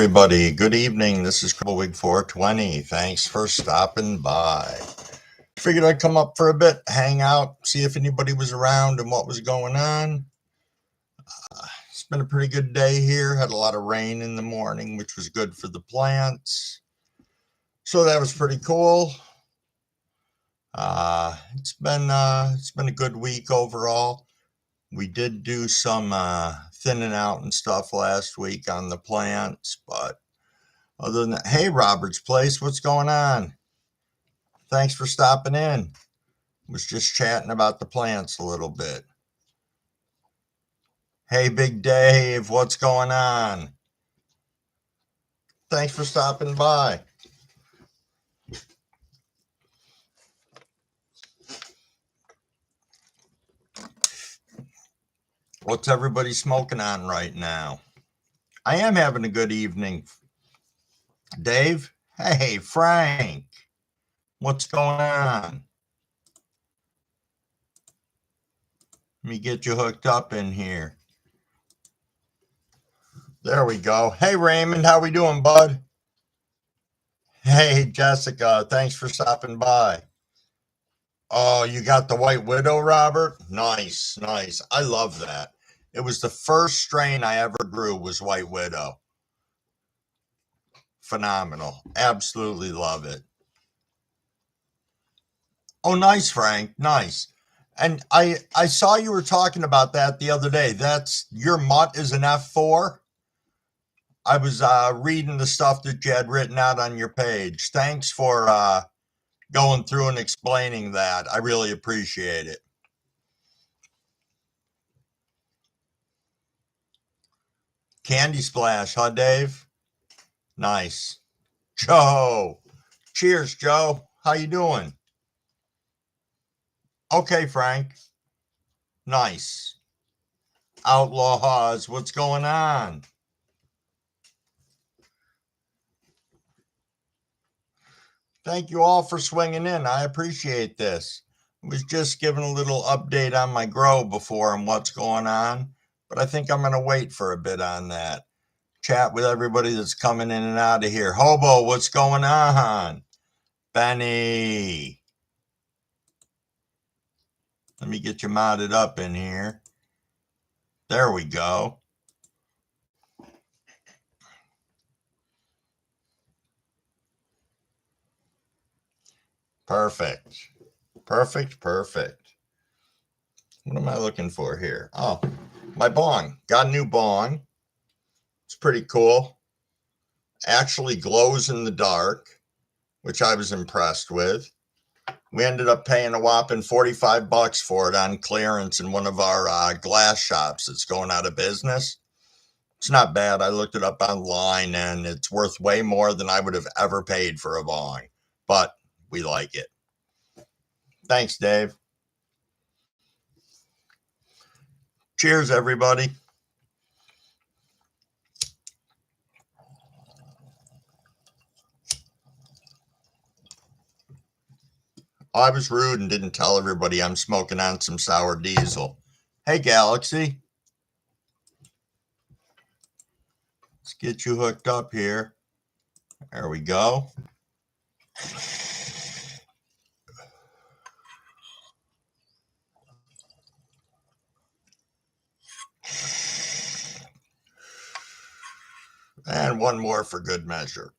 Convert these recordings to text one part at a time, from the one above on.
everybody. Good evening. This is Wig 420. Thanks for stopping by. Figured I'd come up for a bit, hang out, see if anybody was around and what was going on. It's been a pretty good day here. Had a lot of rain in the morning, which was good for the plants. So that was pretty cool. It's been a good week overall. We did do some thinning out and stuff last week on the plants, but other than that, hey, Robert's Place, what's going on? Thanks for stopping in. Was just chatting about the plants a little bit. Hey, Big Dave, what's going on? Thanks for stopping by. What's everybody smoking on right now? I am having a good evening. Dave? Hey, Frank. What's going on? Let me get you hooked up in here. There we go. Hey, Raymond, how we doing, bud? Hey, Jessica, thanks for stopping by. Oh, you got the White Widow, Robert? Nice, nice. I love that. It was the first strain I ever grew was White Widow. Phenomenal. Absolutely love it. Oh, nice, Frank. Nice. And I saw you were talking about that the other day. That's your mutt is an F4. I was reading the stuff that you had written out on your page. Thanks for going through and explaining that. I really appreciate it. Candy Splash, huh, Dave? Nice. Joe. Cheers, Joe. How you doing? Okay, Frank. Nice. Outlaws, what's going on? Thank you all for swinging in. I appreciate this. I was just giving a little update on my grow before and what's going on, but I think I'm going to wait for a bit on that. Chat with everybody that's coming in and out of here. Hobo, what's going on? Benny. Let me get you modded up in here. There we go. Perfect. Perfect, perfect. What am I looking for here? Oh, my bong. Got a new bong. It's pretty cool. Actually glows in the dark, which I was impressed with. We ended up paying a whopping $45 for it on clearance in one of our glass shops that's going out of business. It's not bad. I looked it up online and it's worth way more than I would have ever paid for a bong, but we like it. Thanks, Dave. Cheers, everybody. I was rude and didn't tell everybody I'm smoking on some sour diesel. Hey, Galaxy. Let's get you hooked up here. There we go. And one more for good measure.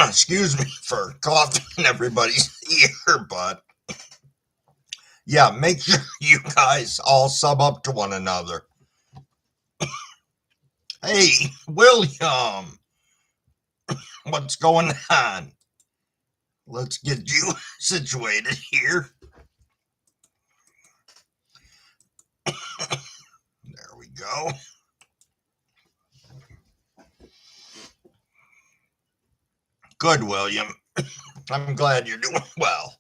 Excuse me for coughing in everybody's ear, but yeah, make sure you guys all sub up to one another. Hey, William, what's going on? Let's get you situated here. There we go. Good, William. I'm glad you're doing well.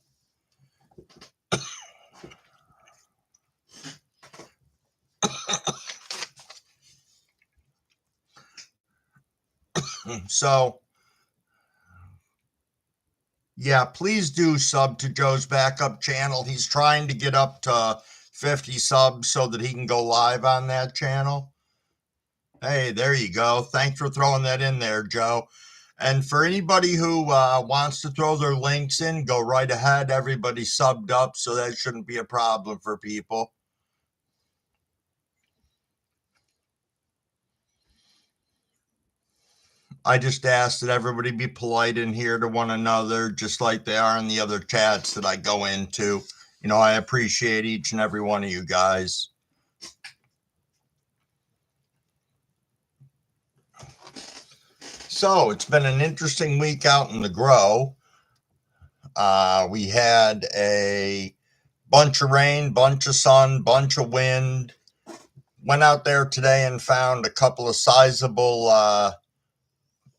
So, yeah, please do sub to Joe's backup channel. He's trying to get up to 50 subs so that he can go live on that channel. Hey, there you go. Thanks for throwing that in there, Joe. And for anybody who wants to throw their links in, go right ahead. Everybody's subbed up, so that shouldn't be a problem for people. I just ask that everybody be polite in here to one another, just like they are in the other chats that I go into. You know, I appreciate each and every one of you guys. So it's been an interesting week out in the grow. We had a bunch of rain, bunch of sun, bunch of wind. Went out there today and found a couple of sizable,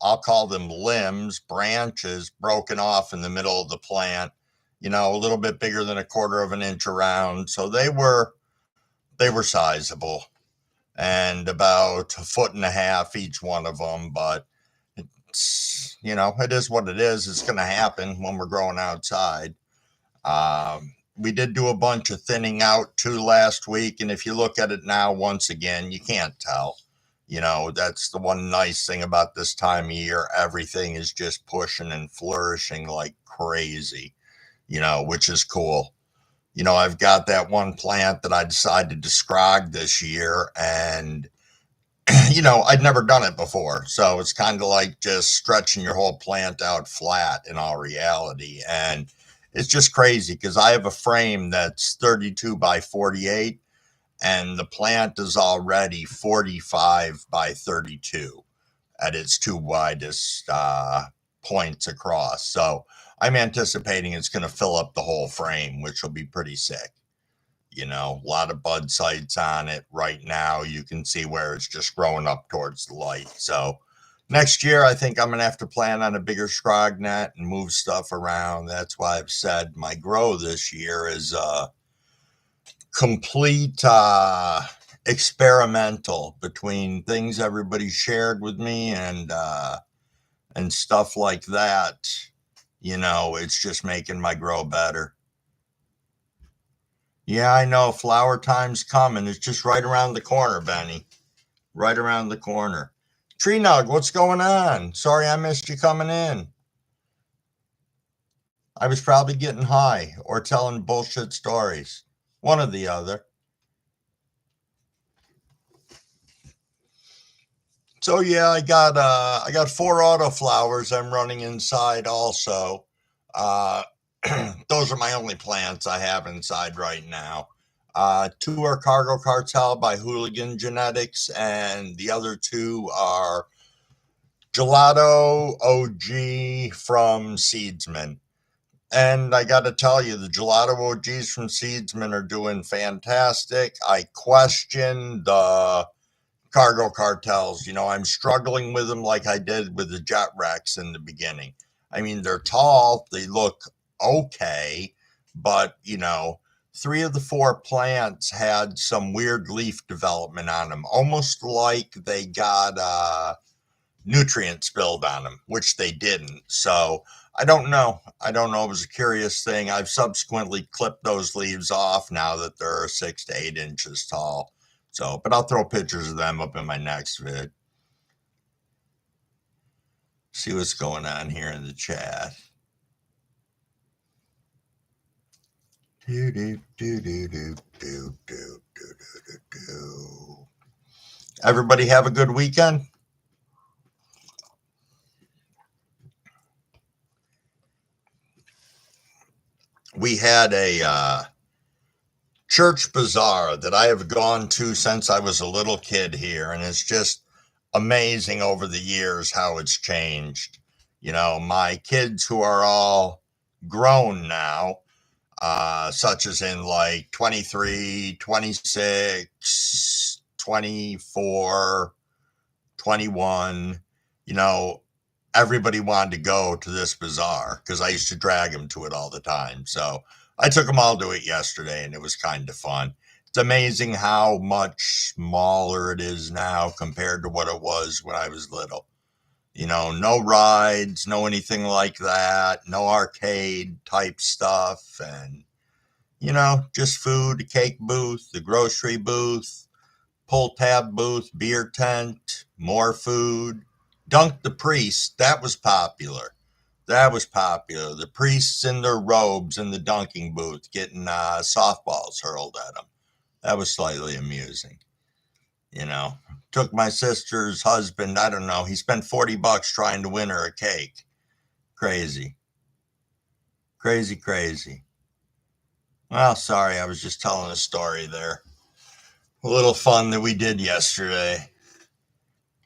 I'll call them limbs, branches broken off in the middle of the plant. You know, a little bit bigger than a quarter of an inch around. So they were sizable and about 1.5 feet each one of them. But it's, you know, it is what it is. It's going to happen when we're growing outside. We did do a bunch of thinning out too last week. And if you look at it now, once again, you can't tell. You know, that's the one nice thing about this time of year. Everything is just pushing and flourishing like crazy, you know, which is cool. You know, I've got that one plant that I decided to scrog this year, and, you know, I'd never done it before. So it's kind of like just stretching your whole plant out flat in all reality. And it's just crazy because I have a frame that's 32 by 48, and the plant is already 45 by 32 at its two widest points across. So I'm anticipating it's going to fill up the whole frame, which will be pretty sick. You know, a lot of bud sites on it right now. You can see where it's just growing up towards the light. So next year, I think I'm going to have to plan on a bigger scrog net and move stuff around. That's why I've said my grow this year is complete experimental between things everybody shared with me and stuff like that. You know, it's just making my grow better. Yeah, I know flower time's coming. It's just right around the corner, Benny. Right around the corner. Tree Nug, what's going on? Sorry I missed you coming in. I was probably getting high or telling bullshit stories. One or the other. So yeah, I got 4 autoflowers I'm running inside also. Uh, those are my only plants I have inside right now. 2 are cargo cartel by Hooligan Genetics, and the other 2 are Gelato OG from Seedsman. And I got to tell you, the Gelato OGs from Seedsman are doing fantastic. I question the cargo cartels. You know, I'm struggling with them like I did with the Jet Rex in the beginning. I mean, they're tall, they look okay, but, you know, 3 of the 4 plants had some weird leaf development on them, almost like they got nutrients spilled on them, which they didn't. So I don't know. I don't know. It was a curious thing. I've subsequently clipped those leaves off now that they're 6 to 8 inches tall. So, but I'll throw pictures of them up in my next vid. See what's going on here in the chat. Do, do, do, do, do, do, do, do, do, do. Everybody have a good weekend. We had a church bazaar that I have gone to since I was a little kid here, and it's just amazing over the years how it's changed. You know, my kids who are all grown now, such as in like 23, 26, 24, 21, you know, everybody wanted to go to this bazaar because I used to drag them to it all the time. So I took them all to it yesterday, and it was kind of fun. It's amazing how much smaller it is now compared to what it was when I was little. No rides, no anything like that, no arcade type stuff, and just food, a cake booth, the grocery booth, pull tab booth, beer tent, more food. Dunk the priest, that was popular. That was popular. The priests in their robes in the dunking booth getting softballs hurled at them. That was slightly amusing. You know, Took my sister's husband, I don't know, he spent $40 trying to win her a cake. Crazy. Crazy, crazy. Well, sorry, I was just telling a story there. A little fun that we did yesterday.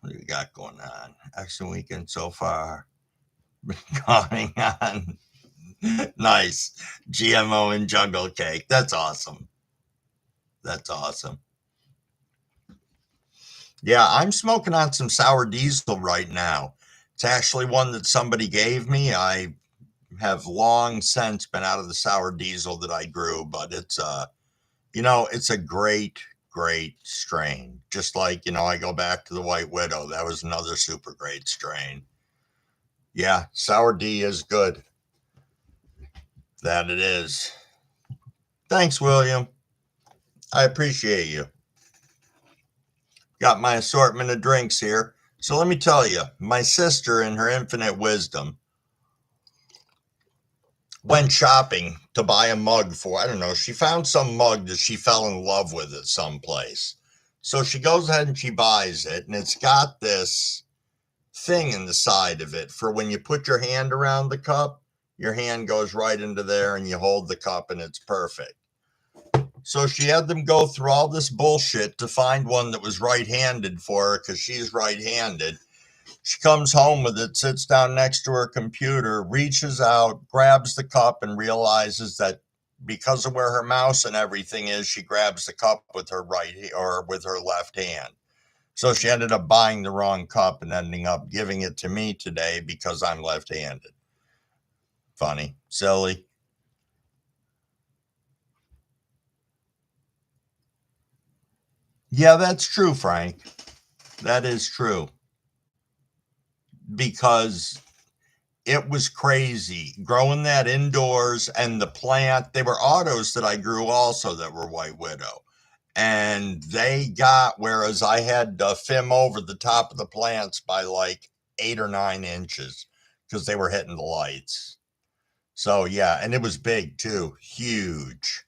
What do we got going on? Excellent weekend so far. Going on. Nice. GMO and jungle cake. That's awesome. That's awesome. Yeah, I'm smoking on some sour diesel right now. It's actually one that somebody gave me. I have long since been out of the sour diesel that I grew, but it's a great, great strain. Just like, I go back to the White Widow. That was another super great strain. Yeah, sour D is good. That it is. Thanks, William. I appreciate you. Got my assortment of drinks here. So let me tell you, my sister, in her infinite wisdom, went shopping to buy a mug for, I don't know, she found some mug that she fell in love with at some place. So she goes ahead and she buys it, and it's got this thing in the side of it for when you put your hand around the cup, your hand goes right into there and you hold the cup and it's perfect. So she had them go through all this bullshit to find one that was right-handed for her because she's right-handed. She comes home with it, sits down next to her computer, reaches out, grabs the cup, and realizes that because of where her mouse and everything is, she grabs the cup with her right or with her left hand. So she ended up buying the wrong cup and ending up giving it to me today because I'm left-handed. Funny, silly. Yeah, that's true, Frank. That is true. Because it was crazy growing that indoors, and the plant, they were autos that I grew also that were White Widow. And they got, whereas I had to film over the top of the plants by like 8 or 9 inches because they were hitting the lights. So yeah, and it was big too, huge.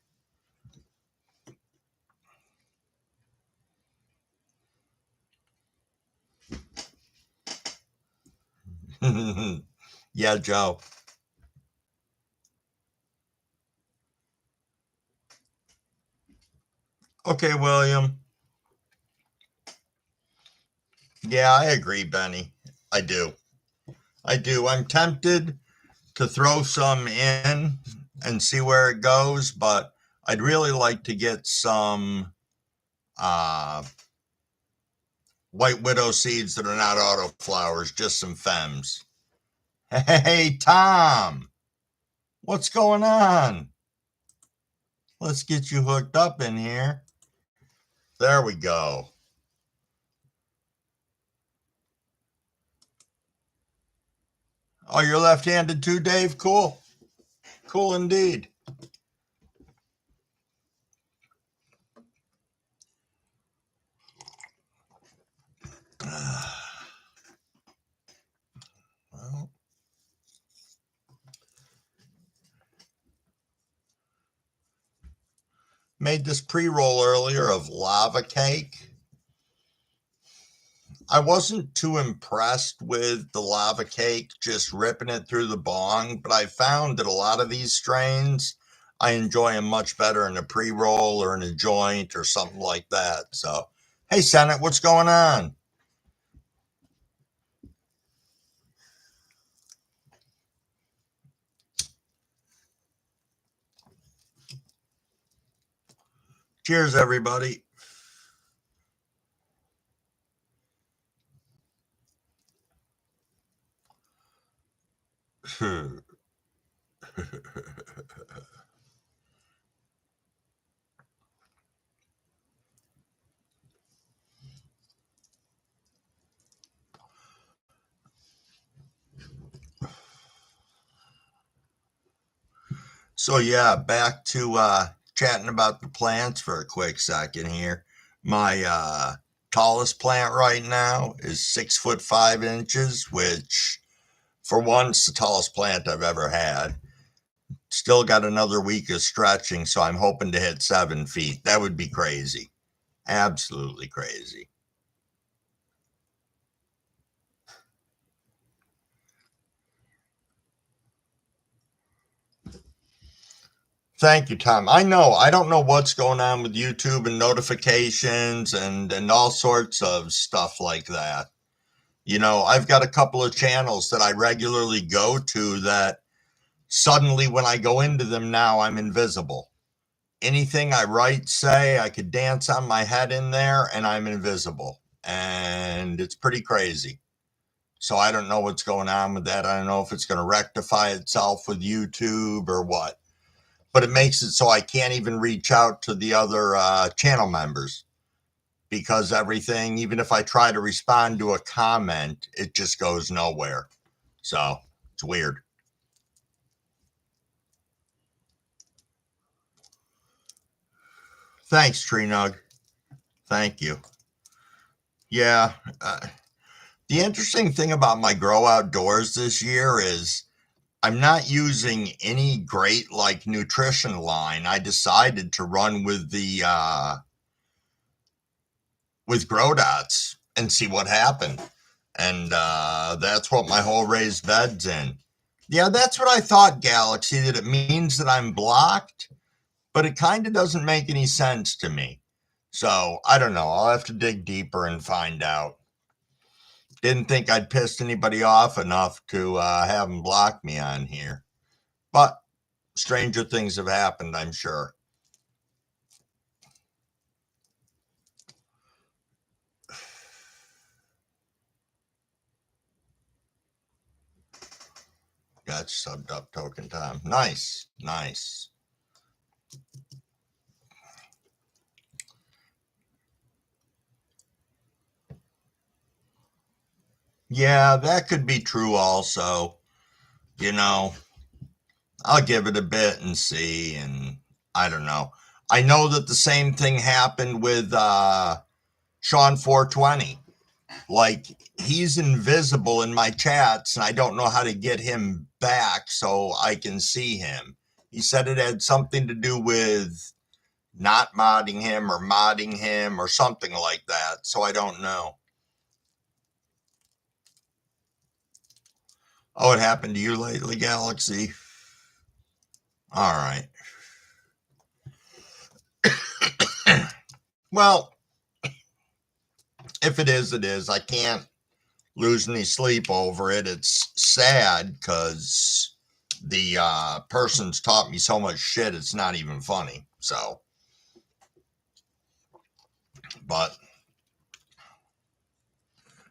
Yeah, Joe. Okay, William. Yeah, I agree, Benny. I do. I do. I'm tempted to throw some in and see where it goes, but I'd really like to get some White Widow seeds that are not autoflowers, just some femmes. Hey, Tom, what's going on? Let's get you hooked up in here. There we go. Oh, you're left-handed too, Dave? Cool. Cool indeed. Well, made this pre-roll earlier of lava cake. I wasn't too impressed with the lava cake, just ripping it through the bong, but I found that a lot of these strains, I enjoy them much better in a pre-roll or in a joint or something like that. So, hey, Senate, what's going on? Cheers, everybody. So yeah, back to chatting about the plants for a quick second here. My tallest plant right now is 6 foot 5 inches, which for once the tallest plant I've ever had. Still got another week of stretching, so I'm hoping to hit 7 feet. That would be crazy. Absolutely crazy. Thank you, Tom. I know I don't know what's going on with YouTube and notifications and all sorts of stuff like that. You know, I've got a couple of channels that I regularly go to that suddenly when I go into them now, I'm invisible. Anything I write, say, I could dance on my head in there and I'm invisible. And it's pretty crazy. So I don't know what's going on with that. I don't know if it's going to rectify itself with YouTube or what. But it makes it so I can't even reach out to the other channel members because everything, even if I try to respond to a comment, it just goes nowhere. So it's weird. Thanks, Tree Nug. Thank you. Yeah. The interesting thing about my grow outdoors this year is I'm not using any great like nutrition line. I decided to run with grow dots and see what happened. And that's what my whole raised bed's in. Yeah, that's what I thought, Galaxy, that it means that I'm blocked, but it kind of doesn't make any sense to me. So I don't know. I'll have to dig deeper and find out. Didn't think I'd pissed anybody off enough to have them block me on here. But stranger things have happened, I'm sure. Got subbed up, Token Tom. Nice, nice. Yeah, that could be true also. You know, I'll give it a bit and see. And I don't know. I know that the same thing happened with Sean 420. Like, he's invisible in my chats, and I don't know how to get him back so I can see him. He said it had something to do with not modding him or something like that. So I don't know. Oh, it happened to you lately, Galaxy? All right. Well, if it is, it is. I can't lose any sleep over it. It's sad because the person's taught me so much shit, it's not even funny. So, but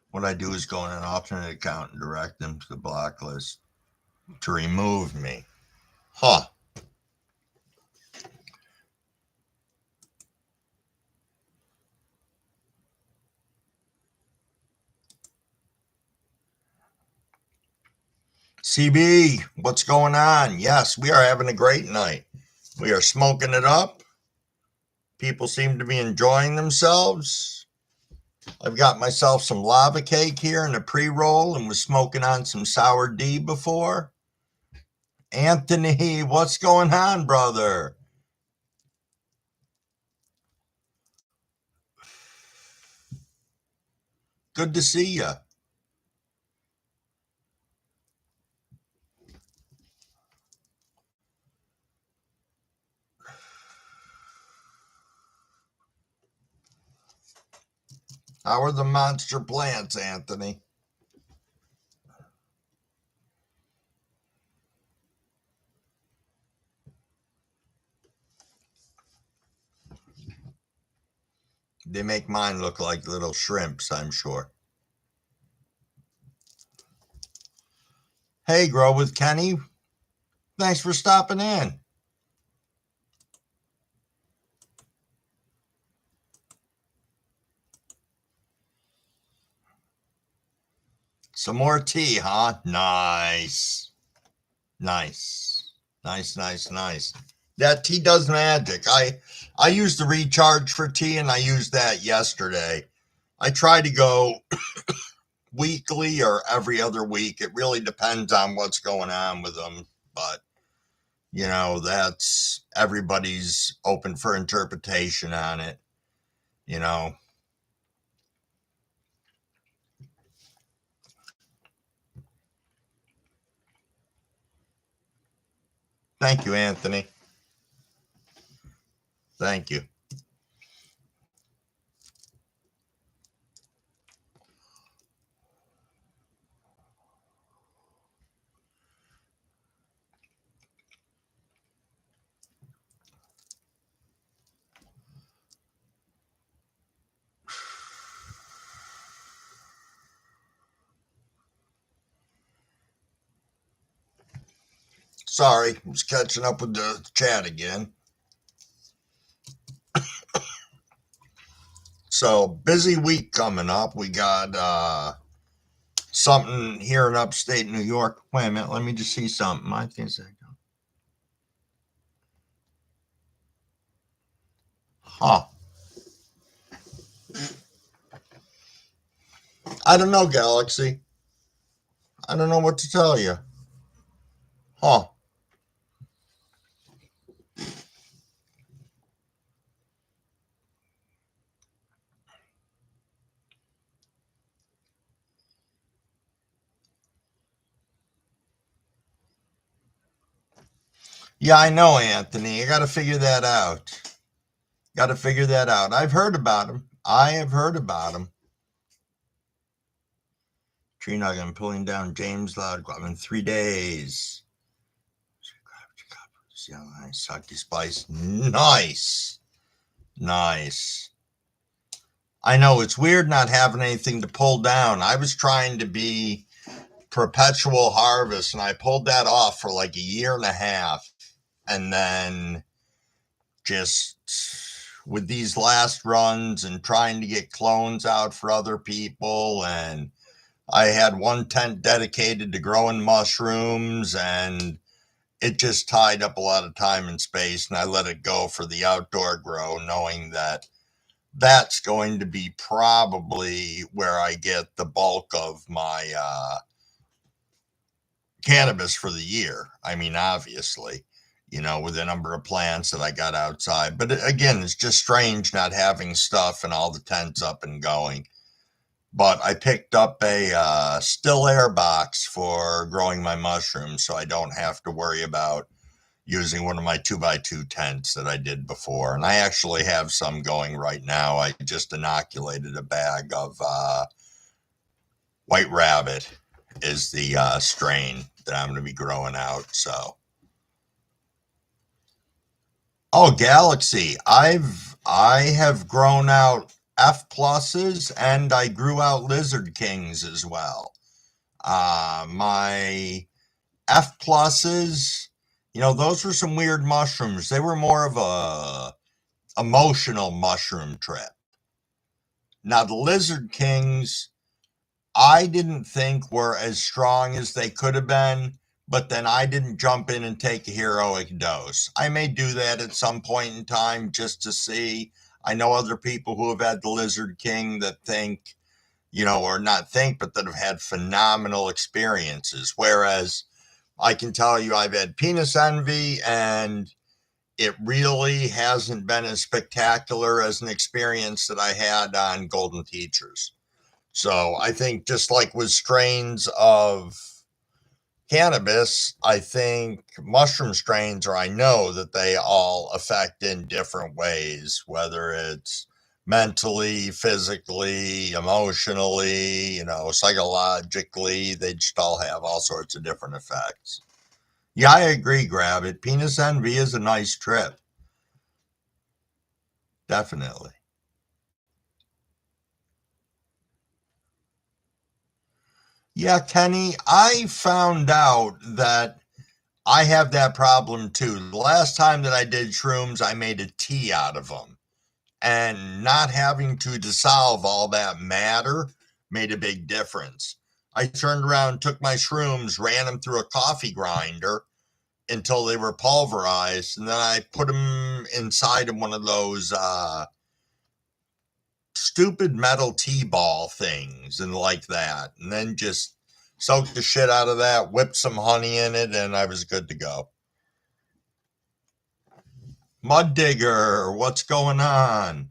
what I do is go in an alternate account and direct them to the block list to remove me. Huh. CB, what's going on? Yes, we are having a great night. We are smoking it up. People seem to be enjoying themselves. I've got myself some lava cake here in a pre-roll and was smoking on some sour D before. Anthony, what's going on, brother? Good to see you. How are the monster plants, Anthony? They make mine look like little shrimps, I'm sure. Hey, Grow with Kenny. Thanks for stopping in. Some more tea, huh? Nice. Nice. Nice, nice, nice. That tea does magic. I used the recharge for tea, and I used that yesterday. I try to go weekly or every other week. It really depends on what's going on with them, but that's everybody's open for interpretation on it. You know. Thank you, Anthony. Thank you. Sorry, I was catching up with the chat again. So busy week coming up. We got something here in upstate New York. Wait a minute, let me just see something. I think so. Huh. I don't know, Galaxy. I don't know what to tell you. Huh. Yeah, I know, Anthony. I got to figure that out. Got to figure that out. I've heard about him. I have heard about him. Tree nugget. I'm pulling down James Loud Club in 3 days. Yeah, nice. Sake Spice. Nice. Nice. I know it's weird not having anything to pull down. I was trying to be perpetual harvest, and I pulled that off for like a year and a half. And then just with these last runs and trying to get clones out for other people, and I had one tent dedicated to growing mushrooms, and it just tied up a lot of time and space, and I let it go for the outdoor grow, knowing that that's going to be probably where I get the bulk of my cannabis for the year. I mean, obviously, with the number of plants that I got outside. But again, it's just strange not having stuff and all the tents up and going. But I picked up a still air box for growing my mushrooms, so I don't have to worry about using one of my 2x2 tents that I did before. And I actually have some going right now. I just inoculated a bag of White Rabbit is the strain that I'm going to be growing out. So, oh, Galaxy, I have grown out F pluses, and I grew out Lizard Kings as well. My F pluses, those were some weird mushrooms. They were more of a emotional mushroom trip. Now the Lizard Kings, I didn't think were as strong as they could have been, but then I didn't jump in and take a heroic dose. I may do that at some point in time just to see. I know other people who have had the Lizard King that think, or not think, but that have had phenomenal experiences. Whereas I can tell you I've had Penis Envy, and it really hasn't been as spectacular as an experience that I had on Golden Teachers. So I think just like with strains of cannabis, I think mushroom strains, or I know that they all affect in different ways, whether it's mentally, physically, emotionally, psychologically, they just all have all sorts of different effects. Yeah, I agree, Grab It. Penis Envy is a nice trip. Definitely. Yeah, Kenny, I found out that I have that problem too. The last time that I did shrooms, I made a tea out of them. And not having to dissolve all that matter made a big difference. I turned around, took my shrooms, ran them through a coffee grinder. until they were pulverized, and then I put them inside of one of those stupid metal T-ball things and like that, and then just soaked the shit out of that, whipped some honey in it, and I was good to go. Mud Digger, what's going on?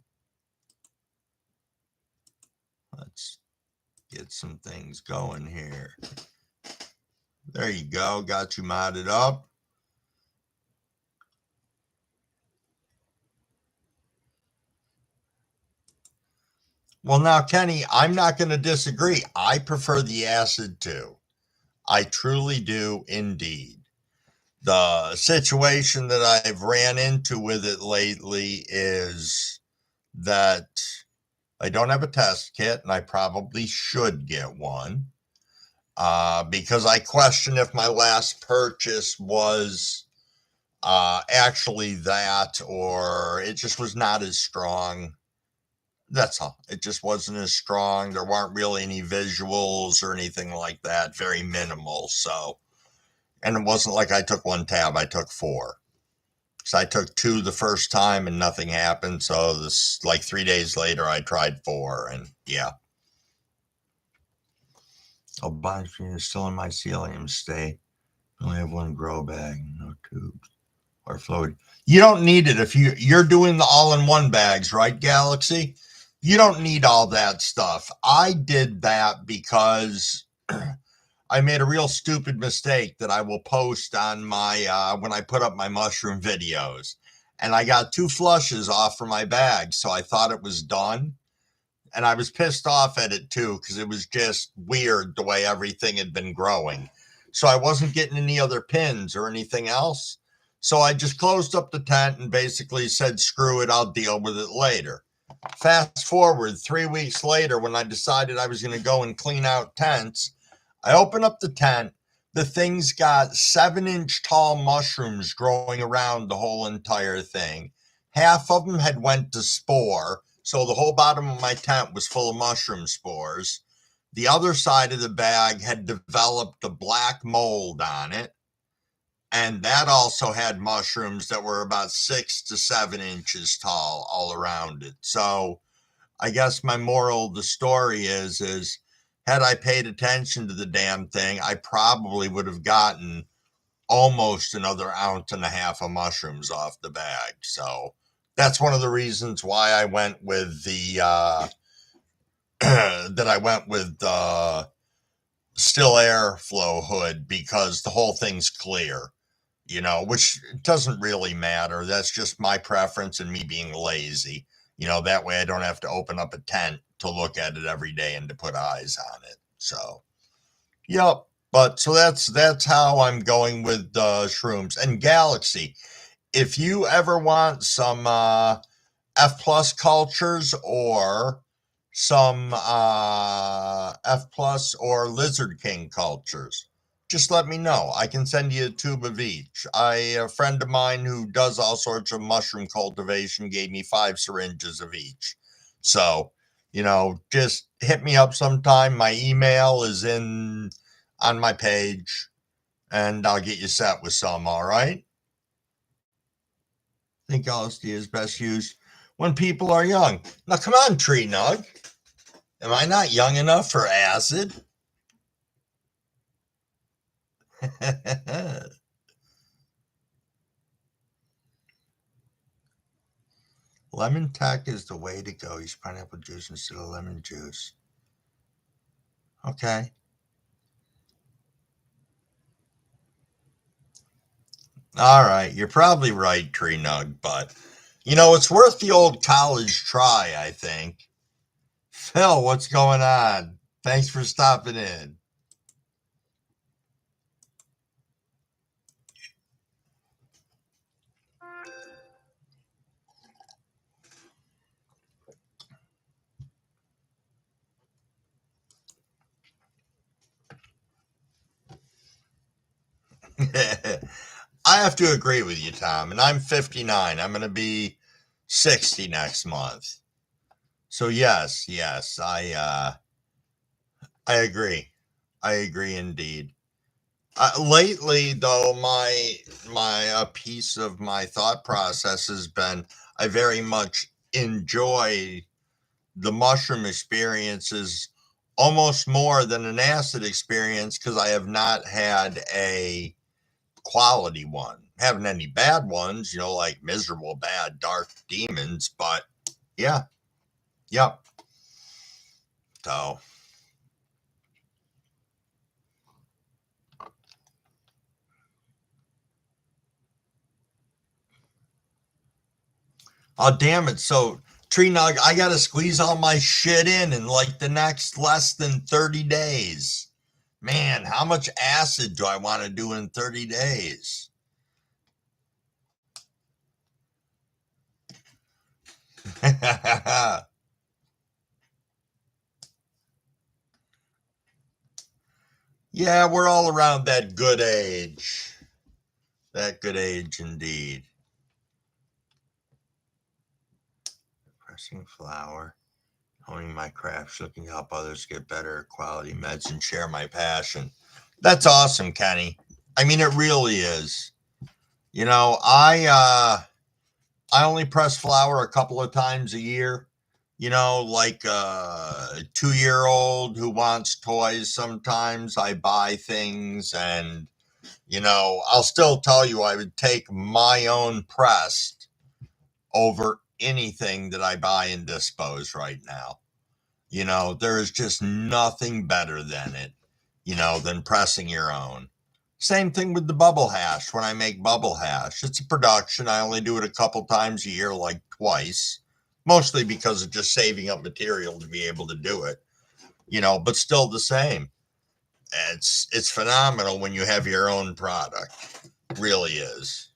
Let's get some things going here. There you go. Got you modded up. Well, now, Kenny, I'm not going to disagree. I prefer the acid too. I truly do indeed. The situation that I've ran into with it lately is that I don't have a test kit, and I probably should get one because I question if my last purchase was actually that, or it just was not as strong. That's all. It just wasn't as strong. There weren't really any visuals or anything like that. Very minimal. So, and it wasn't like I took one tab. I took 4. So I took 2 the first time and nothing happened. So this, like 3 days later, I tried 4, and yeah. Albino is still in my mycelium state. I only have 1 grow bag, no tubes or fluid. You don't need it if you're doing the all-in-one bags, right, Galaxy? You don't need all that stuff. I did that because I made a real stupid mistake that I will post on my when I put up my mushroom videos. And I got 2 flushes off from my bag, so I thought it was done. And I was pissed off at it too, because it was just weird the way everything had been growing. So I wasn't getting any other pins or anything else. So I just closed up the tent and basically said, screw it, I'll deal with it later. Fast forward 3 weeks later, when I decided I was going to go and clean out tents, I opened up the tent. The thing's got 7-inch tall mushrooms growing around the whole entire thing. Half of them had went to spore, so the whole bottom of my tent was full of mushroom spores. The other side of the bag had developed a black mold on it, and that also had mushrooms that were about 6 to 7 inches tall all around it. So I guess my moral of the story is had I paid attention to the damn thing, I probably would have gotten almost another 1.5 ounces of mushrooms off the bag. So that's one of the reasons why I went with the that I went with the still airflow hood, because the whole thing's clear. Which doesn't really matter. That's just my preference and me being lazy. That way I don't have to open up a tent to look at it every day and to put eyes on it. So, yep. But so that's how I'm going with shrooms. And Galaxy, if you ever want some F plus cultures or some F plus or Lizard King cultures, just let me know. I can send you a tube of each. A friend of mine who does all sorts of mushroom cultivation gave me 5 syringes of each. So, just hit me up sometime. My email is on my page, and I'll get you set with some, all right? I think LSD is best used when people are young. Now, come on, Tree Nug. Am I not young enough for acid? Lemon tech is the way to go. Use pineapple juice instead of lemon juice. Okay. All right. You're probably right, Tree Nug, but it's worth the old college try, I think. Phil, what's going on? Thanks for stopping in. I have to agree with you, Tom, and I'm 59. I'm going to be 60 next month. So yes, I agree. I agree indeed. Lately, though, my a piece of my thought process has been I very much enjoy the mushroom experiences almost more than an acid experience because I have not had a quality one. Haven't any bad ones, like miserable bad dark demons, but yeah, yep. So, oh damn it. So Tree Nug, I gotta squeeze all my shit in like the next less than 30 days. Man, how much acid do I want to do in 30 days? Yeah, we're all around that good age. That good age indeed. Pressing flower, honing my craft, looking to help others get better quality meds and share my passion. That's awesome, Kenny. I mean, it really is. You know, I only press flower a couple of times a year. Like a 2-year old who wants toys. Sometimes I buy things, and I'll still tell you I would take my own pressed over anything that I buy and dispose right now. There is just nothing better than it, than pressing your own. Same thing with the bubble hash. When I make bubble hash, it's a production. I only do it a couple times a year, like twice, mostly because of just saving up material to be able to do it, but still the same. It's phenomenal when you have your own product. It really is.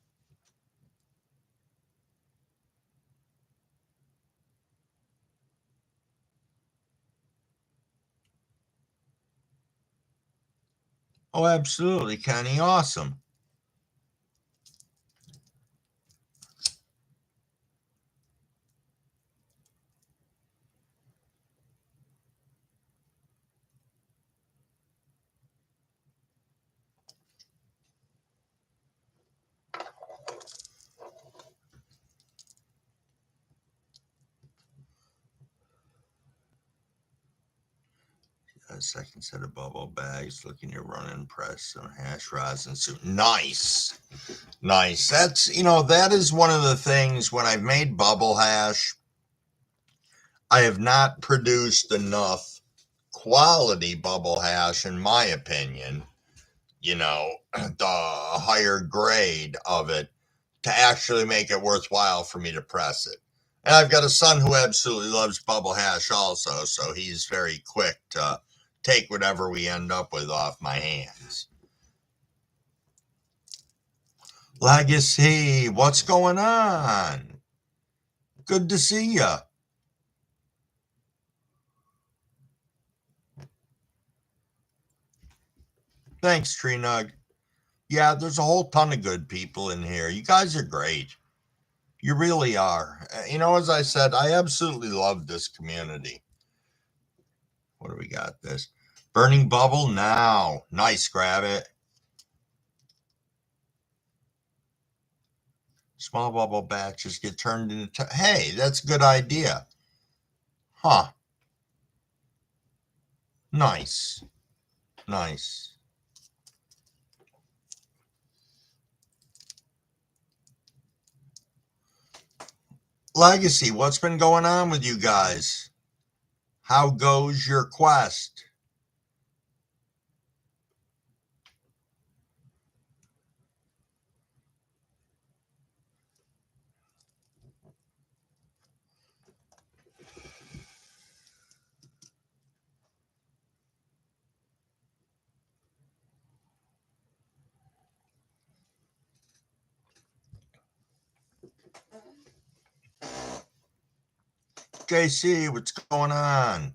Oh, absolutely, Kenny. Awesome. A second set of bubble bags, looking to run and press some hash rosin soup. Nice. Nice. That is one of the things when I've made bubble hash, I have not produced enough quality bubble hash, in my opinion, the higher grade of it to actually make it worthwhile for me to press it. And I've got a son who absolutely loves bubble hash also, so he's very quick to take whatever we end up with off my hands. Legacy, what's going on? Good to see you. Thanks, Tree Nug. Yeah, there's a whole ton of good people in here. You guys are great. You really are. As I said, I absolutely love this community. What do we got? This burning bubble now. Nice, grab it. Small bubble batches get turned into. Hey, that's a good idea. Huh. Nice. Nice. Legacy, what's been going on with you guys? How goes your quest? JC, what's going on?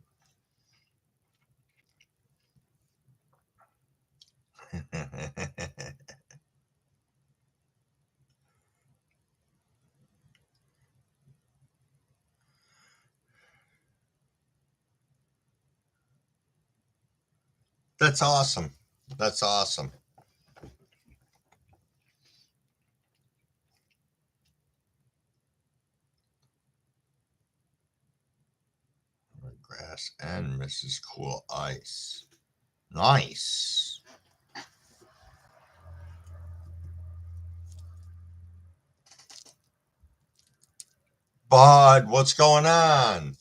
That's awesome. That's awesome. Grass and Mrs. Cool Ice. Nice. Bud, what's going on?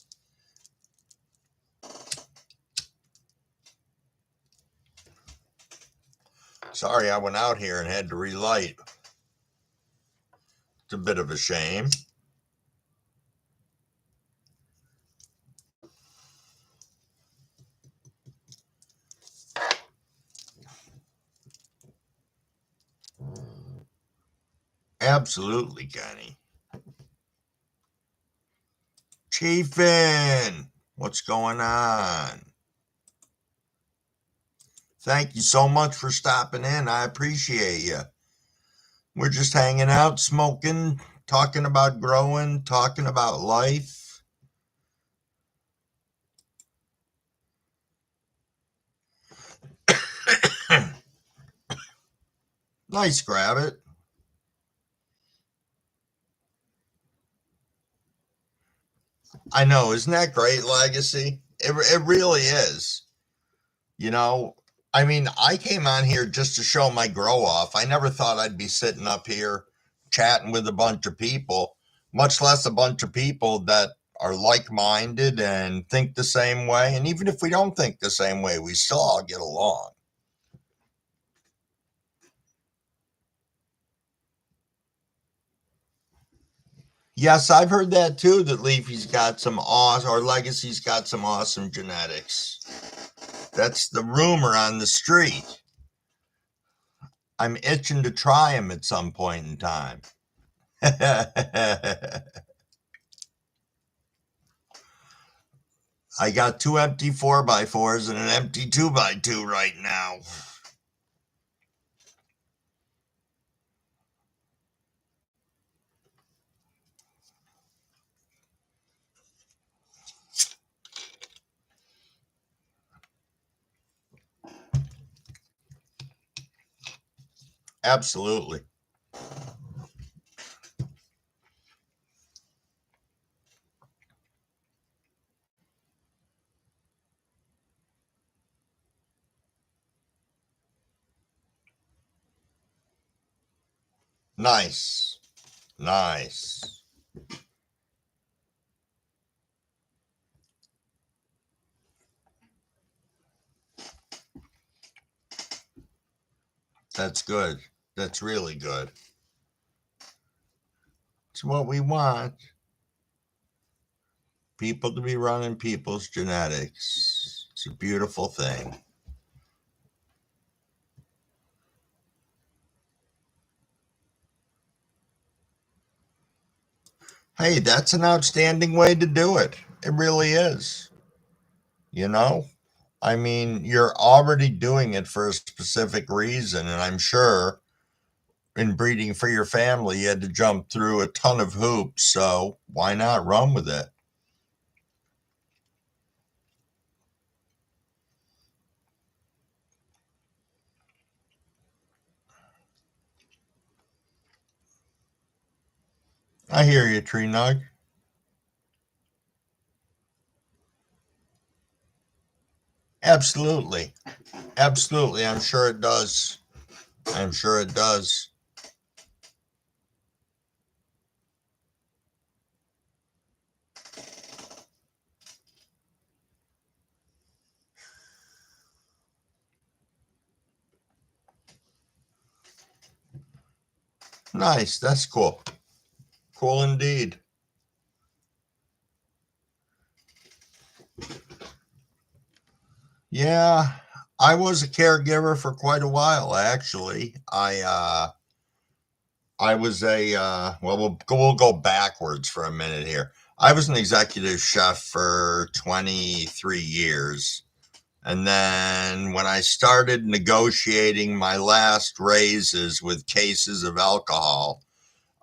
Sorry, I went out here and had to relight. It's a bit of a shame. Absolutely, Kenny. Chiefin, what's going on? Thank you so much for stopping in. I appreciate you. We're just hanging out, smoking, talking about growing, talking about life. Nice, grab it. I know, isn't that great, Legacy? It really is. You know, I mean, I came on here just to show my grow off. I never thought I'd be sitting up here chatting with a bunch of people, much less a bunch of people that are like minded and think the same way. And even if we don't think the same way, we still all get along. Yes, I've heard that too, that Leafy's got some awesome, or Legacy's got some awesome genetics. That's the rumor on the street. I'm itching to try them at some point in time. I got 2 empty 4x4s and an empty 2x2 right now. Absolutely. Nice. Nice. That's good. That's really good. It's what we want. People to be running people's genetics. It's a beautiful thing. Hey, that's an outstanding way to do it. It really is. You know? I mean, you're already doing it for a specific reason, and I'm sure in breeding for your family, you had to jump through a ton of hoops. So why not run with it? I hear you, Tree Nug. Absolutely. Absolutely. I'm sure it does. I'm sure it does. Nice. That's cool. Cool indeed. Yeah, I was a caregiver for quite a while, actually. I was a well, we'll go backwards for a minute here. I was an executive chef for 23 years. And then when I started negotiating my last raises with cases of alcohol,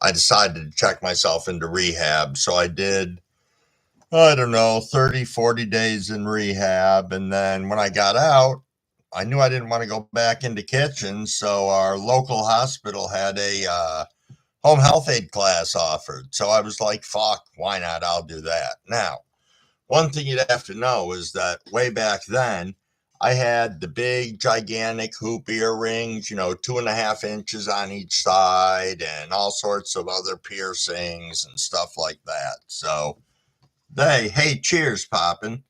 I decided to check myself into rehab. So I did, I don't know, 30, 40 days in rehab. And then when I got out, I knew I didn't want to go back into kitchens. So our local hospital had a home health aid class offered. So I was like, fuck, why not? I'll do that. Now, One thing you'd have to know is that way back then, I had the big, gigantic hoop earrings, 2.5 inches on each side, and all sorts of other piercings and stuff like that. So hey, cheers, poppin'.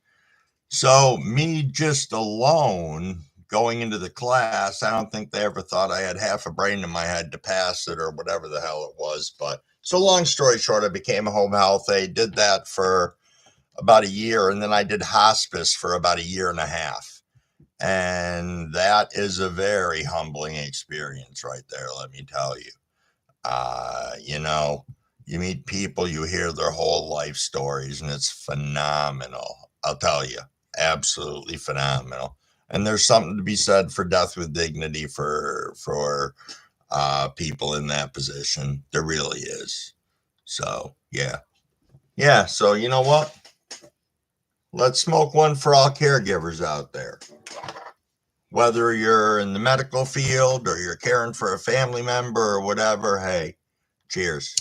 So me just alone going into the class, I don't think they ever thought I had half a brain in my head to pass it or whatever the hell it was. But so long story short, I became a home health aide, did that for about a year, and then I did hospice for about a year and a half. And that is a very humbling experience right there, let me tell you. You know, you meet people, you hear their whole life stories, and it's phenomenal. I'll tell you, absolutely phenomenal. And there's something to be said for death with dignity for people in that position. There really is. So yeah. So you know what? Let's smoke one for all caregivers out there. Whether you're in the medical field or you're caring for a family member or whatever, hey, cheers.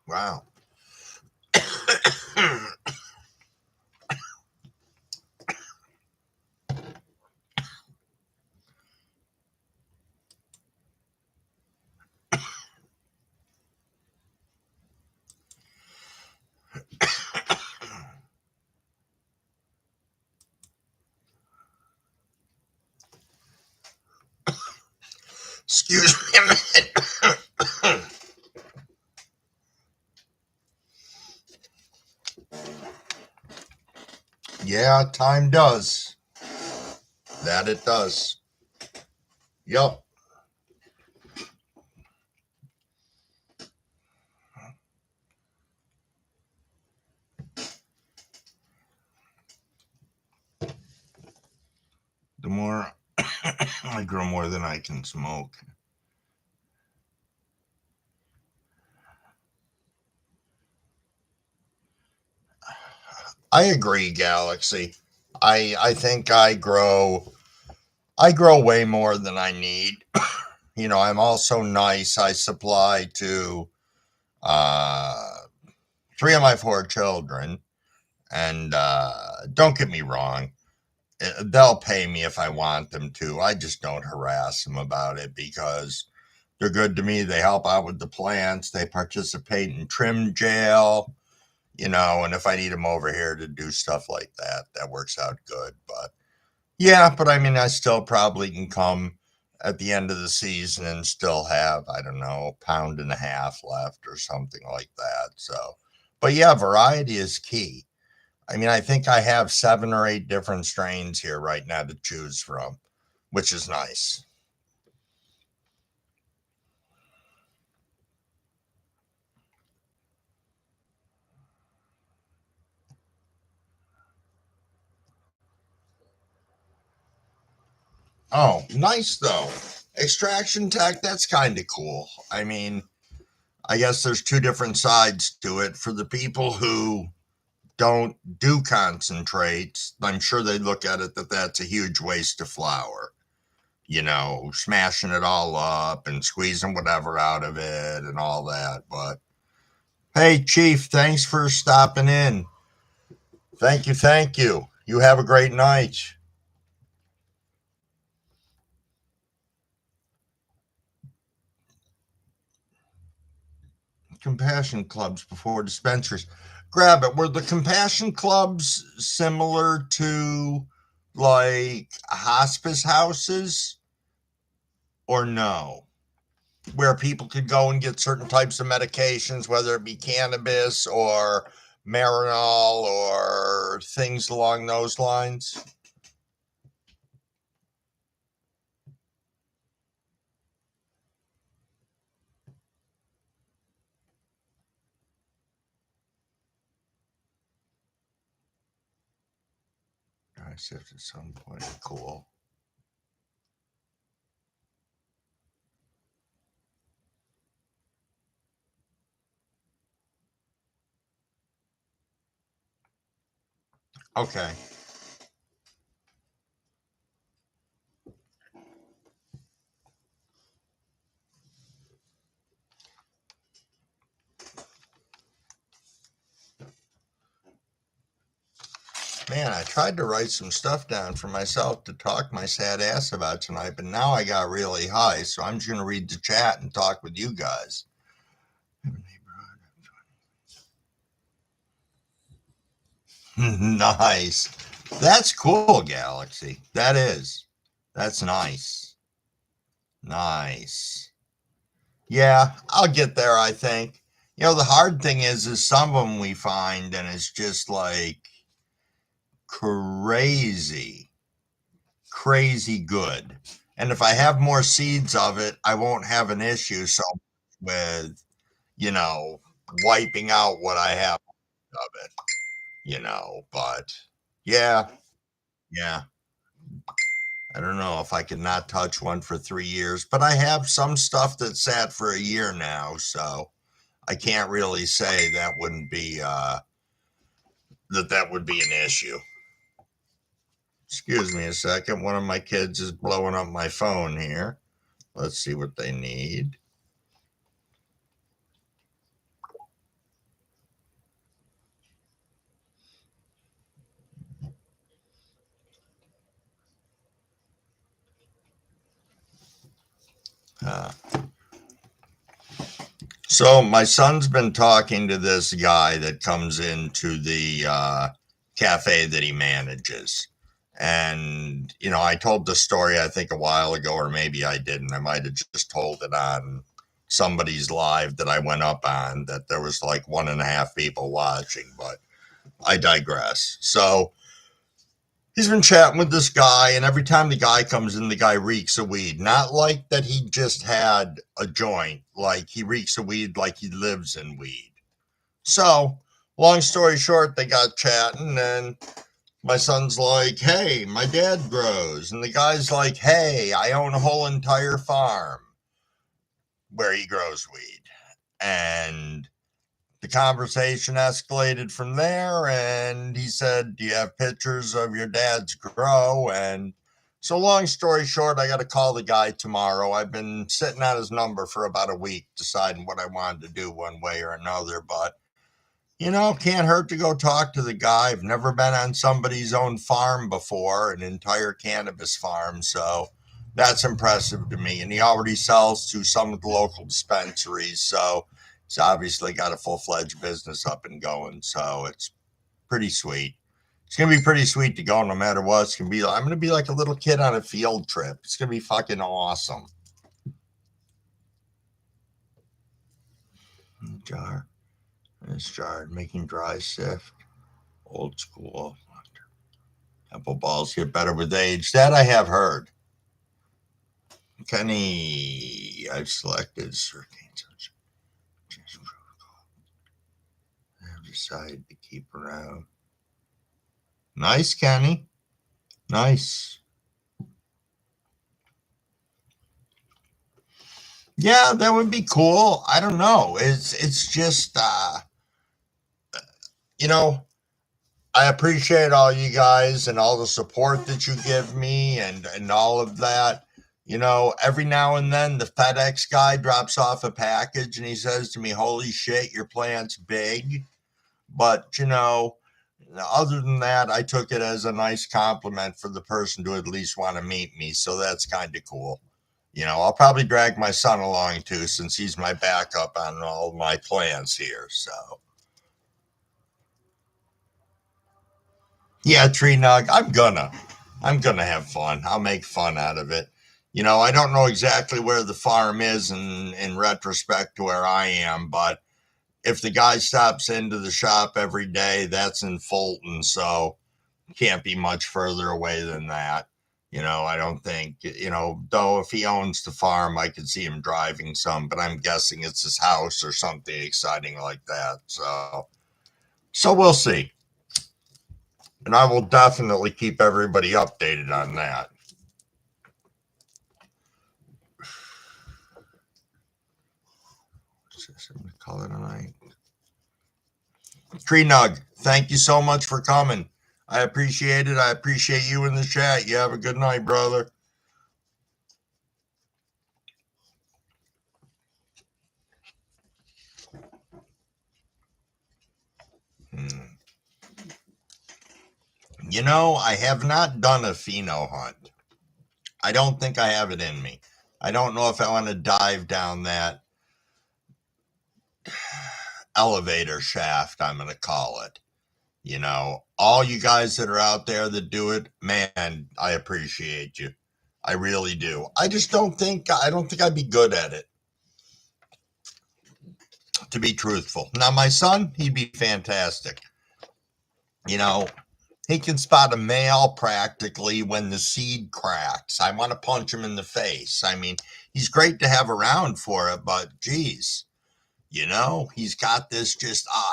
Wow. Excuse me a minute. Yeah, time does. That it does. Yup. The more I grow more than I can smoke. I agree, Galaxy. I think I grow way more than I need. I'm also nice. I supply to uh, three of my four children, and don't get me wrong, they'll pay me if I want them to. I just don't harass them about it because they're good to me. They help out with the plants. They participate in trim jail, and if I need them over here to do stuff like that, that works out good. But yeah, but I mean, I still probably can come at the end of the season and still have, I don't know, a pound and a half left or something like that. So, but yeah, variety is key. I mean, I think I have 7 or 8 different strains here right now to choose from, which is nice. Oh, nice though. Extraction tech, that's kind of cool. I mean, I guess there's two different sides to it. For the people who don't do concentrates, I'm sure they look at it that that's a huge waste of flour. Smashing it all up and squeezing whatever out of it and all that. But hey, Chief, thanks for stopping in. Thank you. Thank you. You have a great night. Compassion clubs before dispensaries. Grab it. Were the compassion clubs similar to like hospice houses or no? Where people could go and get certain types of medications, whether it be cannabis or Marinol or things along those lines? I said at some point, cool. Okay. Man, I tried to write some stuff down for myself to talk my sad ass about tonight, but now I got really high, so I'm just going to read the chat and talk with you guys. Nice. That's cool, Galaxy. That is. That's nice. Nice. Yeah, I'll get there, I think. The hard thing is some of them we find, and it's just like crazy, crazy good. And if I have more seeds of it, I won't have an issue so with, you know, wiping out what I have of it. But yeah, yeah. I don't know if I could not touch one for 3 years, but I have some stuff that sat for a year now, so I can't really say that wouldn't be that would be an issue. Excuse me a second. One of my kids is blowing up my phone here. Let's see what they need. Uh, so my son's been talking to this guy that comes into the cafe that he manages. And, I told the story, I think, a while ago, or maybe I didn't. I might have just told it on somebody's live that I went up on, that there was like 1.5 people watching, but I digress. So he's been chatting with this guy, and every time the guy comes in, the guy reeks of weed. Not like that he just had a joint, like he reeks of weed like he lives in weed. So, long story short, they got chatting, and my son's like, hey, my dad grows. And the guy's like, hey, I own a whole entire farm where he grows weed. And the conversation escalated from there. And he said, do you have pictures of your dad's grow? And so, long story short, I got to call the guy tomorrow. I've been sitting on his number for about a week, deciding what I wanted to do one way or another. But can't hurt to go talk to the guy. I've never been on somebody's own farm before, an entire cannabis farm. So that's impressive to me. And he already sells to some of the local dispensaries. So he's obviously got a full-fledged business up and going. So it's pretty sweet. It's going to be pretty sweet to go no matter what. It's going to be, I'm going to be like a little kid on a field trip. It's going to be fucking awesome. Jar. This jar, making dry sift. Old school. Apple balls get better with age. That I have heard. Kenny, I've selected certain protocol. I've decided to keep around. Nice, Kenny. Nice. Yeah, that would be cool. I don't know. It's just you know, I appreciate all you guys and all the support that you give me and all of that. Every now and then the FedEx guy drops off a package and he says to me, holy shit, your plant's big. But, other than that, I took it as a nice compliment for the person to at least want to meet me. So that's kind of cool. I'll probably drag my son along too, since he's my backup on all my plans here. So. Yeah, tree nug. I'm gonna have fun. I'll make fun out of it. I don't know exactly where the farm is in retrospect to where I am, but if the guy stops into the shop every day, that's in Fulton, so can't be much further away than that. I don't think, though if he owns the farm, I could see him driving some, but I'm guessing it's his house or something exciting like that. So we'll see. And I will definitely keep everybody updated on that. I'm going to call it a night. Tree Nug, thank you so much for coming. I appreciate it. I appreciate you in the chat. You have a good night, brother. I have not done a pheno hunt. I don't think I have it in me. I don't know if I want to dive down that elevator shaft, I'm going to call it. All you guys that are out there that do it, man, I appreciate you. I really do. I don't think I'd be good at it, to be truthful. Now, my son, he'd be fantastic. He can spot a male practically when the seed cracks. I want to punch him in the face. I mean, he's great to have around for it, but geez, he's got this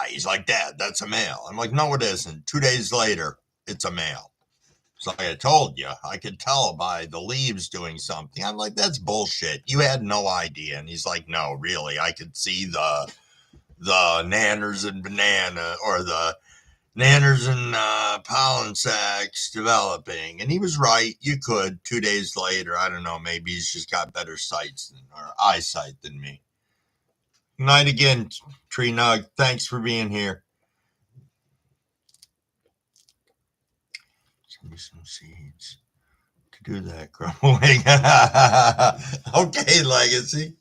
he's like, Dad, that's a male. I'm like, no, it isn't. 2 days later, it's a male. So like I told you, I could tell by the leaves doing something. I'm like, that's bullshit. You had no idea. And he's like, no, really. I could see the nanners and banana, or the nanners and pollen sacs developing. And he was right. You could. 2 days later, I don't know, maybe he's just got better eyesight than me. Good night again, Tree Nug. Thanks for being here. Send me some seeds to do that growing. Okay, Legacy.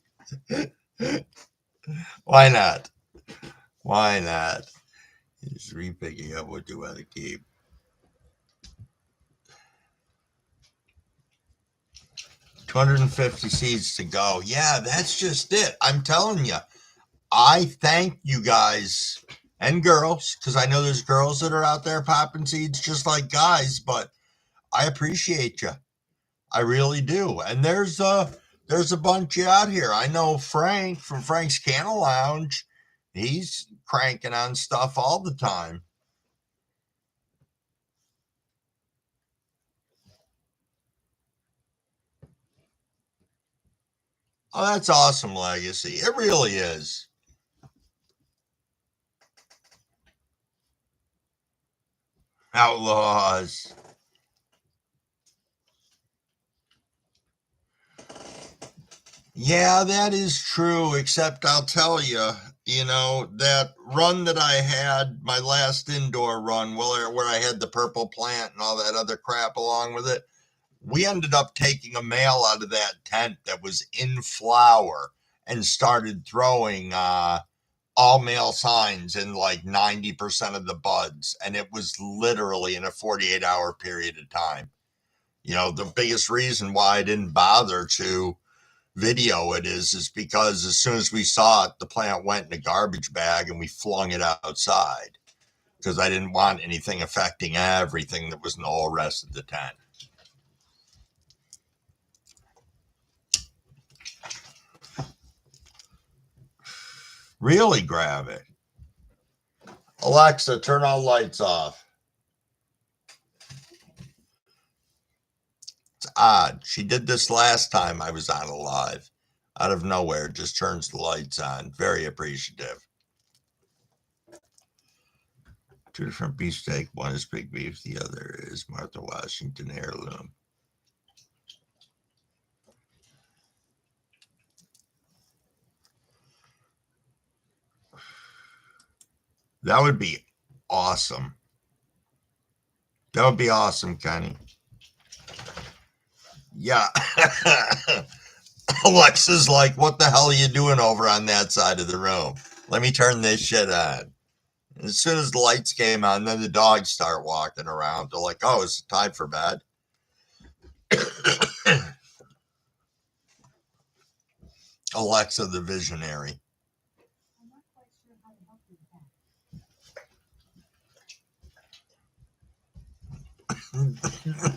Why not? Why not? He's repicking up what you want to keep. $250 seeds to go. Yeah, that's just it. I'm telling you. I thank you guys and girls, because I know there's girls that are out there popping seeds just like guys, but I appreciate you. I really do. And there's a bunch out here. I know Frank from Frank's Candle Lounge. He's cranking on stuff all the time. Oh, that's awesome, Legacy. It really is. Outlaws. Yeah, that is true, except I'll tell you, that run that I had, my last indoor run, where I had the purple plant and all that other crap along with it, we ended up taking a male out of that tent that was in flower and started throwing all male signs in like 90% of the buds. And it was literally in a 48-hour period of time. The biggest reason why I didn't bother to video it is because as soon as we saw it, the plant went in a garbage bag and we flung it outside because I didn't want anything affecting everything that was in the whole rest of the tent. Really grab it. Alexa, turn all lights off. It's odd. She did this last time I was on live. Out of nowhere, just turns the lights on. Very appreciative. 2 different beefsteak. One is big beef. The other is Martha Washington heirloom. That would be awesome. That would be awesome, Connie. Yeah. Alexa's like, what the hell are you doing over on that side of the room? Let me turn this shit on. As soon as the lights came on, then the dogs start walking around. They're like, oh, it's time for bed. Alexa, the visionary.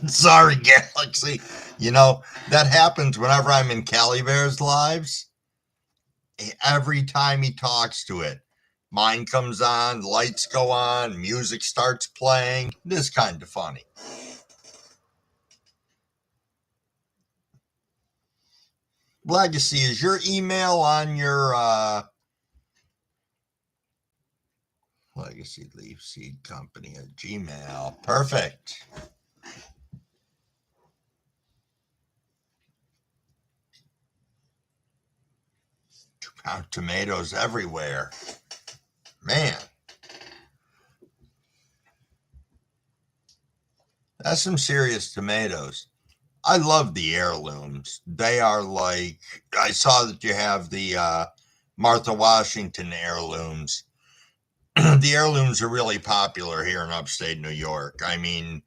Sorry, Galaxy. You know, that happens whenever I'm in Cali Bear's lives. Every time he talks to it, mine comes on, lights go on, music starts playing. This is kind of funny. Legacy, is your email on your Legacy Leaf Seed Company at Gmail? Perfect. Tomatoes everywhere. Man. That's some serious tomatoes. I love the heirlooms. They are like, I saw that you have the Martha Washington heirlooms. The heirlooms are really popular here in upstate New York. I mean,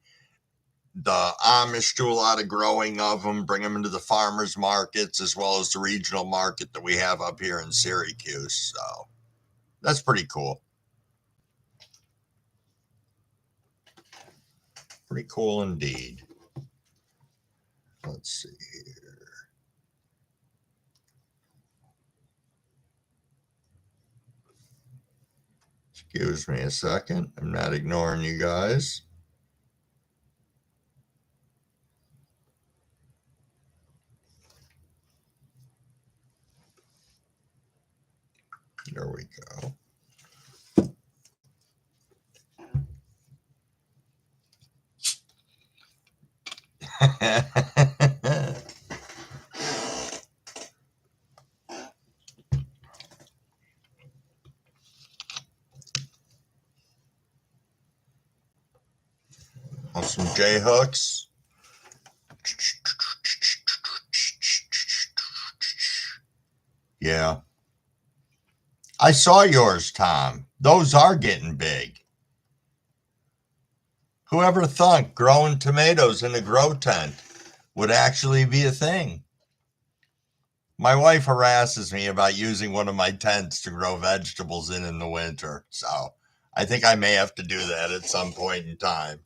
the Amish do a lot of growing of them, bring them into the farmers markets as well as the regional market that we have up here in Syracuse. So that's pretty cool. Pretty cool indeed. Let's see here. Excuse me a second. I'm not ignoring you guys. There we go. On some J hooks. Yeah. I saw yours, Tom. Those are getting big. Whoever thunk growing tomatoes in a grow tent would actually be a thing? My wife harasses me about using one of my tents to grow vegetables in the winter. So I think I may have to do that at some point in time.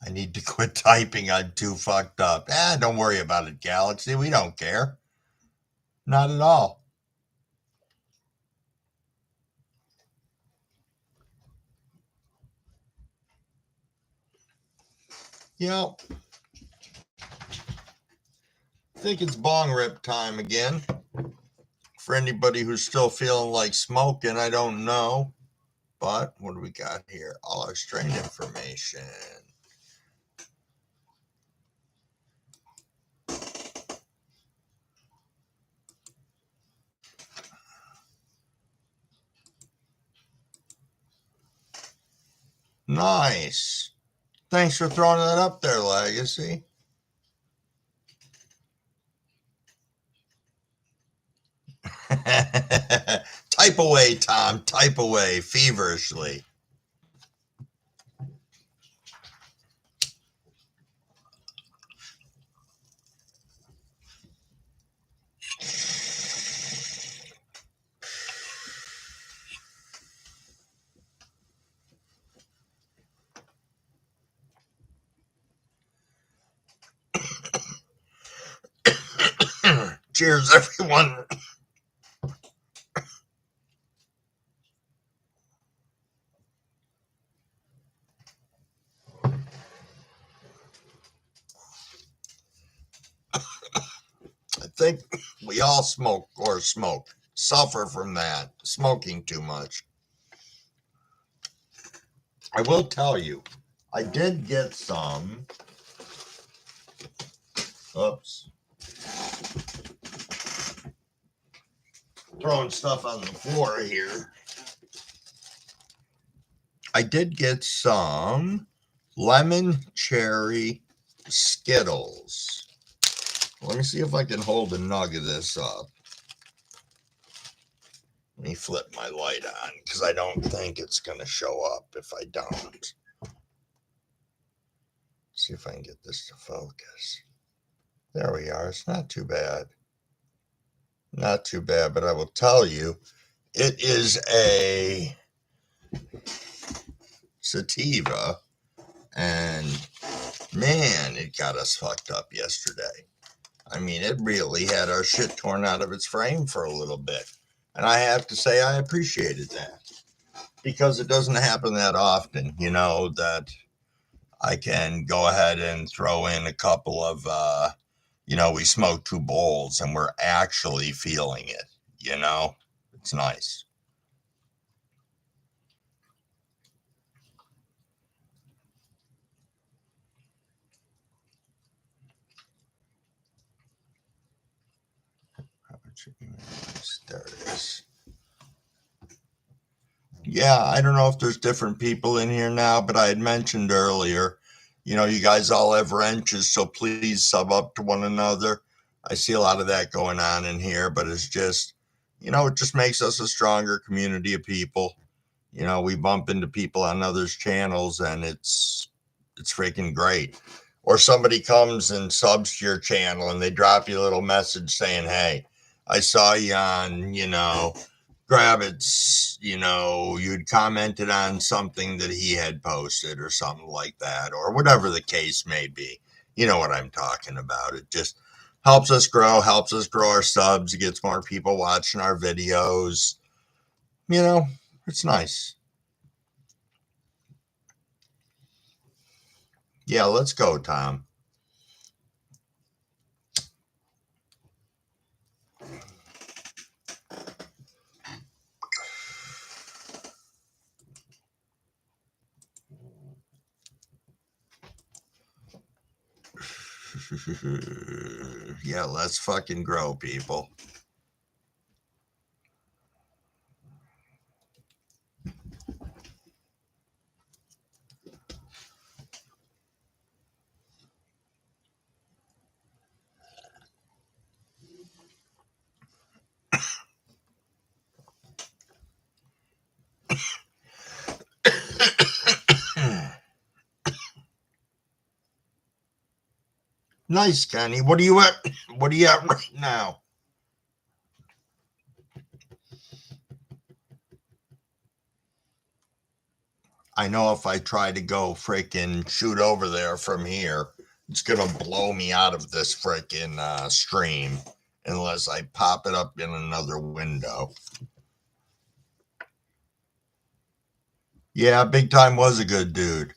I need to quit typing. I'm too fucked up. Don't worry about it, Galaxy. We don't care. Not at all. You know, I think it's bong rip time again. For anybody who's still feeling like smoking, I don't know. But what do we got here? All our strain information. Nice. Thanks for throwing that up there, Legacy. Type away, Tom. Type away feverishly. Cheers, everyone. I think we all smoke or suffer from that, smoking too much. I will tell you, I did get some. Oops. Throwing stuff on the floor here. I did get some lemon cherry Skittles. Let me see if I can hold a nug of this up. Let me flip my light on because I don't think it's going to show up if I don't. See if I can get this to focus. There we are. It's not too bad. Not too bad, but I will tell you, it is a sativa, and man, it got us fucked up yesterday. I mean, it really had our shit torn out of its frame for a little bit. And I have to say, I appreciated that because it doesn't happen that often, that I can go ahead and throw in a couple of, we smoke 2 bowls and we're actually feeling it, it's nice. There it is. Yeah, I don't know if there's different people in here now, but I had mentioned earlier, you guys all have wrenches, so please sub up to one another. I see a lot of that going on in here, but it's just, it just makes us a stronger community of people. We bump into people on others' channels and it's freaking great. Or somebody comes and subs to your channel and they drop you a little message saying, hey, I saw you on, Grabbits, you'd commented on something that he had posted or something like that, or whatever the case may be. You know what I'm talking about. It just helps us grow our subs. It gets more people watching our videos. It's nice. Yeah, let's go, Tom. Yeah, let's fucking grow, people. Nice, Kenny. What are you at? What are you at right now? I know if I try to go freaking shoot over there from here, it's gonna blow me out of this freaking stream unless I pop it up in another window. Yeah, Big Time was a good dude.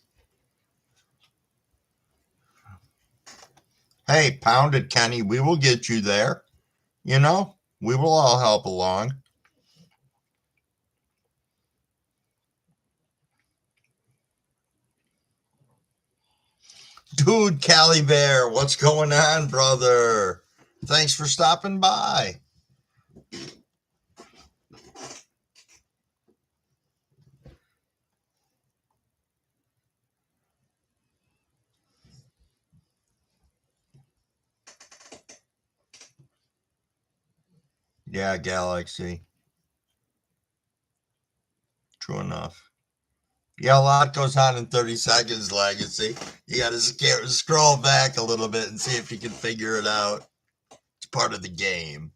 Hey, Pounded Kenny, we will get you there. We will all help along. Dude, Cali Bear, what's going on, brother? Thanks for stopping by. Yeah, Galaxy. True enough. Yeah, a lot goes on in 30 seconds, Legacy. You got to scroll back a little bit and see if you can figure it out. It's part of the game.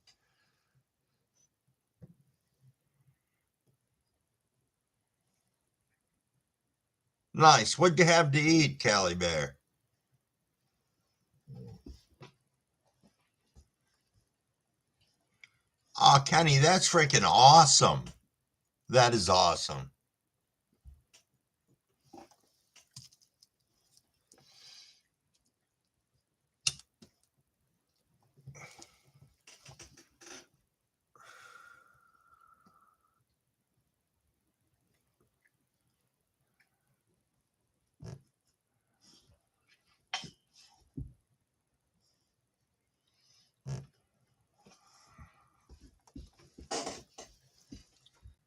Nice. What'd you have to eat, Cali Bear? Oh, Kenny, that's freaking awesome. That is awesome.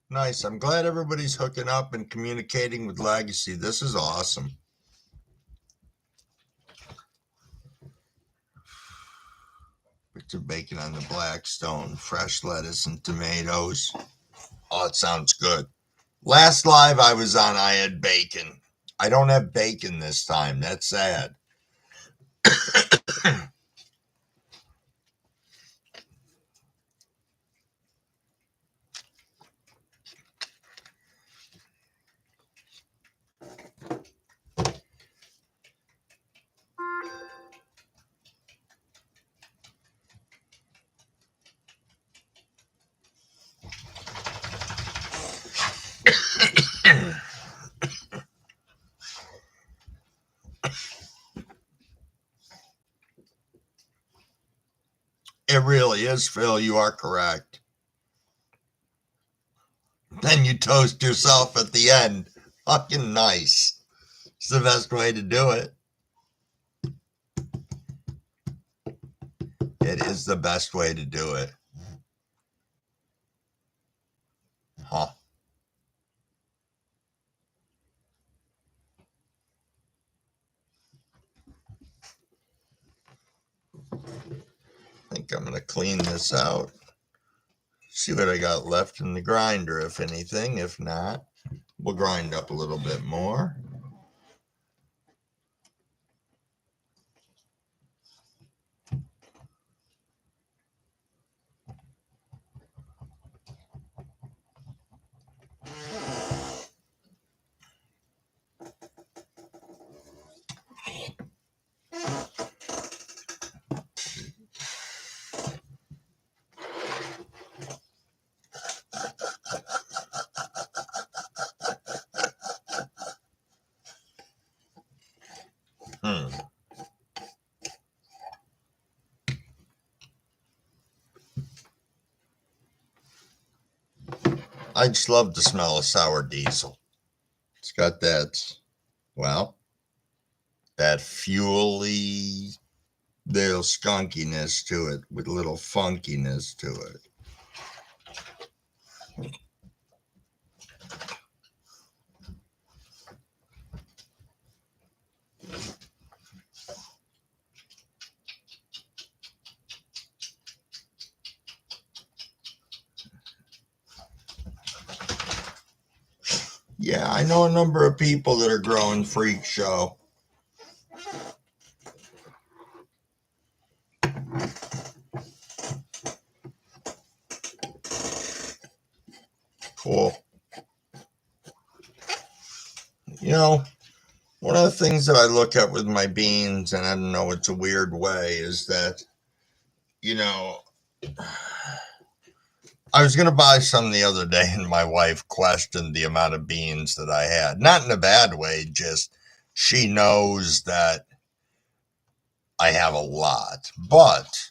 Nice. I'm glad everybody's hooking up and communicating with Legacy. This is awesome. Bits of bacon on the Blackstone, fresh lettuce and tomatoes. Oh, it sounds good. Last live I was on, I had bacon. I don't have bacon this time. That's sad. It really is, Phil. You are correct. Then you toast yourself at the end. Fucking nice. It's the best way to do it. It is the best way to do it. Huh. I think I'm going to clean this out. See what I got left in the grinder, if anything. If not, we'll grind up a little bit more. I just love the smell of sour diesel. It's got that, well, that fuely little skunkiness to it with a little funkiness to it. Yeah, I know a number of people that are growing Freak Show. Cool. You know, one of the things that I look at with my beans, and I don't know, it's a weird way, is that, you know, I was going to buy some the other day, and my wife questioned the amount of beans that I had. Not in a bad way, just she knows that I have a lot. But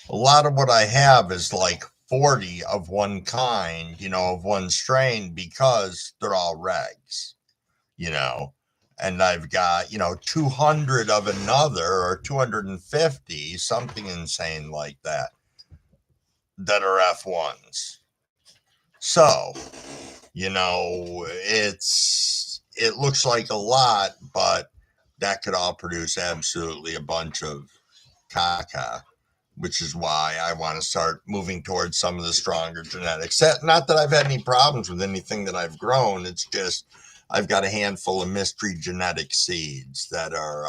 a lot of what I have is like 40 of one kind, of one strain, because they're all regs, and I've got, 200 of another, or 250, something insane like that are F1s. So, it looks like a lot, but that could all produce absolutely a bunch of caca, which is why I want to start moving towards some of the stronger genetics. Not that I've had any problems with anything that I've grown. It's just I've got a handful of mystery genetic seeds that are,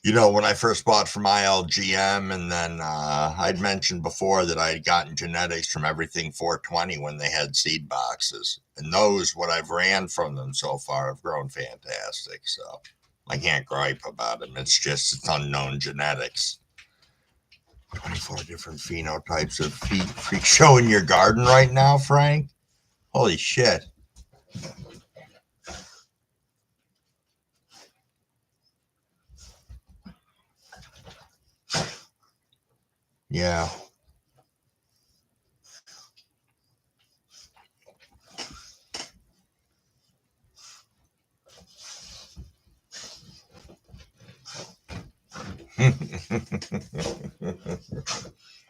when I first bought from ILGM, and then I'd mentioned before that I had gotten genetics from Everything 420 when they had seed boxes. And those, what I've ran from them so far, have grown fantastic. So I can't gripe about them. It's unknown genetics. 24 different phenotypes of Freak Show in your garden right now, Frank? Holy shit. Yeah.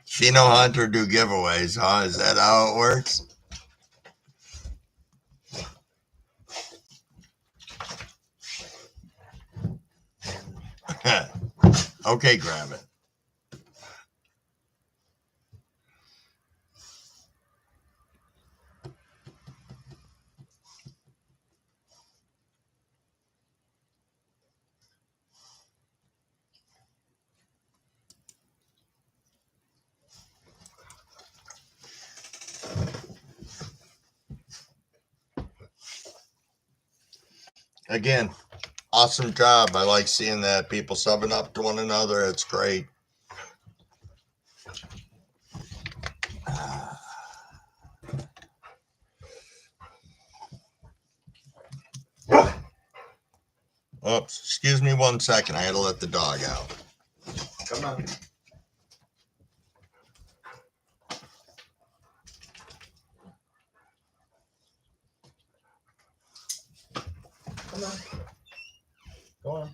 Pheno Hunter do giveaways, huh? Is that how it works? Okay, grab it. Again, awesome job. I like seeing that. People subbing up to one another. It's great. Oops, excuse me 1 second. I had to let the dog out. Come on. Come on. Go on.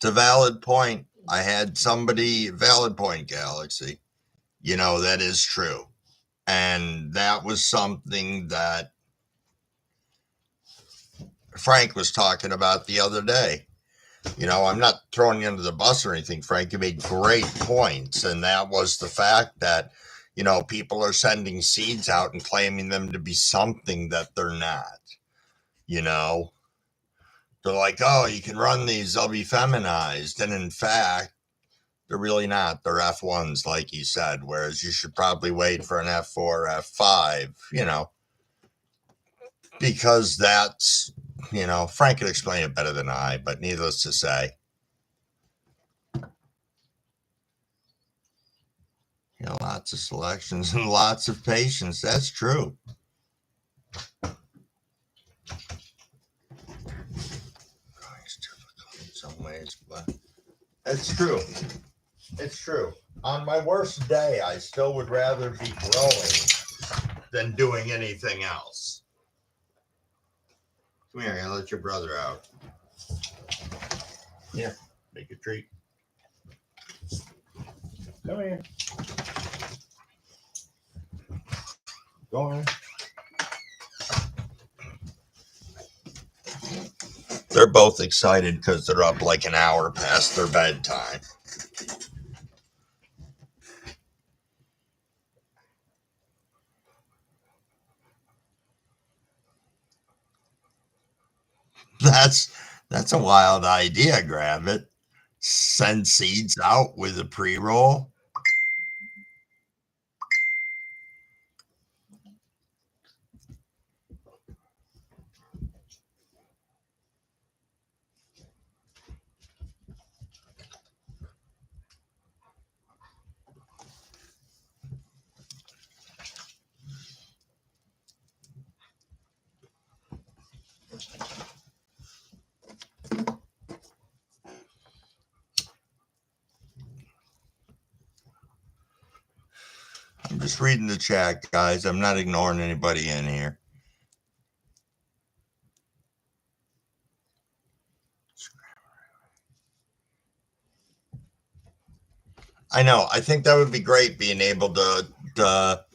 It's a valid point. I had somebody, valid point, Galaxy. You know, that is true. And that was something that Frank was talking about the other day. You know, I'm not throwing you under the bus or anything, Frank. You made great points. And that was the fact that, you know, people are sending seeds out and claiming them to be something that they're not. You know, they're like, oh, you can run these, they'll be feminized. And in fact, they're really not. They're F1s, like you said, whereas you should probably wait for an F4, F5, you know, because that's, you know, Frank could explain it better than I, but needless to say, you know, lots of selections and lots of patience. That's true. It's difficult in some ways, but it's true. It's true. On my worst day, I still would rather be growing than doing anything else. Come here, I'll let your brother out. Yeah, make a treat. Come here. Go on. They're both excited because they're up like an hour past their bedtime. That's a wild idea, Grab it. Send seeds out with a pre-roll. I'm just reading the chat, guys. I'm not ignoring anybody in here. I know. I think that would be great being able to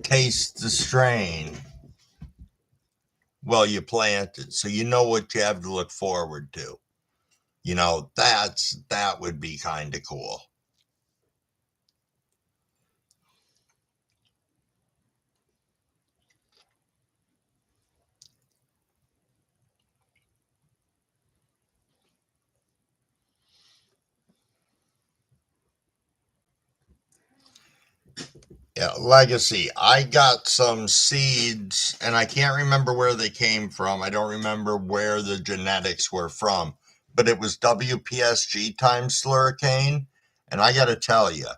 taste the strain while you plant it, so you know what you have to look forward to. You know, that would be kind of cool. Yeah, legacy. I got some seeds and I can't remember where they came from. I don't remember where the genetics were from, but it was WPSG times slurricane. And I got to tell you,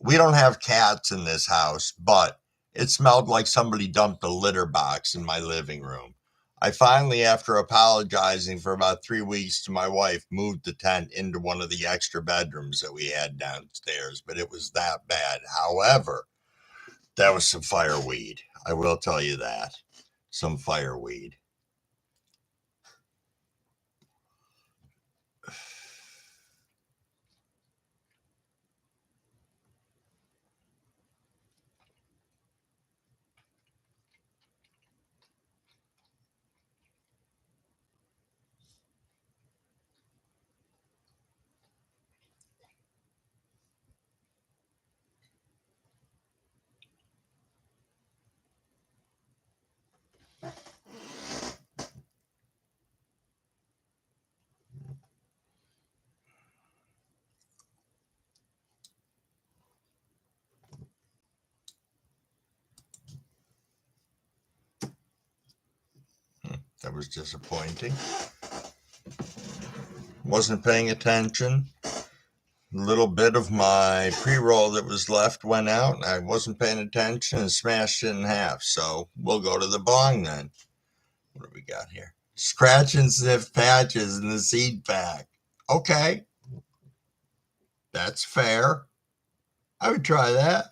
we don't have cats in this house, but it smelled like somebody dumped a litter box in my living room. I finally, after apologizing for about 3 weeks to my wife, moved the tent into one of the extra bedrooms that we had downstairs, but it was that bad. However, that was some fireweed. I will tell you that. Some fireweed. That was disappointing. Wasn't paying attention. A little bit of my pre-roll that was left went out. I wasn't paying attention and smashed it in half. So we'll go to the bong then. What do we got here? Scratch and sniff patches in the seed pack. Okay. That's fair. I would try that.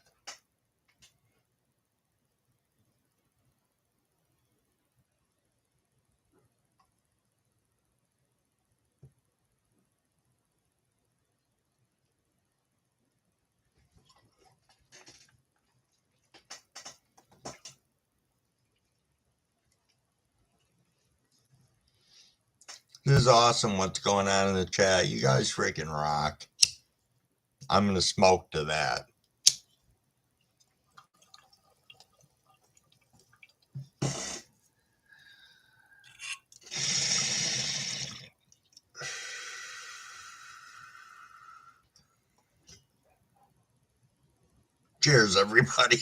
This is awesome what's going on in the chat. You guys freaking rock. I'm going to smoke to that. Cheers, everybody.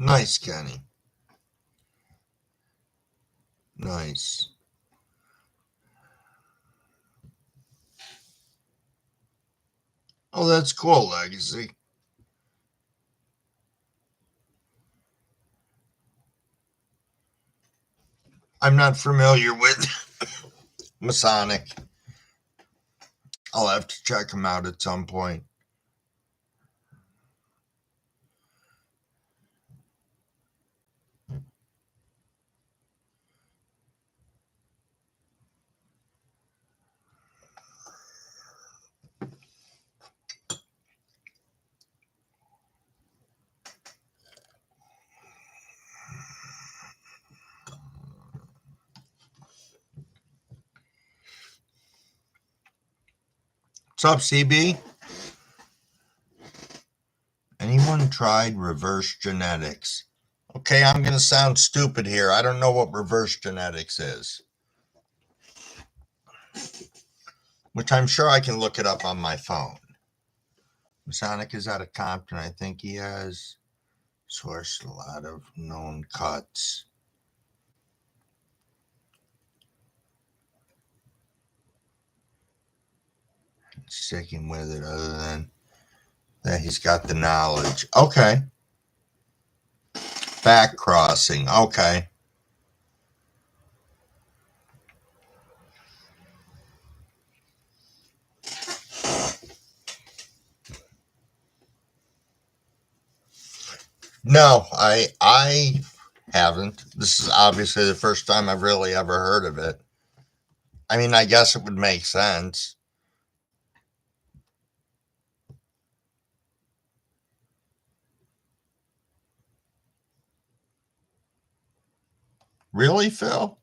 Nice, Kenny. Nice. Oh, that's cool, Legacy. I'm not familiar with Masonic. I'll have to check them out at some point. What's up, CB? Anyone tried reverse genetics? Okay, I'm going to sound stupid here. I don't know what reverse genetics is. Which I'm sure I can look it up on my phone. Masonic is out of Compton. I think he has sourced a lot of known cuts. Sticking with it other than that he's got the knowledge. Okay. Back crossing. Okay. No, I haven't. This is obviously the first time I've really ever heard of it. I mean, I guess it would make sense. Really, Phil?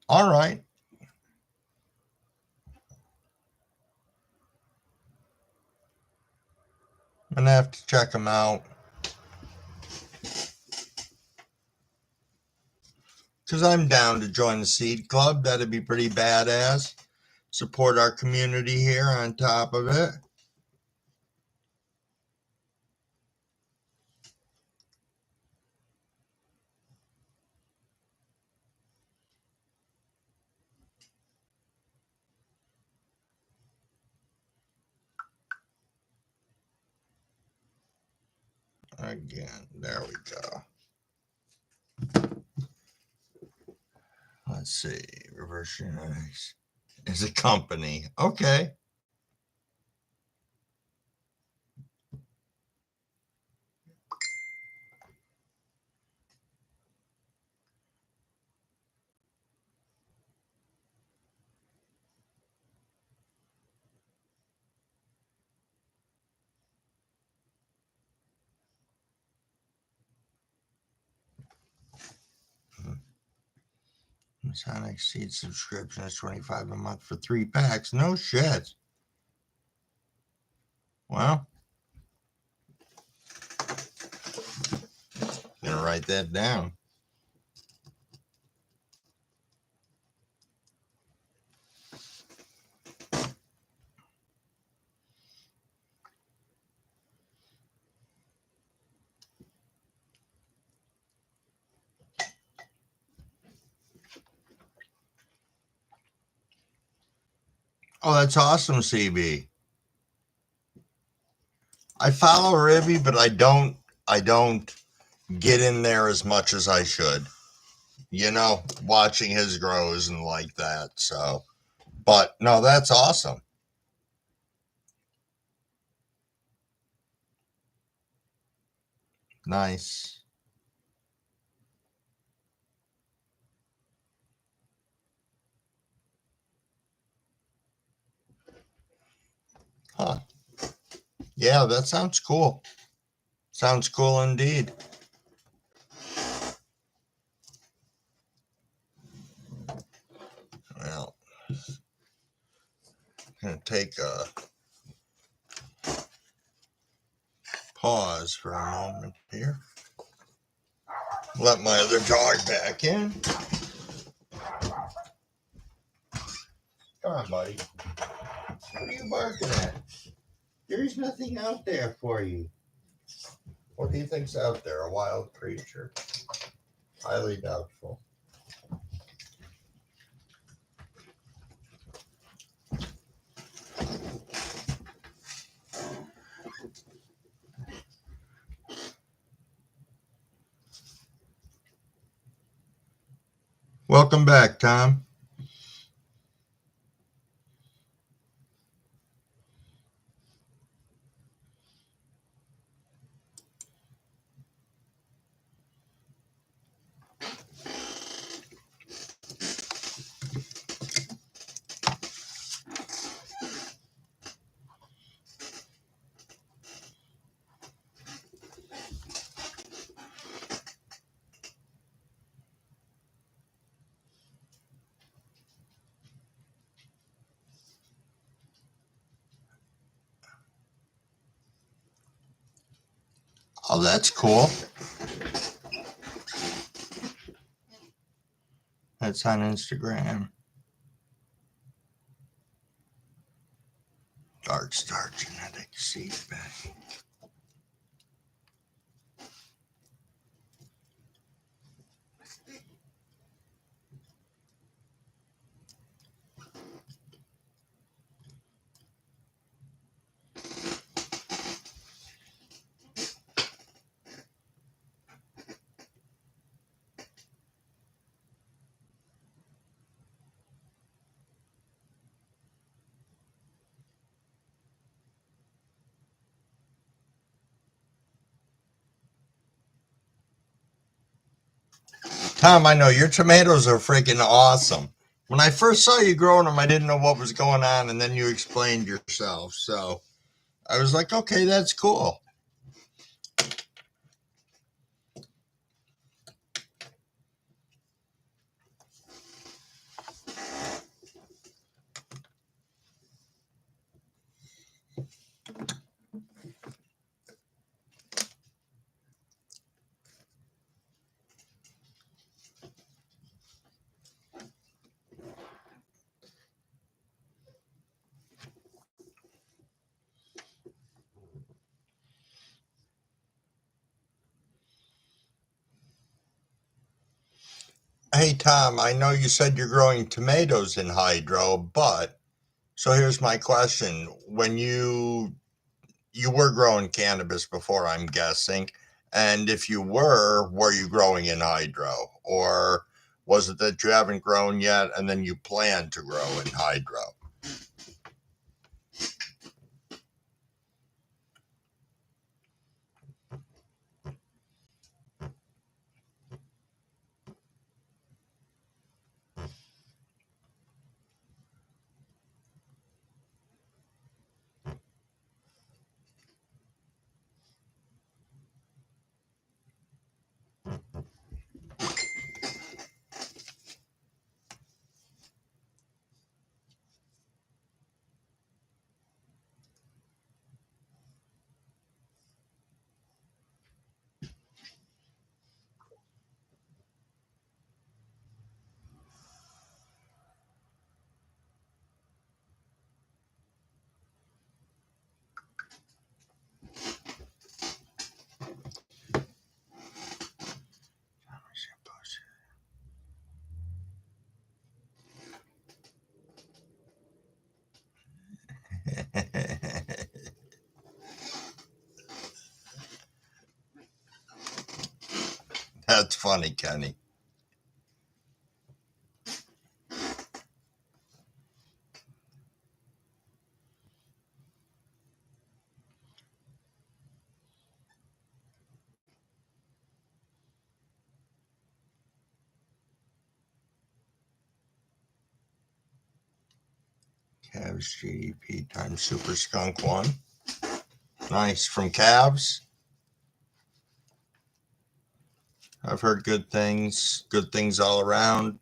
All right. I'm going to have to check them out. Because I'm down to join the Seed Club. That'd be pretty badass. Support our community here on top of it. Again, there we go. Let's see. Reverse Genetics is a company. Okay. Sonic Seed subscription is $25 a month for 3 packs. No shit. Well, gonna write that down. Oh, that's awesome, CB. I follow Ribby, but I don't get in there as much as I should. You know, watching his grows and like that. So, but no, that's awesome. Nice. Huh. Yeah, that sounds cool. Sounds cool indeed. Well, I'm going to take a pause for a moment here. Let my other dog back in. Come on, buddy. What are you barking at? There's nothing out there for you. What do you think's out there? A wild creature? Highly doubtful. Welcome back, Tom. Oh, that's cool. That's on Instagram. Dark Star Genetic Seed Bank. Tom, I know your tomatoes are freaking awesome. When I first saw you growing them, I didn't know what was going on, and then you explained yourself. So I was like, okay, that's cool. Hey, Tom, I know you said you're growing tomatoes in hydro, but so here's my question. When you were growing cannabis before, I'm guessing, and if you were you growing in hydro? Or was it that you haven't grown yet and then you plan to grow in hydro? That's funny, Kenny. Cavs GDP times Super Skunk 1. Nice. From Cavs. I've heard good things all around.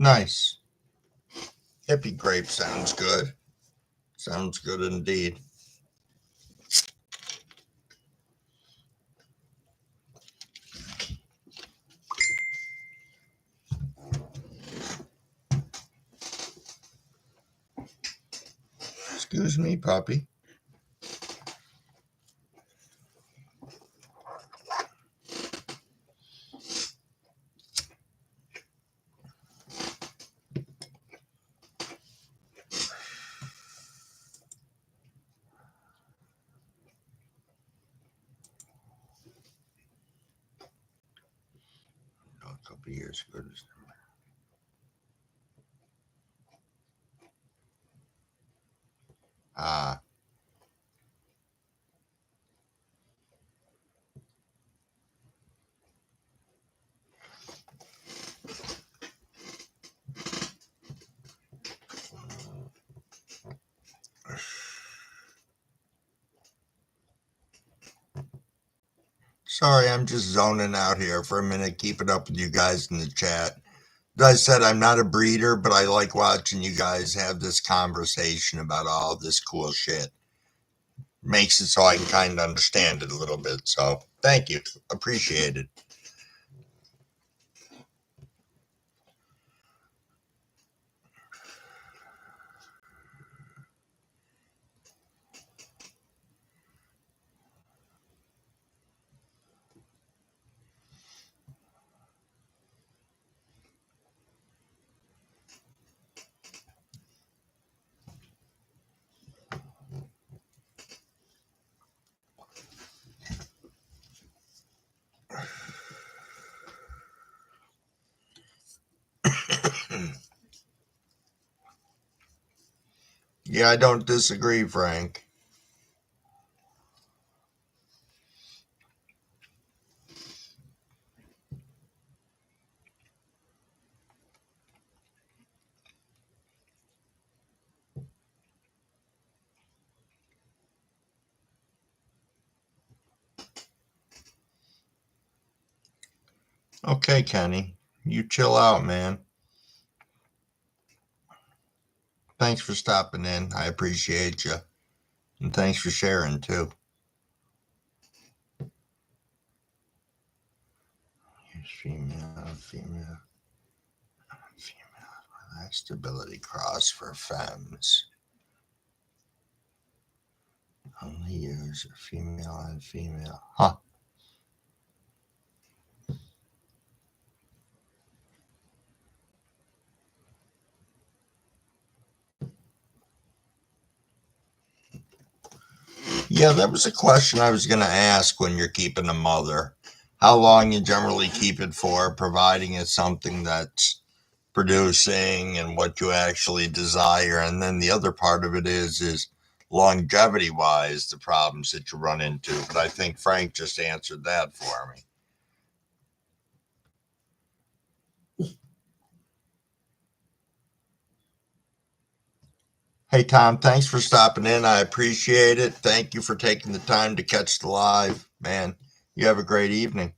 Nice. Hippie grape sounds good. Sounds good indeed. Excuse me, puppy. A couple years ago. Ah. Sorry, I'm just zoning out here for a minute, keeping up with you guys in the chat. As I said, I'm not a breeder, but I like watching you guys have this conversation about all this cool shit. Makes it so I can kind of understand it a little bit. So thank you. Appreciate it. Yeah, I don't disagree, Frank. Okay, Kenny. You chill out, man. Thanks for stopping in. I appreciate you. And thanks for sharing, too. Female. Stability cross for femmes. Only use female and female. Huh. Yeah, that was a question I was going to ask when you're keeping a mother. How long you generally keep it for, providing it's something that's producing and what you actually desire. And then the other part of it is longevity wise, the problems that you run into. But I think Frank just answered that for me. Hey, Tom, thanks for stopping in. I appreciate it. Thank you for taking the time to catch the live. Man, you have a great evening.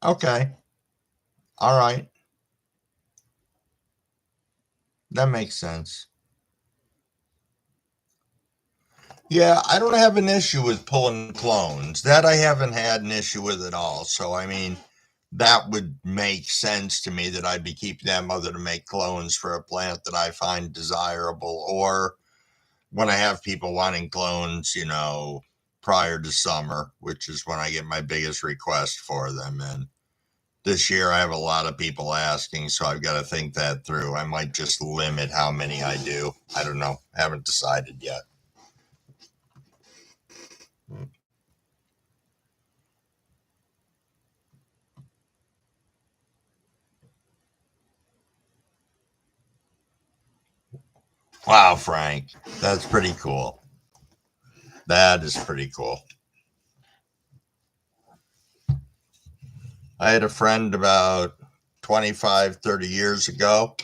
Okay. All right. That makes sense. Yeah, I don't have an issue with pulling clones. That I haven't had an issue with at all. So, I mean, that would make sense to me that I'd be keeping that mother to make clones for a plant that I find desirable. Or when I have people wanting clones, prior to summer, which is when I get my biggest request for them. And this year I have a lot of people asking, so I've got to think that through. I might just limit how many I do. I don't know. Haven't decided yet. Wow, Frank, that's pretty cool. That is pretty cool. I had a friend about 25, 30 years ago,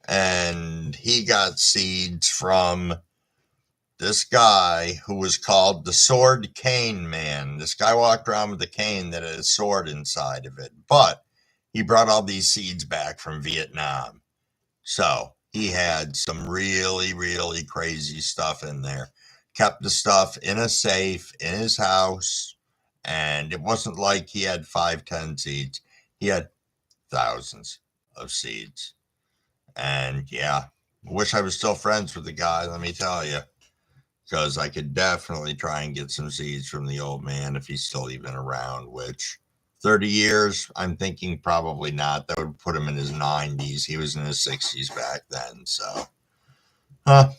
and he got seeds from this guy who was called the Sword Cane Man. This guy walked around with a cane that had a sword inside of it, but he brought all these seeds back from Vietnam. So he had some really, really crazy stuff in there. Kept the stuff in a safe in his house. And it wasn't like he had 5, 10 seeds. He had thousands of seeds. And yeah, wish I was still friends with the guy, let me tell you, because I could definitely try and get some seeds from the old man if he's still even around, which 30 years, I'm thinking probably not. That would put him in his 90s. He was in his 60s back then. So, huh.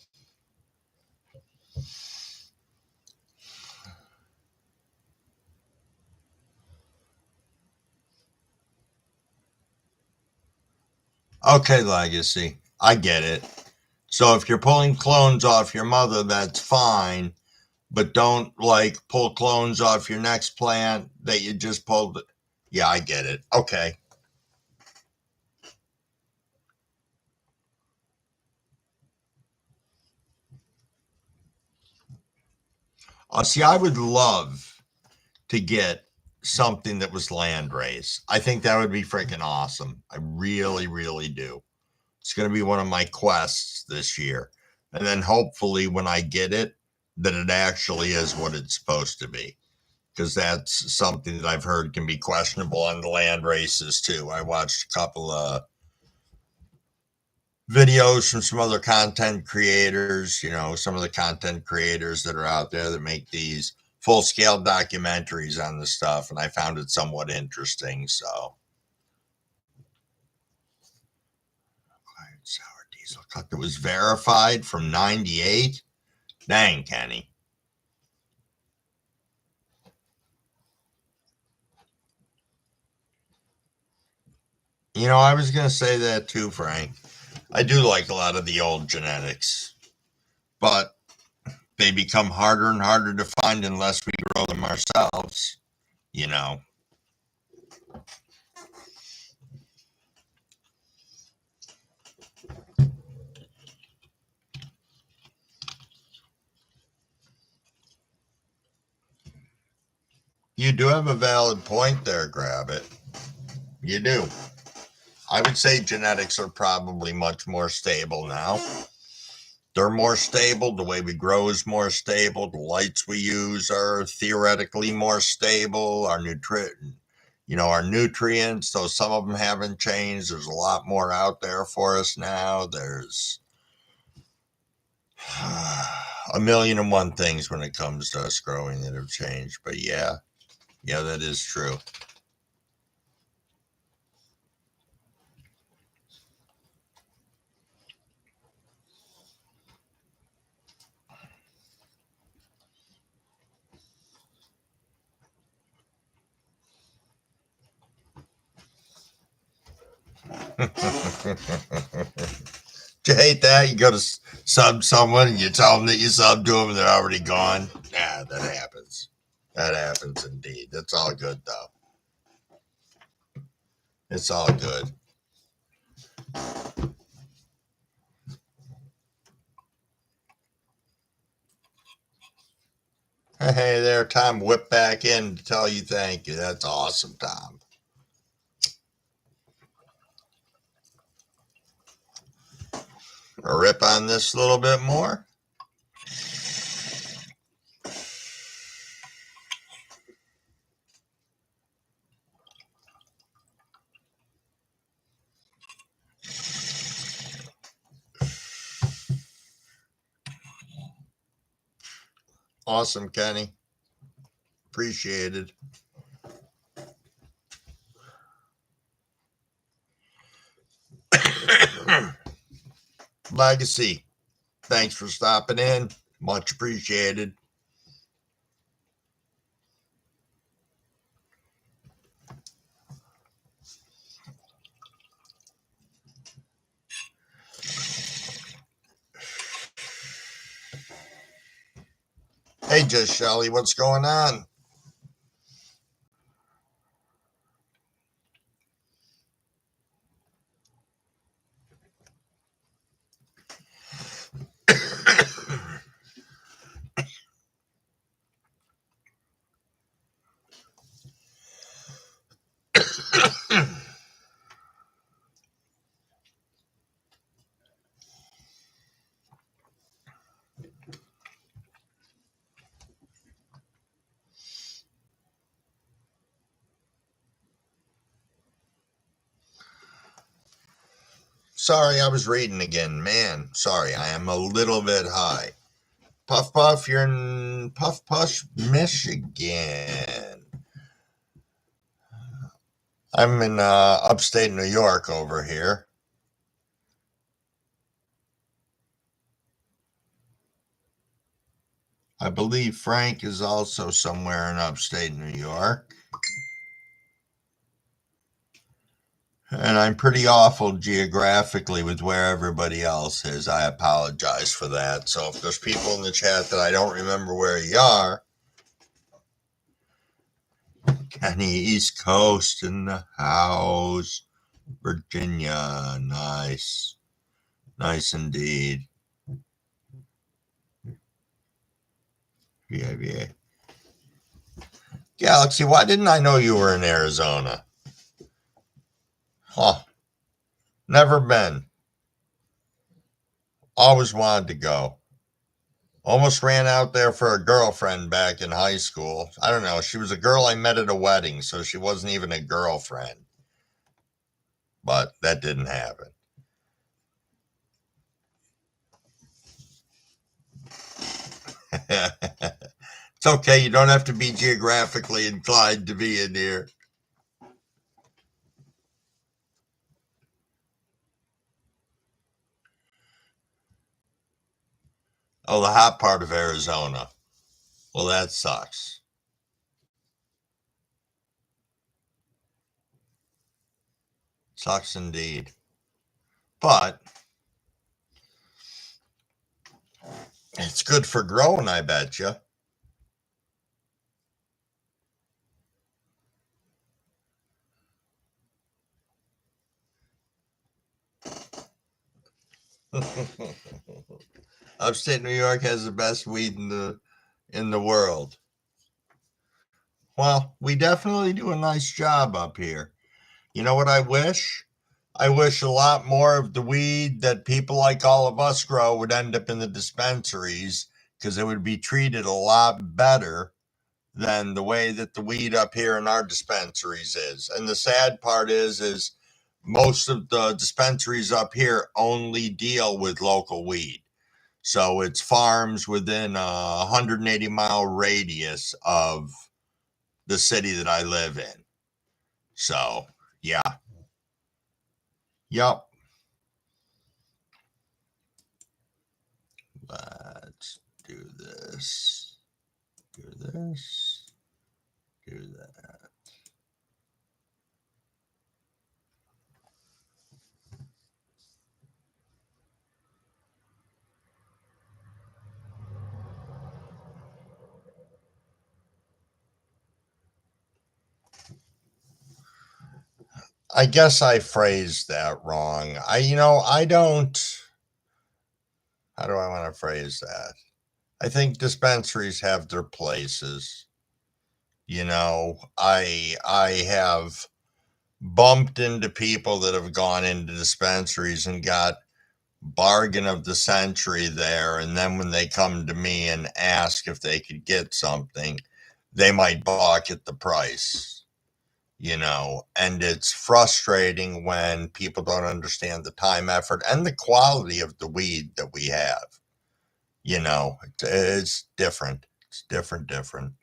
Okay, legacy. I get it. So if you're pulling clones off your mother, that's fine. But don't like pull clones off your next plant that you just pulled. Yeah, I get it. Okay. See, I would love to get something that was land race. I think that would be freaking awesome. I really, really do. It's going to be one of my quests this year. And then hopefully when I get it, that it actually is what it's supposed to be. Because that's something that I've heard can be questionable on the land races too. I watched a couple of videos from some other content creators, some of the content creators that are out there that make these full scale documentaries on the stuff. And I found it somewhat interesting. So, sour diesel cut that was verified from 98. Dang, Kenny. I was going to say that too, Frank. I do like a lot of the old genetics, but they become harder and harder to find unless we grow them ourselves, you know. You do have a valid point there, Grab It. You do. I would say genetics are probably much more stable now. They're more stable. The way we grow is more stable. The lights we use are theoretically more stable. Our nutrients, though some of them haven't changed. There's a lot more out there for us now. There's a million and one things when it comes to us growing that have changed. But yeah, that is true. Do you hate that? You go to sub someone and you tell them that you sub to them and they're already gone. Yeah, that happens. That happens indeed. That's all good though. It's all good. Hey there, Tom. Whip back in to tell you thank you. That's awesome, Tom. A rip on this a little bit more. Awesome, Kenny. Appreciated. Legacy. Thanks for stopping in. Much appreciated. Hey, Just Shelly, what's going on? Sorry, I was reading again. Man, sorry, I am a little bit high. Puff Puff, you're in Puff Puff, Michigan. I'm in upstate New York over here. I believe Frank is also somewhere in upstate New York. And I'm pretty awful geographically with where everybody else is. I apologize for that. So if there's people in the chat that I don't remember where you are, Kenny, East Coast in the house, Virginia, nice. Nice indeed. Yeah. Galaxy, why didn't I know you were in Arizona? Huh. Never been. Always wanted to go. Almost ran out there for a girlfriend back in high school. I don't know. She was a girl I met at a wedding, so she wasn't even a girlfriend. But that didn't happen. It's okay. You don't have to be geographically inclined to be in here. Oh, the hot part of Arizona. Well, that sucks. Sucks indeed. But it's good for growing, I bet you. Upstate New York has the best weed in the world. Well, we definitely do a nice job up here. You know what I wish? I wish a lot more of the weed that people like all of us grow would end up in the dispensaries because it would be treated a lot better than the way that the weed up here in our dispensaries is. And the sad part is most of the dispensaries up here only deal with local weed. So it's farms within a 180-mile radius of the city that I live in. So, yeah. Yep. Let's do this. Do this. Do that. I guess I phrased that wrong. I don't. How do I want to phrase that? I think dispensaries have their places. I have bumped into people that have gone into dispensaries and got bargain of the century there, and then when they come to me and ask if they could get something, they might balk at the price. And it's frustrating when people don't understand the time, effort, and the quality of the weed that we have. It's different. It's different.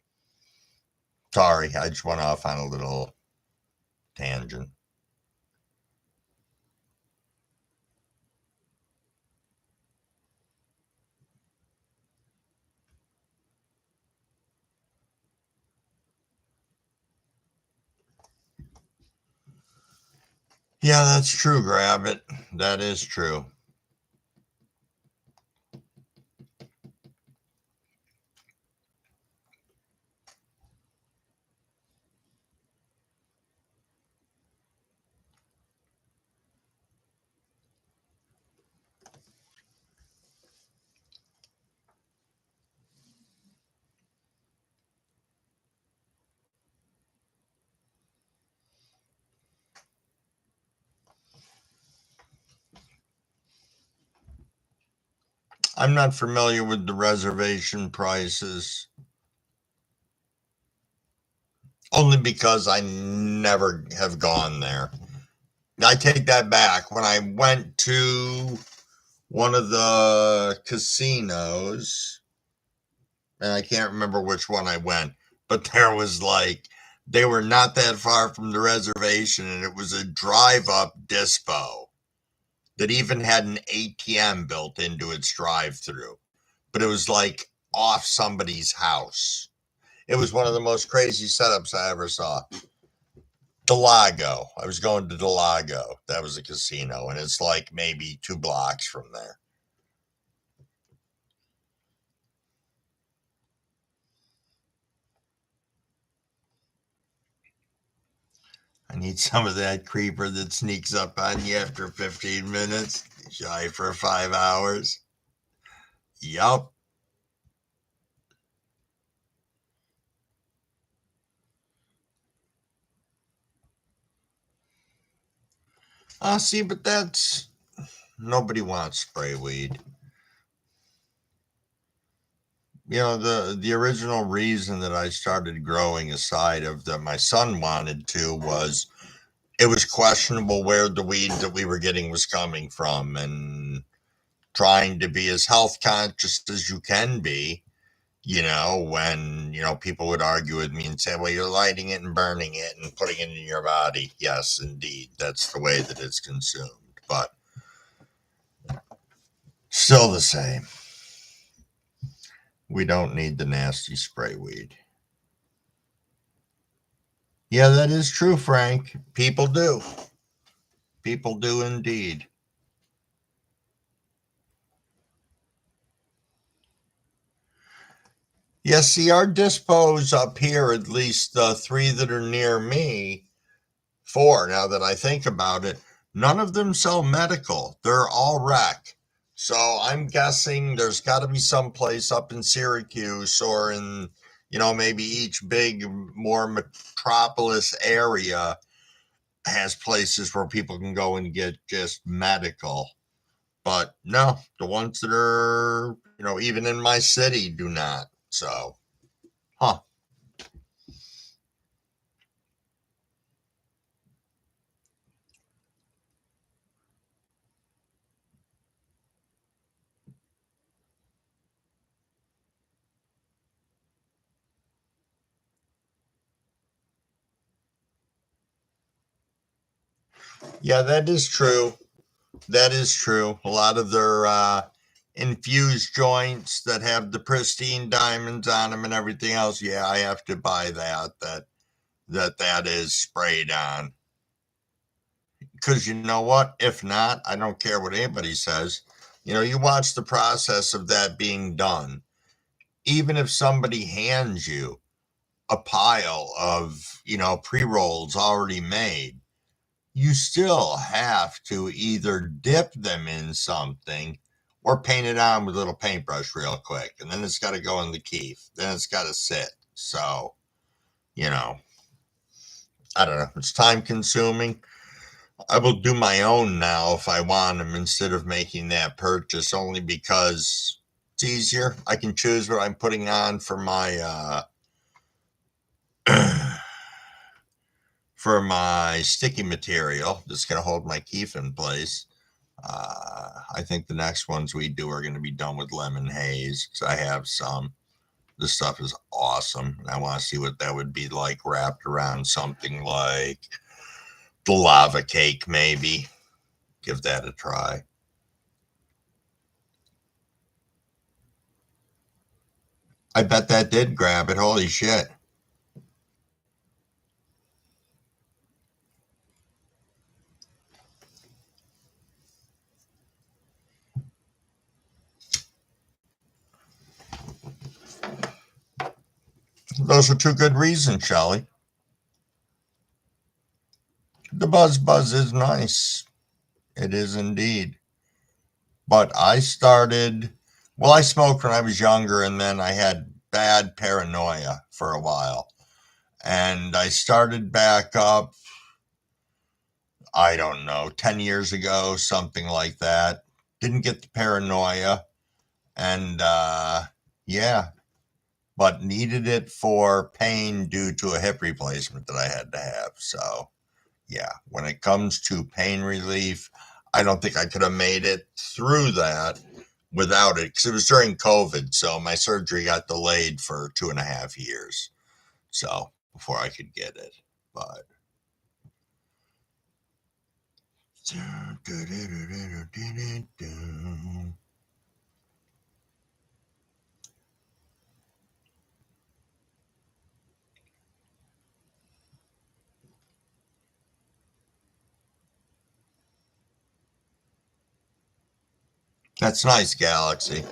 Sorry, I just went off on a little tangent. Yeah, that's true, Grab It. That is true. I'm not familiar with the reservation prices, only because I never have gone there. I take that back. When I went to one of the casinos, and I can't remember which one I went, but there was they were not that far from the reservation, and it was a drive up dispo that even had an ATM built into its drive through, but it was off somebody's house. It was one of the most crazy setups I ever saw. Delago. I was going to Delago. That was a casino, and it's maybe 2 blocks from there. I need some of that creeper that sneaks up on you after 15 minutes, shy for 5 hours. Yup. See, but nobody wants spray weed. The original reason that I started growing aside of that my son wanted to was it was questionable where the weed that we were getting was coming from, and trying to be as health conscious as you can be, when, people would argue with me and say, well, you're lighting it and burning it and putting it in your body. Yes, indeed. That's the way that it's consumed. But still the same. We don't need the nasty spray weed. Yeah, that is true, Frank. People do. People do indeed. Yeah, see, our dispos up here, at least the 3 that are near me, 4 now that I think about it, none of them sell medical. They're all rec. So I'm guessing there's got to be some place up in Syracuse or in, maybe each big, more metropolis area has places where people can go and get just medical. But no, the ones that are, even in my city do not. So, huh. Yeah, that is true. That is true. A lot of their infused joints that have the pristine diamonds on them and everything else. Yeah, I have to buy that. That is sprayed on. Because you know what? If not, I don't care what anybody says. You watch the process of that being done. Even if somebody hands you a pile of, pre rolls already made, you still have to either dip them in something or paint it on with a little paintbrush real quick. And then it's got to go in the keef. Then it's got to sit. So, you know, I don't know. It's time consuming. I will do my own now if I want them instead of making that purchase, only because it's easier. I can choose what I'm putting on for my for my sticky material that's going to hold my keef in place. I think the next ones we do are going to be done with lemon haze because I have some. This stuff is awesome. And I want to see what that would be like wrapped around something like the lava cake, maybe. Give that a try. I bet that did grab it. Holy shit. Those are two good reasons, Shelley. The buzz is nice. It is indeed. But I smoked when I was younger, and then I had bad paranoia for a while. And I started back up, I don't know, 10 years ago, something like that. Didn't get the paranoia. And yeah, but needed it for pain due to a hip replacement that I had to have. So yeah, when it comes to pain relief, I don't think I could have made it through that without it because it was during COVID. So my surgery got delayed for 2.5 years. So before I could get it, but that's nice, Galaxy.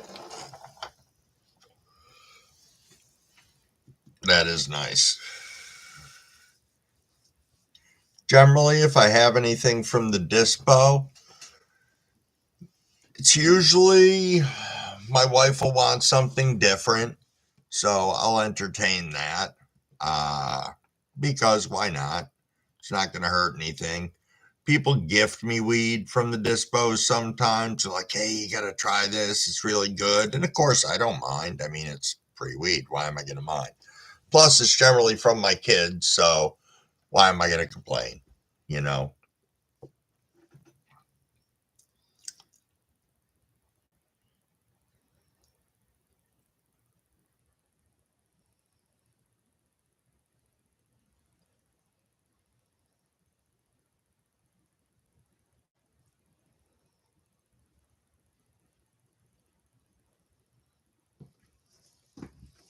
That is nice. Generally, if I have anything from the dispo, it's usually my wife will want something different, so I'll entertain that. Uh, because why not? It's not going to hurt anything. People gift me weed from the dispos sometimes. They're like, hey, you got to try this. It's really good. And of course, I don't mind. I mean, it's free weed. Why am I going to mind? Plus, it's generally from my kids. So why am I going to complain? You know?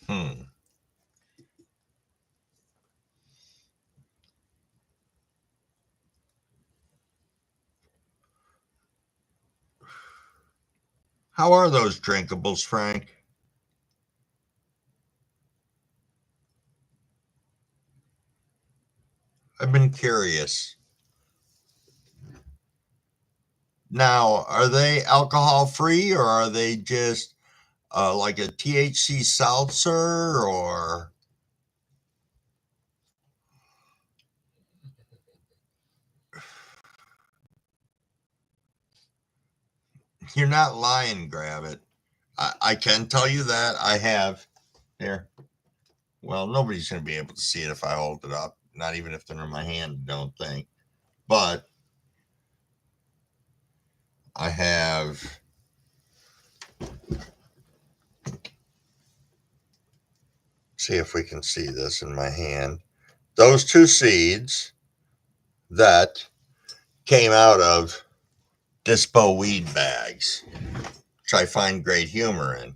Hmm. How are those drinkables, Frank? I've been curious. Now, are they alcohol free or are they just like a THC seltzer or you're not lying, grab it. I can tell you that I have here. Well, nobody's going to be able to see it if I hold it up, not even if they're in my hand, don't think. But I have, see if we can see this in my hand. Those two seeds that came out of dispo weed bags, which I find great humor in.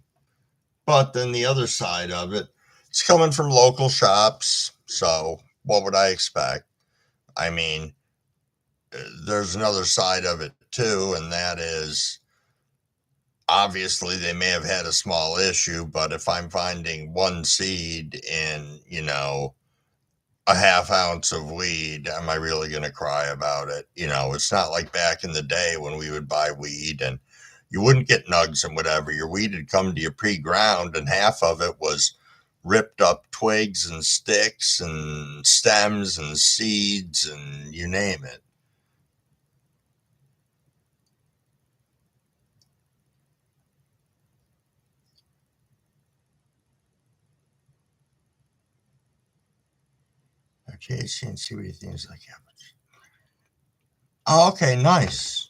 But then the other side of it, it's coming from local shops. So what would I expect? I mean, there's another side of it too, and that is obviously they may have had a small issue, but if I'm finding one seed in, a half ounce of weed, am I really going to cry about it? It's not like back in the day when we would buy weed and you wouldn't get nugs and whatever. Your weed would come to you pre-ground, and half of it was ripped up twigs and sticks and stems and seeds and you name it. Okay, see what he thinks like. Oh, okay, nice.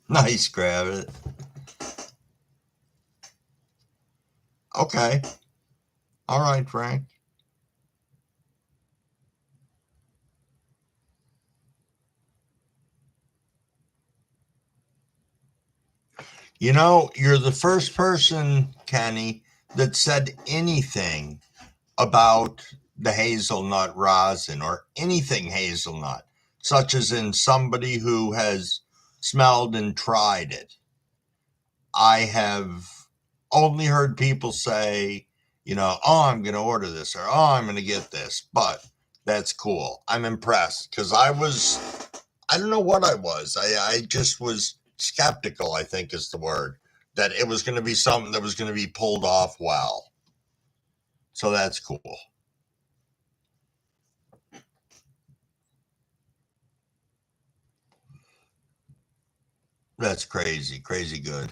Nice, grab it. Okay. All right, Frank. You know, you're the first person, Kenny, that said anything about the hazelnut rosin or anything hazelnut, such as in somebody who has smelled and tried it. I have only heard people say, you know, oh, I'm going to order this or oh, I'm going to get this, but that's cool. I'm impressed because I don't know what I was. I just was skeptical, I think is the word, that it was going to be something that was going to be pulled off well. So that's cool. That's crazy, crazy good.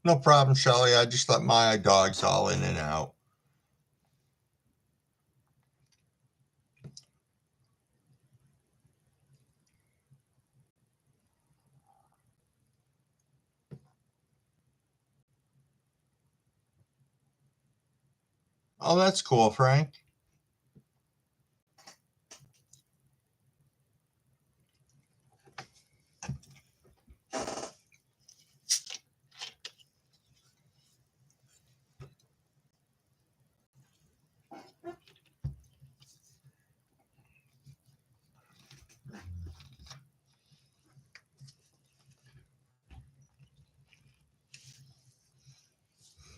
No problem, Shelly. I just let my dogs all in and out. Oh, that's cool, Frank.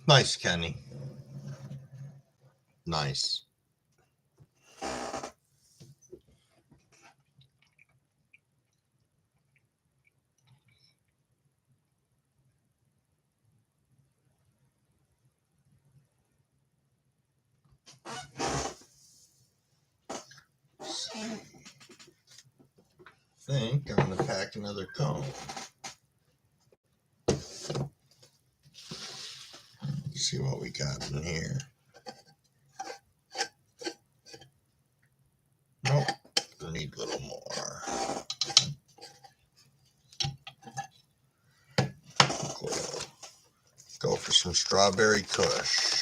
Nice, Kenny. Nice. I think I'm going to pack another cone. See what we got in here. Nope. I need a little more. Cool. Go for some strawberry kush.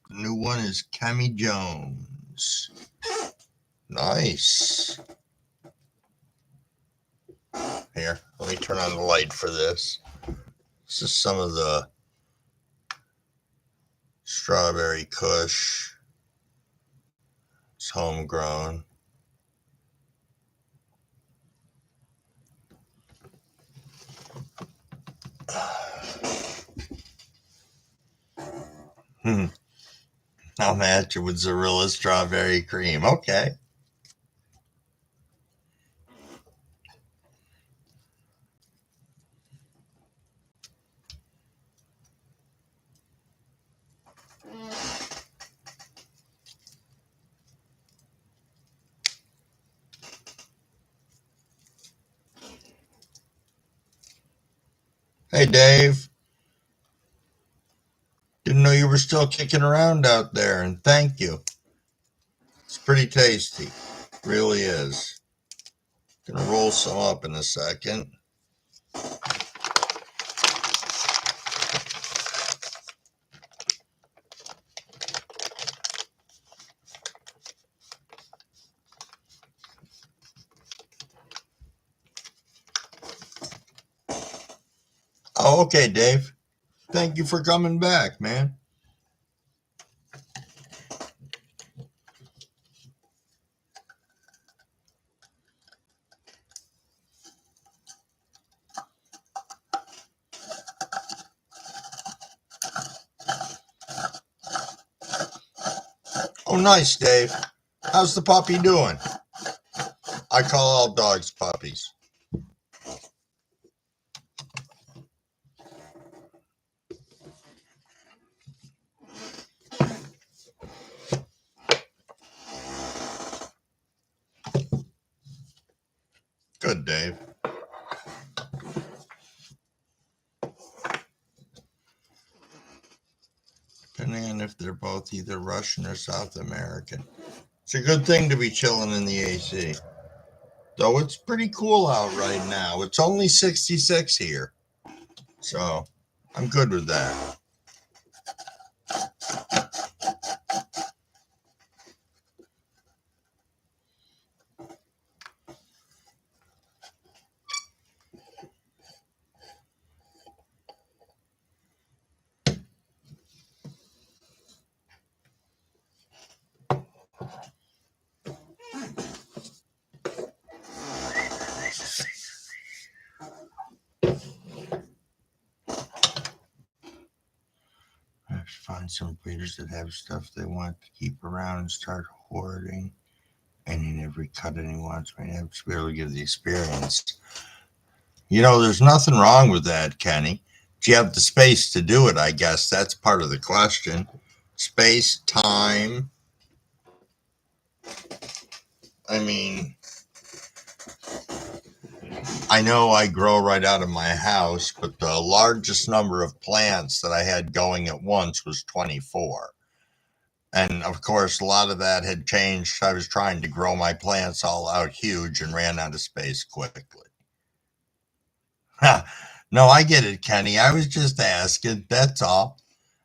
The new one is Cammy Jones. Nice. Here, let me turn on the light for this. This is some of the strawberry kush. It's homegrown. I'll match it with Zorilla strawberry cream. Okay. Hey, Dave. Didn't know you were still kicking around out there, and thank you. It's pretty tasty. Really is. Gonna roll some up in a second. Oh, okay, Dave. Thank you for coming back, man. Oh, nice, Dave. How's the puppy doing? I call all dogs puppies. Good, Dave. Depending on if they're both either Russian or South American. It's a good thing to be chilling in the AC. Though it's pretty cool out right now. It's only 66 here. So I'm good with that. I have to find some breeders that have stuff they want to keep around and start hoarding. And in every cut any wants may have to be able to give the experience. You know, there's nothing wrong with that, Kenny. Do you have the space to do it? I guess that's part of the question. Space, time. I mean, I know I grow right out of my house, but the largest number of plants that I had going at once was 24. And of course, a lot of that had changed. I was trying to grow my plants all out huge and ran out of space quickly. No, I get it, Kenny. I was just asking. That's all.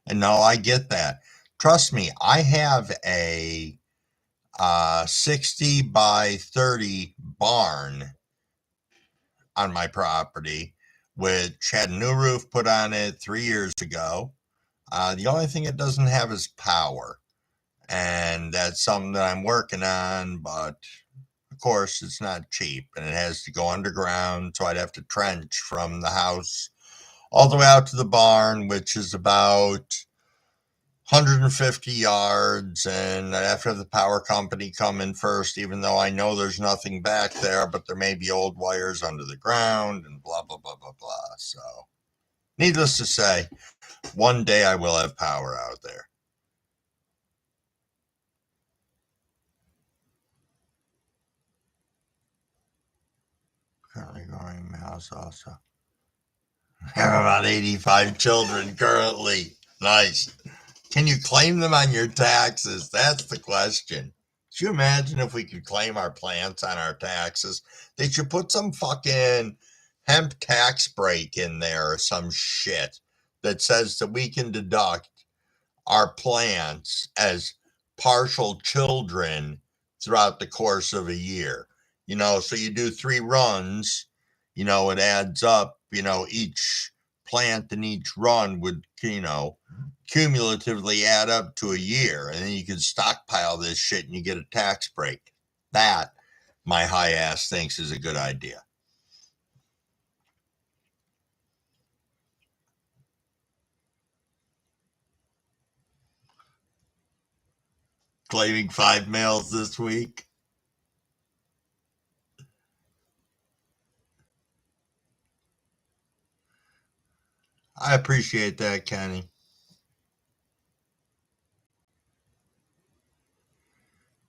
And no, I get that. Trust me, I have a 60 by 30 barn on my property, which had a new roof put on it 3 years ago. The only thing it doesn't have is power. And that's something that I'm working on, but of course it's not cheap and it has to go underground. So I'd have to trench from the house all the way out to the barn, which is about 150 yards, and I'd have to have the power company come in first, even though I know there's nothing back there, but there may be old wires under the ground and blah, blah, blah, blah, blah. So, needless to say, one day I will have power out there. Currently growing my house also. I have about 85 children currently. Nice. Can you claim them on your taxes? That's the question. Could you imagine if we could claim our plants on our taxes? They should put some fucking hemp tax break in there or some shit that says that we can deduct our plants as partial children throughout the course of a year. You know, so you do 3 runs, it adds up, each plant in each run would, cumulatively add up to a year. And then you can stockpile this shit and you get a tax break. That, my high ass thinks, is a good idea. Claiming 5 males this week. I appreciate that, Kenny.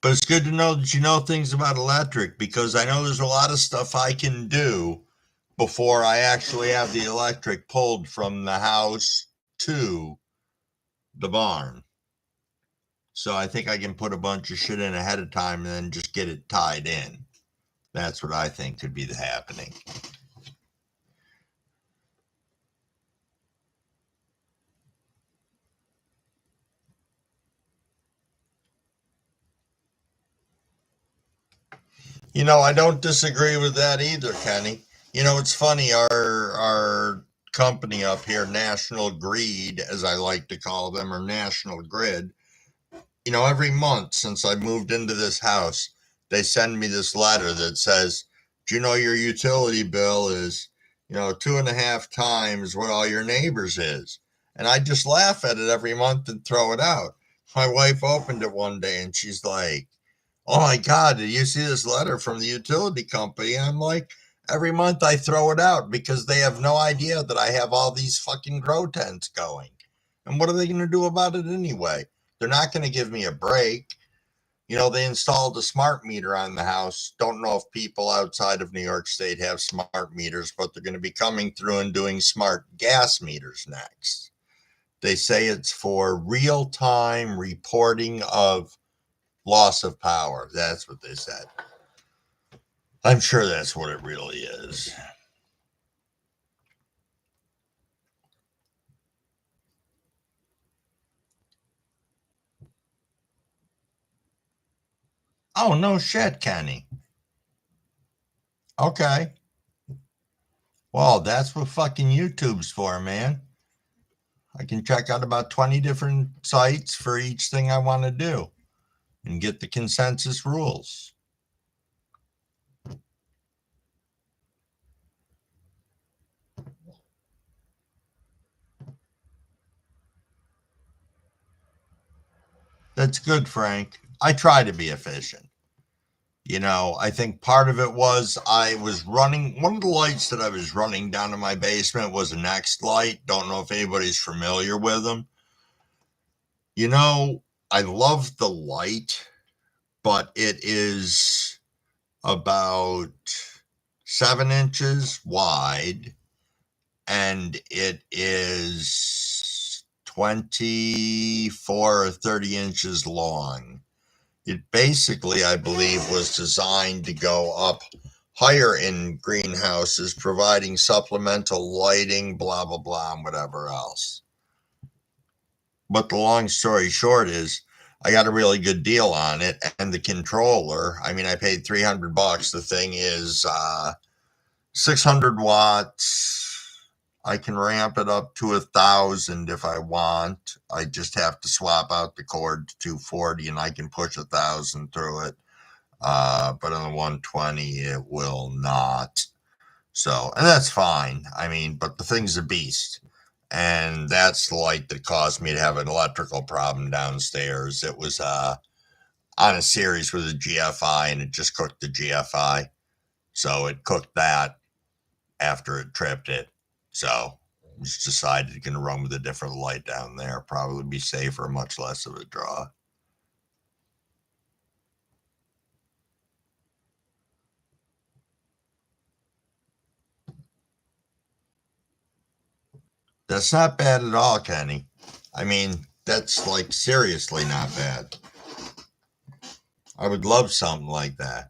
But it's good to know that you know things about electric, because I know there's a lot of stuff I can do before I actually have the electric pulled from the house to the barn. So I think I can put a bunch of shit in ahead of time and then just get it tied in. That's what I think could be the happening. I don't disagree with that either, Kenny. It's funny. Our company up here, National Greed, as I like to call them, or National Grid, every month since I moved into this house, they send me this letter that says, do you know your utility bill is, 2.5 times what all your neighbors is? And I just laugh at it every month and throw it out. My wife opened it one day and she's like, oh my God, did you see this letter from the utility company? And I'm like, every month I throw it out because they have no idea that I have all these fucking grow tents going. And what are they going to do about it anyway? They're not going to give me a break. They installed a smart meter on the house. Don't know if people outside of New York State have smart meters, but they're going to be coming through and doing smart gas meters next. They say it's for real-time reporting of loss of power. That's what they said. I'm sure that's what it really is. Oh, no shit, Kenny. Okay. Well, that's what fucking YouTube's for, man. I can check out about 20 different sites for each thing I want to do and get the consensus rules. That's good, Frank. I try to be efficient. I think part of it was I was running, one of the lights that I was running down in my basement was a Next light. Don't know if anybody's familiar with them. I love the light, but it is about 7 inches wide and it is 24 or 30 inches long. It basically, I believe, was designed to go up higher in greenhouses, providing supplemental lighting, blah, blah, blah, and whatever else. But the long story short is I got a really good deal on it. And the controller, I paid $300. The thing is 600 watts. I can ramp it up to 1,000 if I want. I just have to swap out the cord to 240 and I can push 1,000 through it. But on the 120, it will not. So, and that's fine. But the thing's a beast. And that's the light that caused me to have an electrical problem downstairs. It was on a series with a GFI and it just cooked the GFI. So it cooked that after it tripped it. So just decided going to run with a different light down there. Probably be safer, much less of a draw. That's not bad at all, Kenny. That's like seriously not bad. I would love something like that.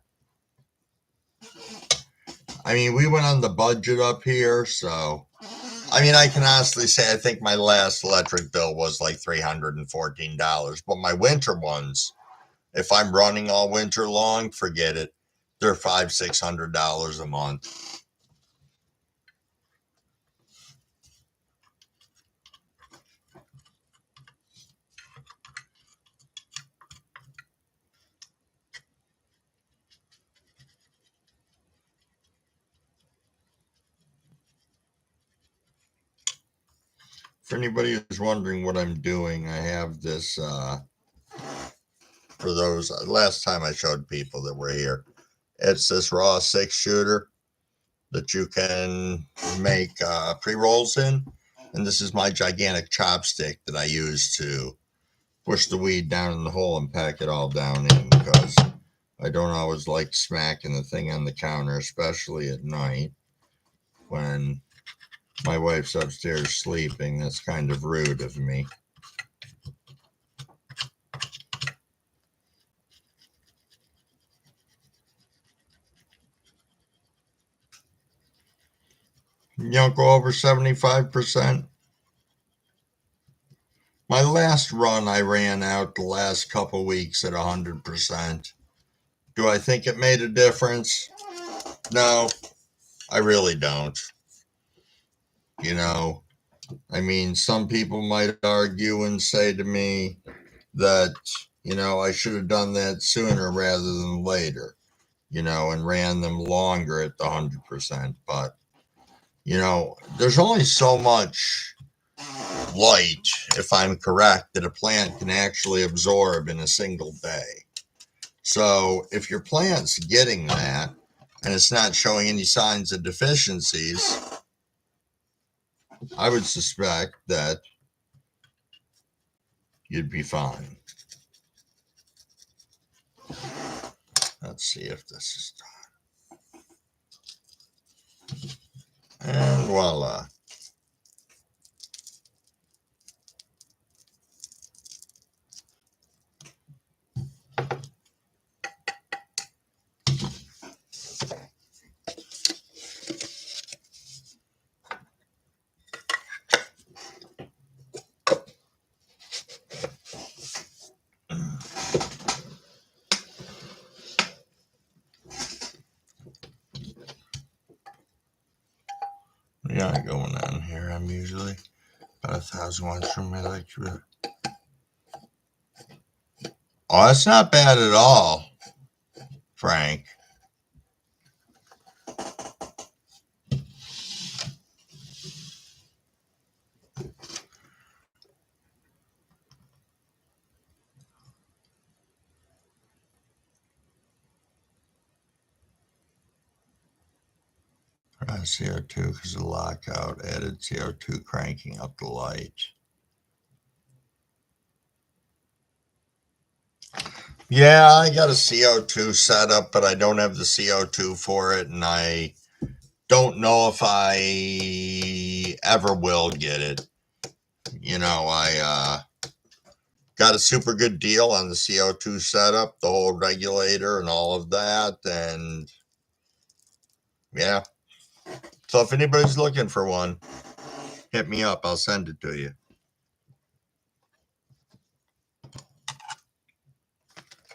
We went on the budget up here, so I can honestly say I think my last electric bill was like $314, but my winter ones, if I'm running all winter long, forget it. They're $500-$600 a month. For anybody who's wondering what I'm doing, I have this, for those, last time I showed people that were here, it's this raw 6-shooter that you can make pre-rolls in. And this is my gigantic chopstick that I use to push the weed down in the hole and pack it all down in, because I don't always like smacking the thing on the counter, especially at night when my wife's upstairs sleeping. That's kind of rude of me. You don't go over 75%. My last run, I ran out the last couple weeks at 100%. Do I think it made a difference? No, I really don't. You know, I mean, some people might argue and say to me that, I should have done that sooner rather than later, and ran them longer at the 100%. But, there's only so much light, if I'm correct, that a plant can actually absorb in a single day. So if your plant's getting that and it's not showing any signs of deficiencies, I would suspect that you'd be fine. Let's see if this is done. And voila. We got going on here. I'm usually about 1,000 watts from my electric. Oh, that's not bad at all, Frank. CO2 because of lockout, added CO2 cranking up the light. Yeah, I got a CO2 setup, but I don't have the CO2 for it, and I don't know if I ever will get it. I got a super good deal on the CO2 setup, the whole regulator and all of that, and yeah. So if anybody's looking for one, hit me up. I'll send it to you.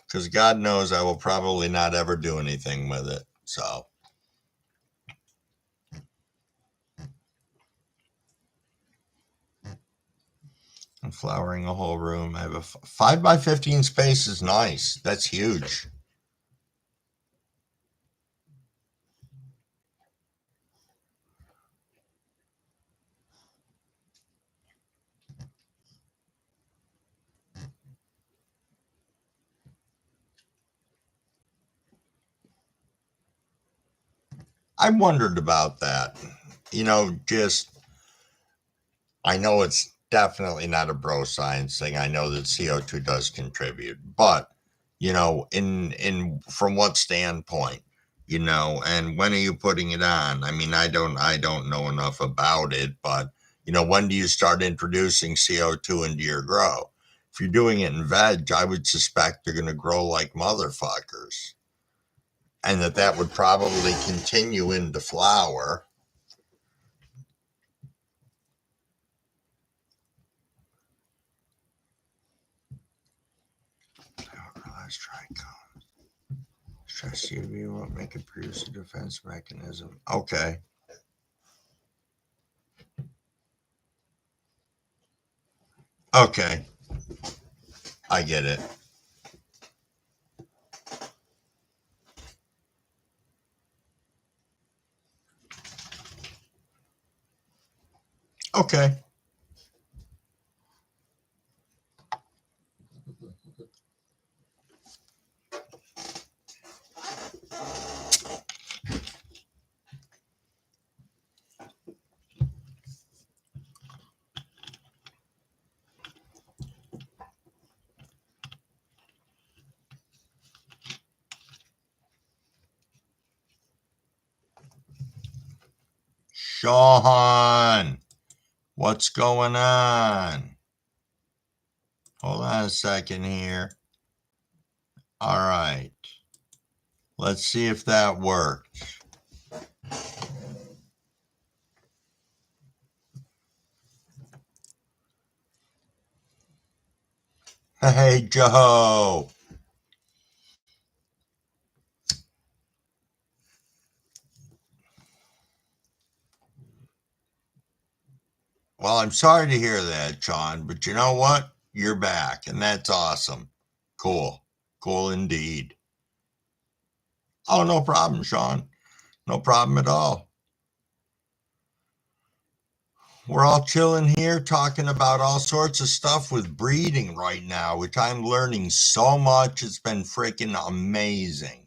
Because God knows I will probably not ever do anything with it. So. I'm flowering a whole room. I have a 5x15 space is nice. That's huge. I wondered about that. Just I know it's definitely not a bro science thing. I know that CO2 does contribute, but in from what standpoint, and when are you putting it on? I mean, I don't know enough about it, but when do you start introducing CO2 into your grow? If you're doing it in veg, I would suspect they're going to grow like motherfuckers, and that would probably continue into flower. Let's try cone. Stress UV won't make it produce a defense mechanism. Okay. Okay. I get it. Okay. Sean, what's going on? Hold on a second here. All right. Let's see if that works. Hey, Joe. Well, I'm sorry to hear that, Sean, but you know what? You're back, and that's awesome. Cool. Cool indeed. Oh, no problem, Sean. No problem at all. We're all chilling here talking about all sorts of stuff with breeding right now, which I'm learning so much. It's been freaking amazing.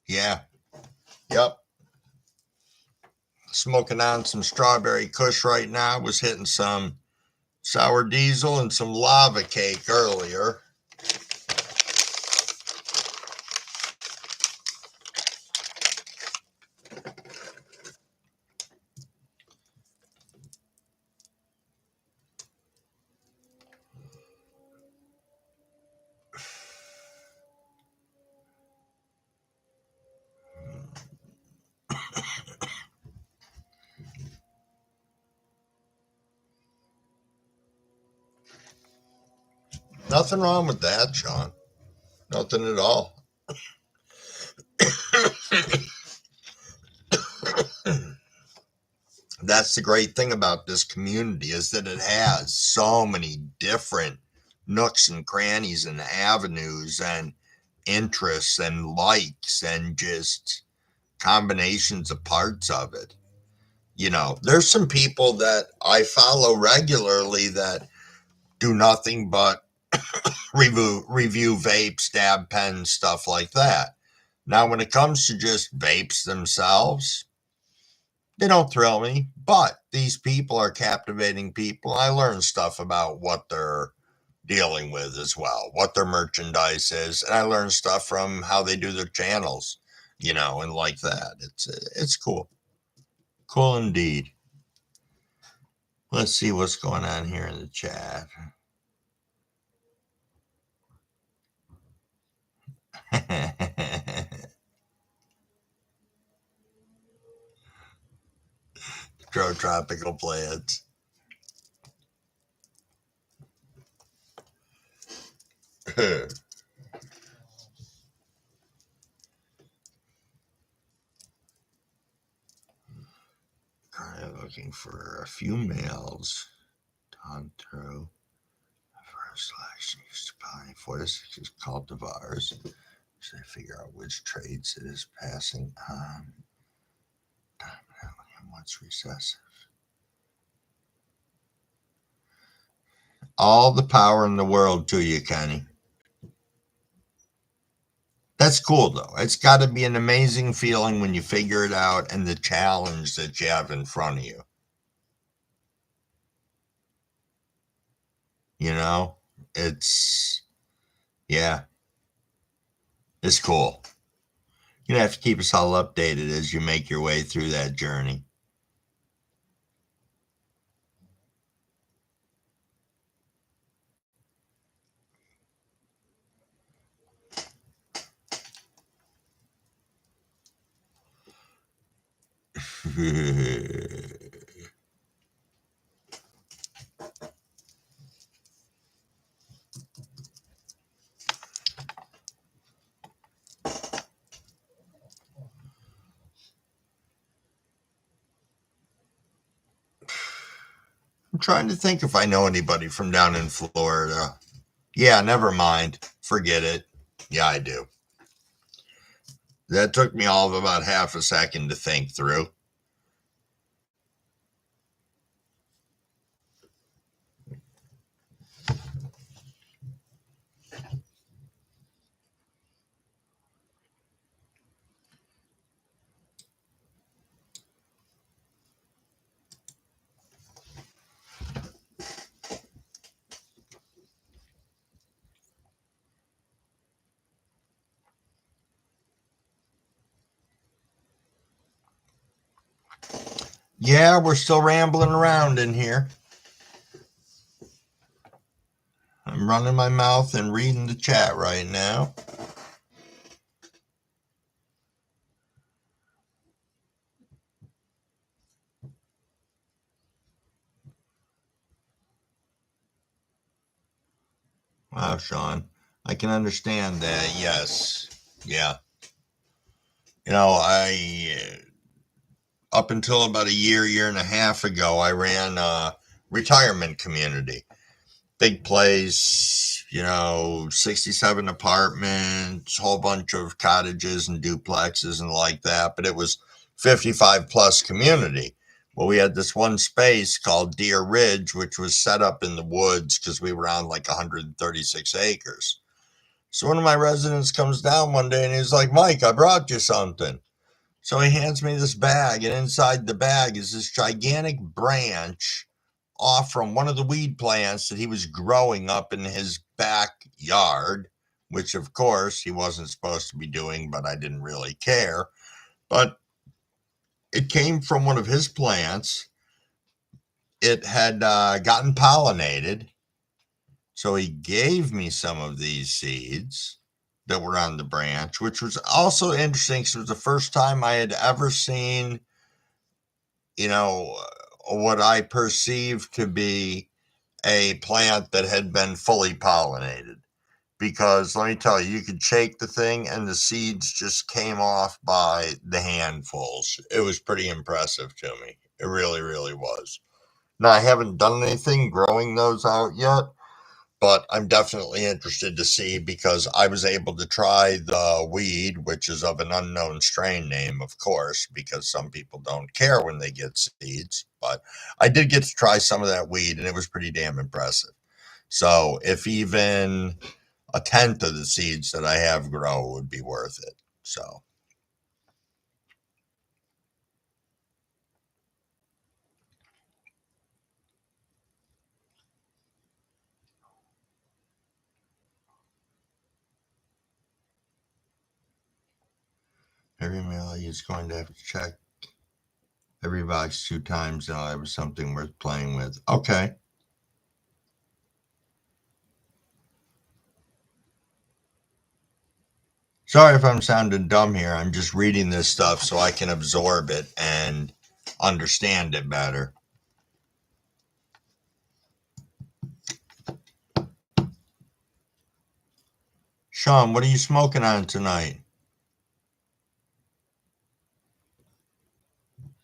Yeah. Yep. Smoking on some strawberry kush right now. Was hitting some sour diesel and some lava cake earlier. Nothing wrong with that, Sean. Nothing at all. That's the great thing about this community is that it has so many different nooks and crannies and avenues and interests and likes and just combinations of parts of it. You know, there's some people that I follow regularly that do nothing but review vapes, dab pens, stuff like that. Now, when it comes to just vapes themselves, they don't thrill me, but these people are captivating people. I learn stuff about what they're dealing with as well, what their merchandise is, and I learn stuff from how they do their channels, you know, and like that. It's cool, cool indeed. Let's see what's going on here in the chat. Grow tropical plants. Currently looking for a few males to hunt through. First selection used to buy 4 to 6 cultivars. So they figure out which traits it is passing on. And what's recessive. All the power in the world to you, Kenny. That's cool, though. It's got to be an amazing feeling when you figure it out and the challenge that you have in front of you. You know, yeah, it's cool. You're going to have to keep us all updated as you make your way through that journey. I'm trying to think if I know anybody from down in Florida. Yeah, never mind. Forget it. Yeah, I do. That took me all of about half a second to think through. Yeah, we're still rambling around in here. I'm running my mouth and reading the chat right now. Wow, Sean. I can understand that. Yes. Yeah. Up until about a year and a half ago, I ran a retirement community. Big place, 67 apartments, whole bunch of cottages and duplexes and like that. But it was 55 plus community. Well, we had this one space called Deer Ridge, which was set up in the woods because we were on like 136 acres. So one of my residents comes down one day and he's like, Mike, I brought you something. So he hands me this bag, and inside the bag is this gigantic branch off from one of the weed plants that he was growing up in his backyard, which of course he wasn't supposed to be doing, but I didn't really care. But it came from one of his plants. It had gotten pollinated. So he gave me some of these seeds that were on the branch, which was also interesting because it was the first time I had ever seen, you know, what I perceived to be a plant that had been fully pollinated. Because let me tell you, you could shake the thing and the seeds just came off by the handfuls. It was pretty impressive to me. It really, really was. Now, I haven't done anything growing those out yet, but I'm definitely interested to see because I was able to try the weed, which is of an unknown strain name, of course, because some people don't care when they get seeds. But I did get to try some of that weed, and it was pretty damn impressive. So if even a tenth of the seeds that I have grow would be worth it. So every mail I use going to have to check every box 2 times. Now it was something worth playing with. Okay. Sorry if I'm sounding dumb here. I'm just reading this stuff so I can absorb it and understand it better. Sean, what are you smoking on tonight?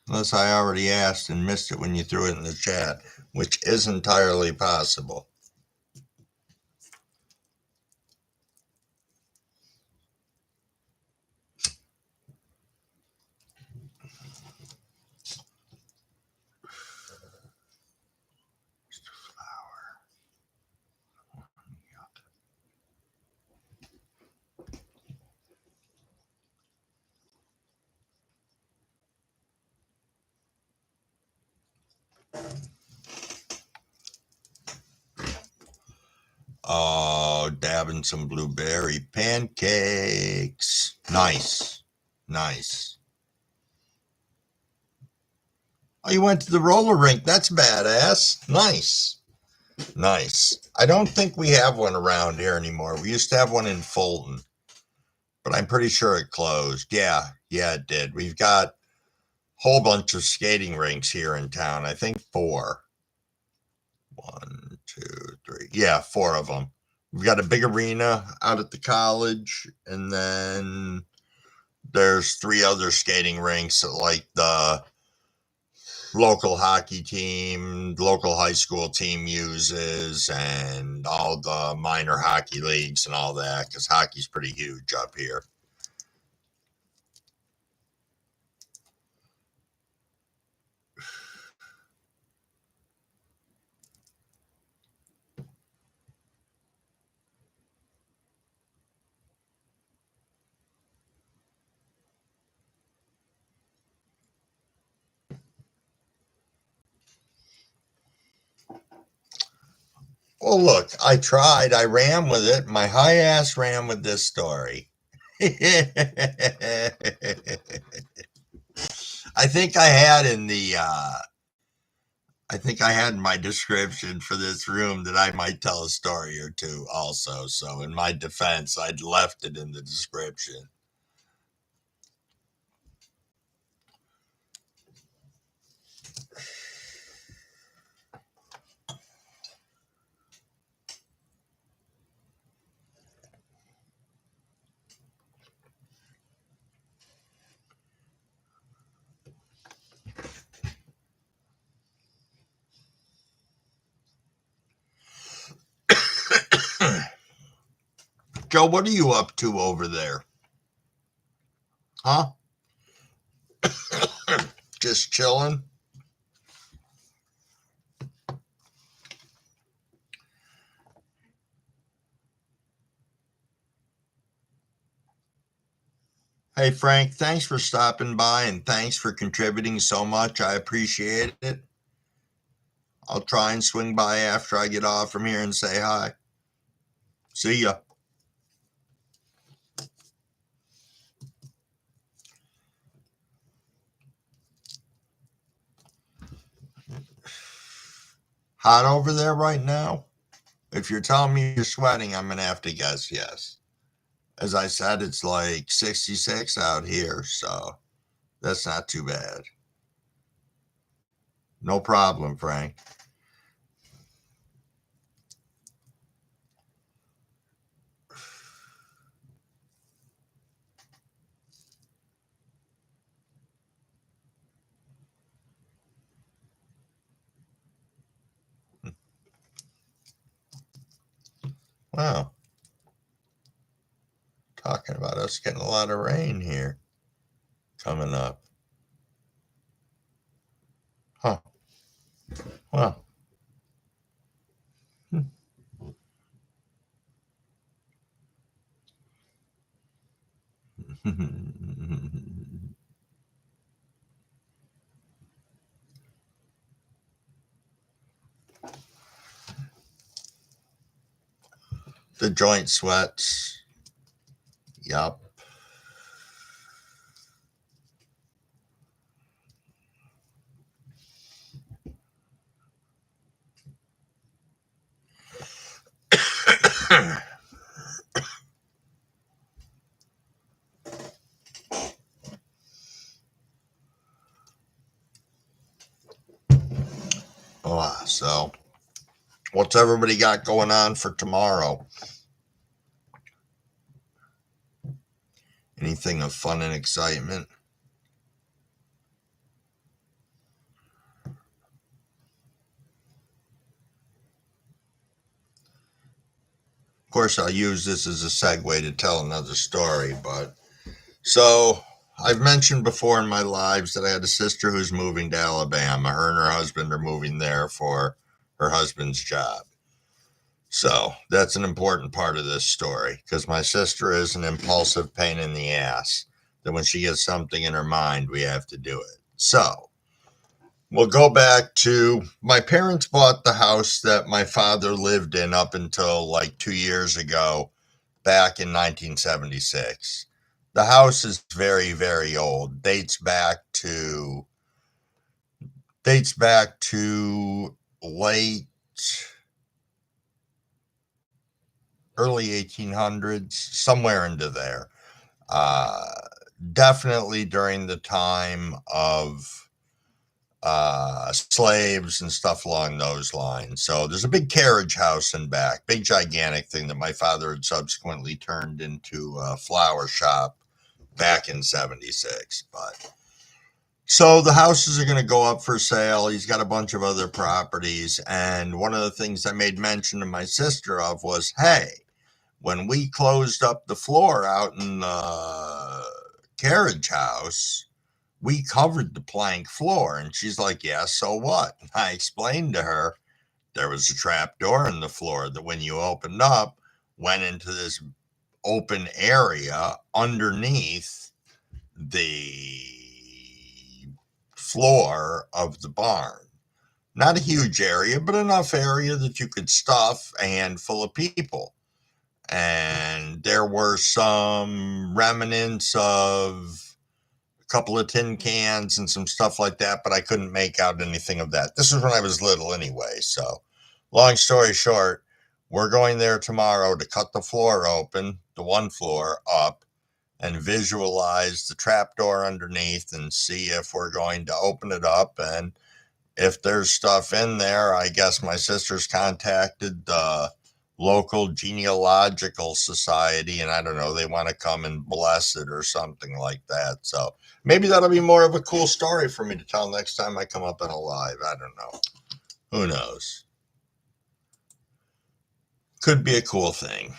Unless I already asked and missed it when you threw it in the chat, which is entirely possible. Oh, dabbing some blueberry pancakes. Nice. Nice. Oh, you went to the roller rink. That's badass. Nice. Nice. I don't think we have one around here anymore. We used to have one in Fulton, but I'm pretty sure it closed. Yeah. Yeah, it did. We've got a whole bunch of skating rinks here in town. I think four. One, two, three. Yeah, four of them. We've got a big arena out at the college, and then there's three other skating rinks at like the local hockey team, local high school team uses, and all the minor hockey leagues and all that, because hockey's pretty huge up here. Well, look, I tried. I ran with it. My high ass ran with this story. I think I had in the I think I had in my description for this room that I might tell a story or two also. So in my defense, I'd left it in the description. Joe, what are you up to over there? Huh? Just chilling? Hey, Frank, thanks for stopping by and thanks for contributing so much. I appreciate it. I'll try and swing by after I get off from here and say hi. See ya. Hot over there right now? If you're telling me you're sweating, I'm going to have to guess yes. As I said, it's like 66 out here, so that's not too bad. No problem, Frank. Wow. Talking about us getting a lot of rain here coming up. Huh. Well. The joint sweats. Yup. Oh, so what's everybody got going on for tomorrow? Anything of fun and excitement? Of course, I'll use this as a segue to tell another story, but so I've mentioned before in my lives that I had a sister who's moving to Alabama. Her and her husband are moving there for her husband's job. So that's an important part of this story because my sister is an impulsive pain in the ass that when she gets something in her mind, we have to do it. So we'll go back to my parents bought the house that my father lived in up until like 2 years ago, back in 1976. The house is very, very old. Dates back to late early 1800s, somewhere into there. Uh, Definitely during the time of slaves and stuff along those lines. So there's a big carriage house in back, big gigantic thing that my father had subsequently turned into a flower shop back in 76. But so the houses are going to go up for sale. He's got a bunch of other properties. And one of the things I made mention to my sister of was, hey, when we closed up the floor out in the carriage house, we covered the plank floor. And she's like, yeah, so what? And I explained to her there was a trap door in the floor that when you opened up, went into this open area underneath the floor of the barn. Not a huge area, but enough area that you could stuff a handful of people. And there were some remnants of a couple of tin cans and some stuff like that, but I couldn't make out anything of that. This was when I was little anyway. So long story short, we're going there tomorrow to cut the floor open, the one floor up, and visualize the trapdoor underneath and see if we're going to open it up. And if there's stuff in there, I guess my sister's contacted the local genealogical society, and I don't know, they want to come and bless it or something like that. So maybe that'll be more of a cool story for me to tell next time I come up on a live. I don't know. Who knows? Could be a cool thing.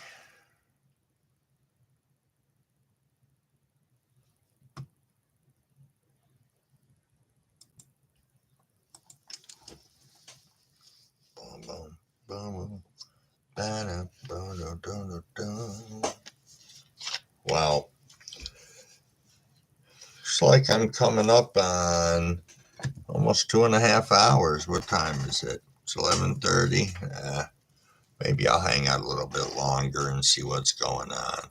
Wow. Looks like I'm coming up on almost 2.5 hours. What time is it? It's 11:30. Maybe I'll hang out a little bit longer and see what's going on.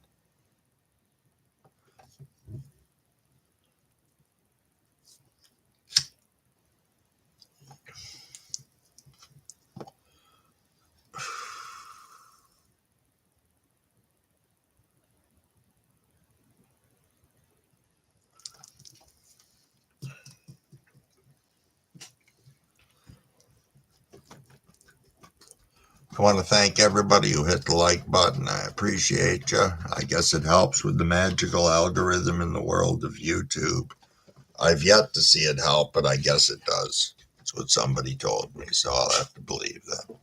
I want to thank everybody who hit the like button. I appreciate you. I guess it helps with the magical algorithm in the world of YouTube. I've yet to see it help, but I guess it does. That's what somebody told me, so I'll have to believe that.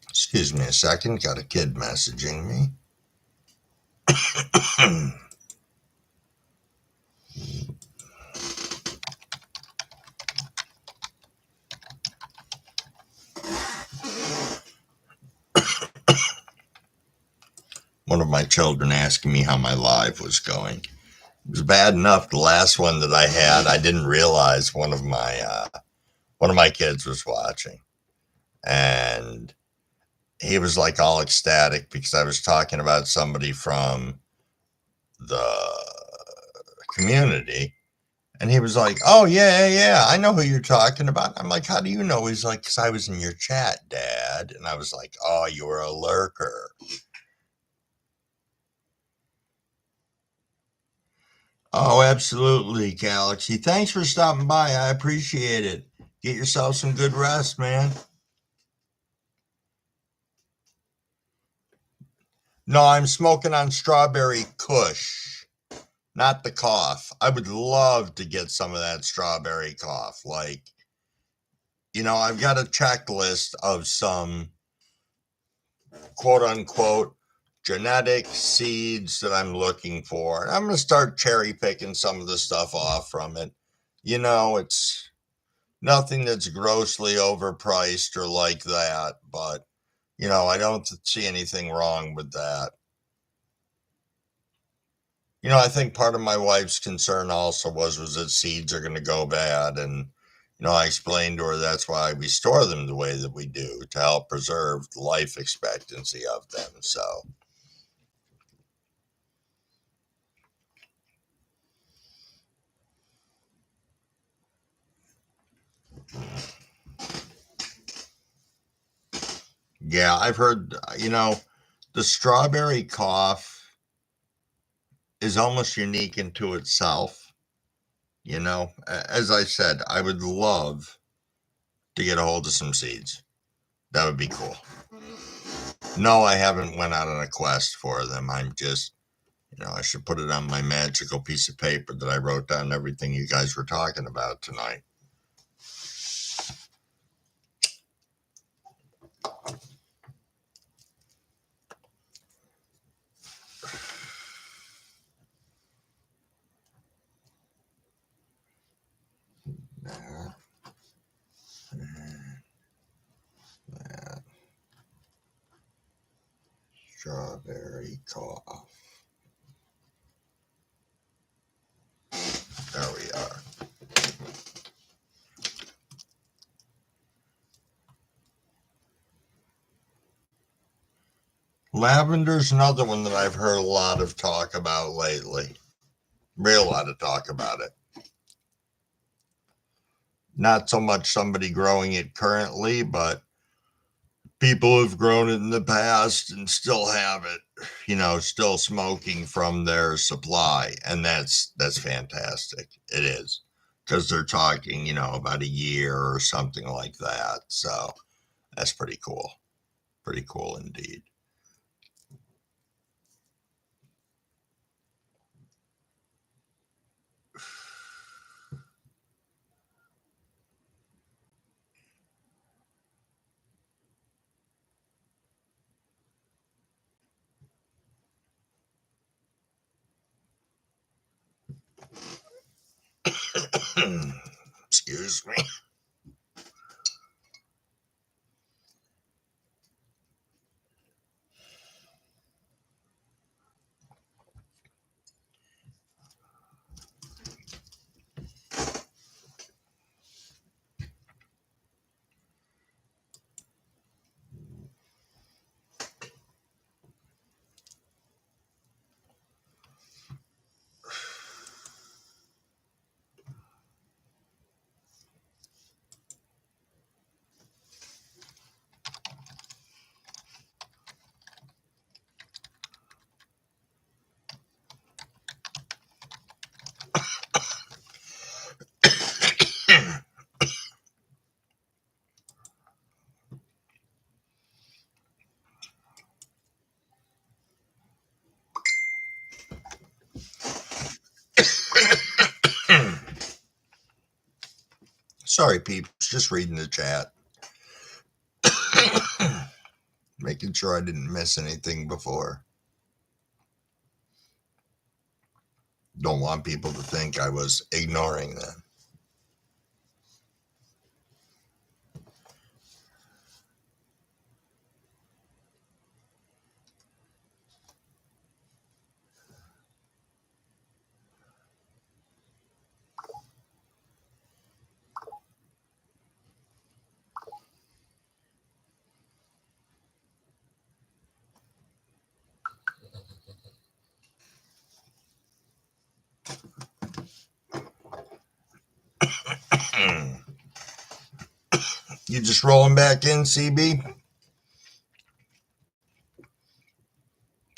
Excuse me a second, got a kid messaging me. One of my children asking me how my live was going. It was bad enough the last one that I had. I didn't realize one of my kids was watching, and he was like all ecstatic because I was talking about somebody from the community, and he was like, "Oh yeah, I know who you're talking about." I'm like, "How do you know?" He's like, "Because I was in your chat, Dad." And I was like, "Oh, you were a lurker." Oh, absolutely, Galaxy. Thanks for stopping by. I appreciate it. Get yourself some good rest, man. No, I'm smoking on strawberry kush, not the cough. I would love to get some of that strawberry cough. Like, I've got a checklist of some quote unquote genetic seeds that I'm looking for. And I'm going to start cherry picking some of the stuff off from it. It's nothing that's grossly overpriced or like that, but I don't see anything wrong with that. I think part of my wife's concern also was that seeds are going to go bad, and I explained to her that's why we store them the way that we do to help preserve the life expectancy of them. So, yeah, I've heard, the strawberry cough is almost unique into itself. As I said, I would love to get a hold of some seeds. That would be cool. No, I haven't went out on a quest for them. I'm just, I should put it on my magical piece of paper that I wrote down everything you guys were talking about tonight. That, that strawberry cough. There we are. Lavender's another one that I've heard a lot of talk about lately. Real lot of talk about it. Not so much somebody growing it currently, but people who've grown it in the past and still have it, still smoking from their supply. And that's fantastic. It is. Because they're talking, about a year or something like that. So that's pretty cool. Pretty cool indeed. Excuse me. Sorry, peeps. Just reading the chat. Making sure I didn't miss anything before. Don't want people to think I was ignoring them. You just rolling back in, CB?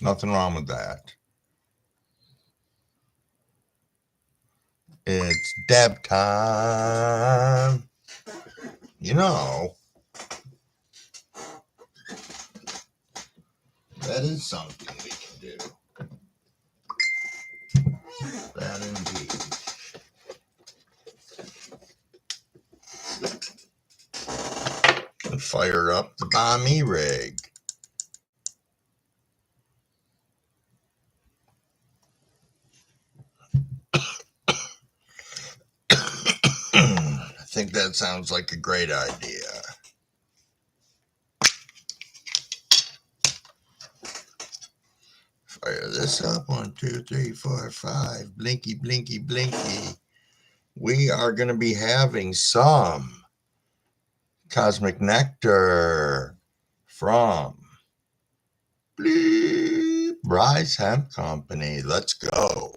Nothing wrong with that. It's dab time. That is something we can do. That indeed. And fire up the Bommy rig. I think that sounds like a great idea. Fire this up. 1, 2, 3, 4, 5. Blinky, blinky, blinky. We are going to be having some Cosmic Nectar from Bleep Rise Hemp Company. Let's go.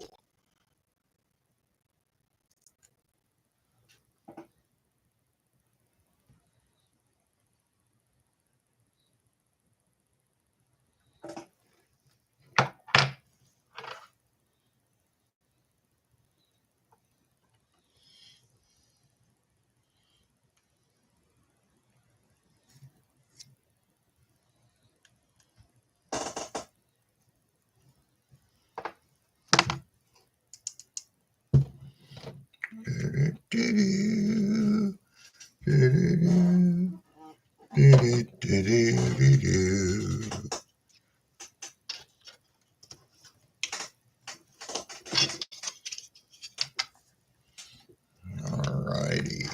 Alrighty.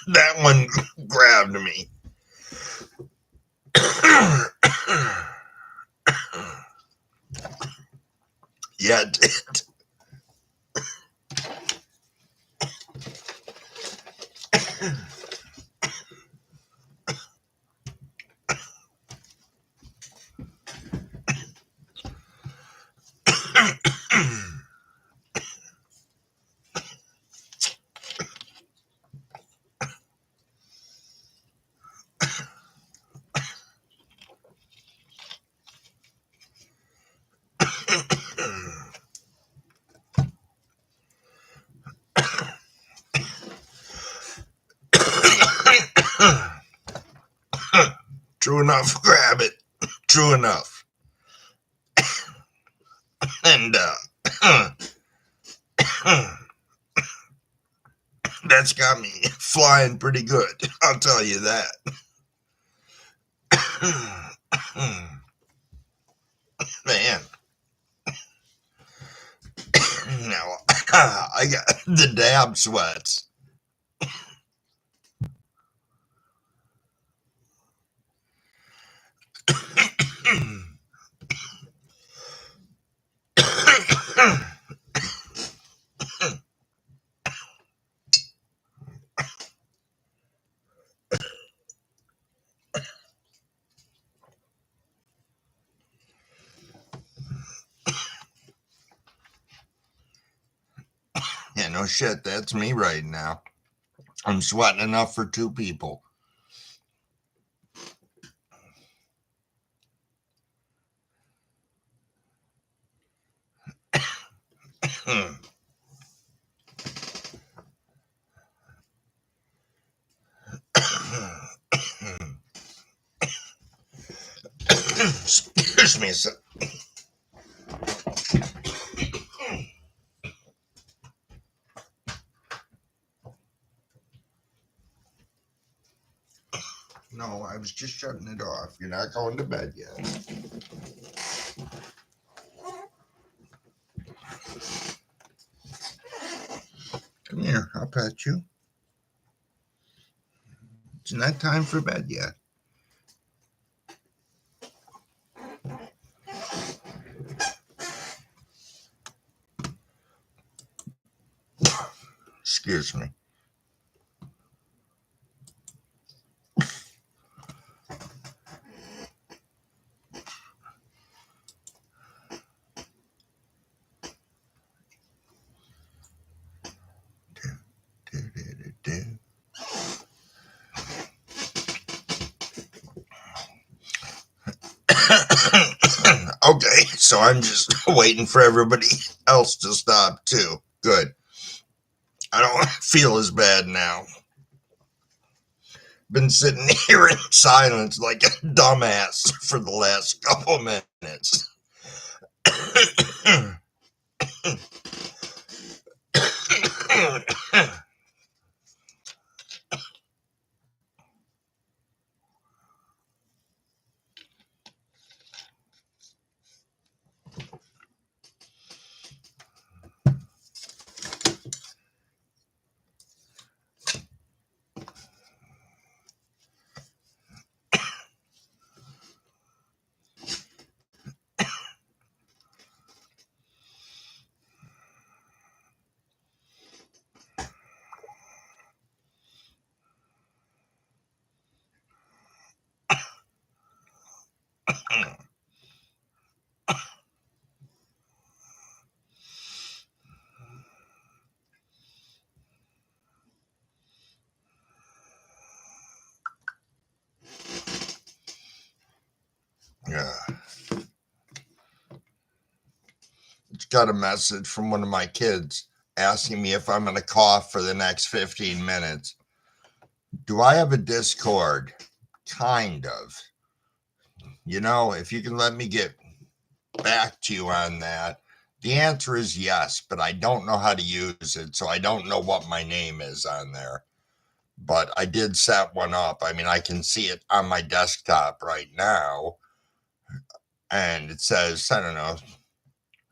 That one grabbed me. Yeah, it did. True enough, grab it. True enough. And that's got me flying pretty good, I'll tell you that. Man. Now, I got the dab sweats. Yeah, no shit, that's me right now. I'm sweating enough for two people. Excuse me a sec. No, I was just shutting it off. You're not going to bed yet. Come here, I'll pet you. It's not time for bed yet. Excuse me. Okay, so I'm just waiting for everybody else to stop too. Good. I don't feel as bad now. Been sitting here in silence like a dumbass for the last couple minutes. Yeah. Just got a message from one of my kids asking me if I'm going to cough for the next 15 minutes. Do I have a Discord? Kind of. You know, if you can let me get back to you on that. The answer is yes, but I don't know how to use it, so I don't know what my name is on there. But I did set one up. I mean, I can see it on my desktop right now, and it says, I don't know,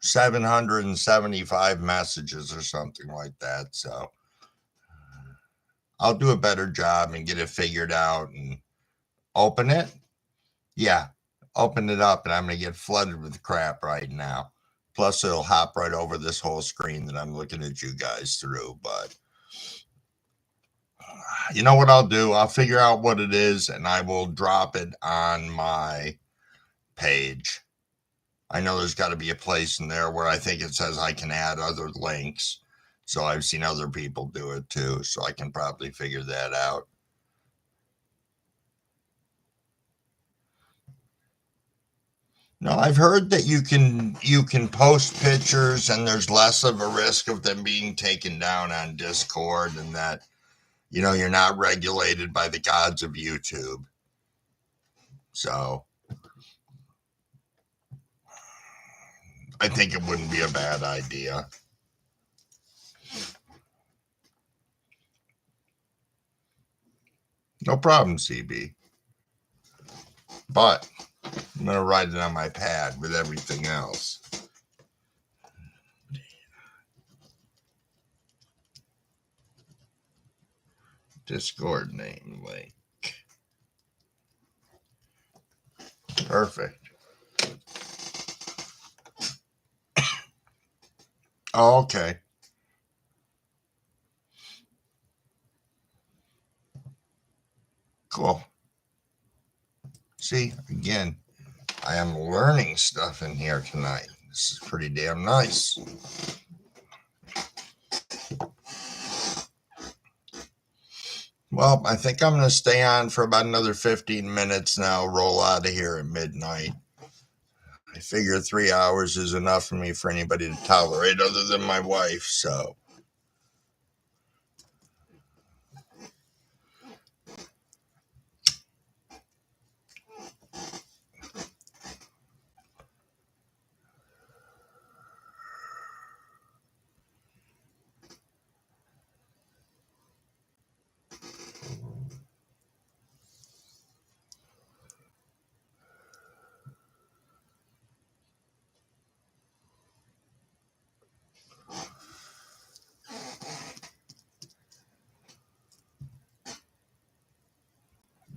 775 messages or something like that. So I'll do a better job and get it figured out and open it. Yeah, open it up, and I'm going to get flooded with crap right now. Plus, it'll hop right over this whole screen that I'm looking at you guys through. But you know what I'll do? I'll figure out what it is, and I will drop it on my page. I know there's got to be a place in there where I think it says I can add other links. So I've seen other people do it too. So I can probably figure that out. No, I've heard that you can post pictures and there's less of a risk of them being taken down on Discord, and that you're not regulated by the gods of YouTube. So I think it wouldn't be a bad idea. No problem, CB. But I'm going to write it on my pad with everything else. Discord name link. Perfect. Oh, okay. Cool. See, again, I am learning stuff in here tonight. This is pretty damn nice. Well, I think I'm going to stay on for about another 15 minutes now, roll out of here at midnight. I figure 3 hours is enough for me for anybody to tolerate other than my wife, so.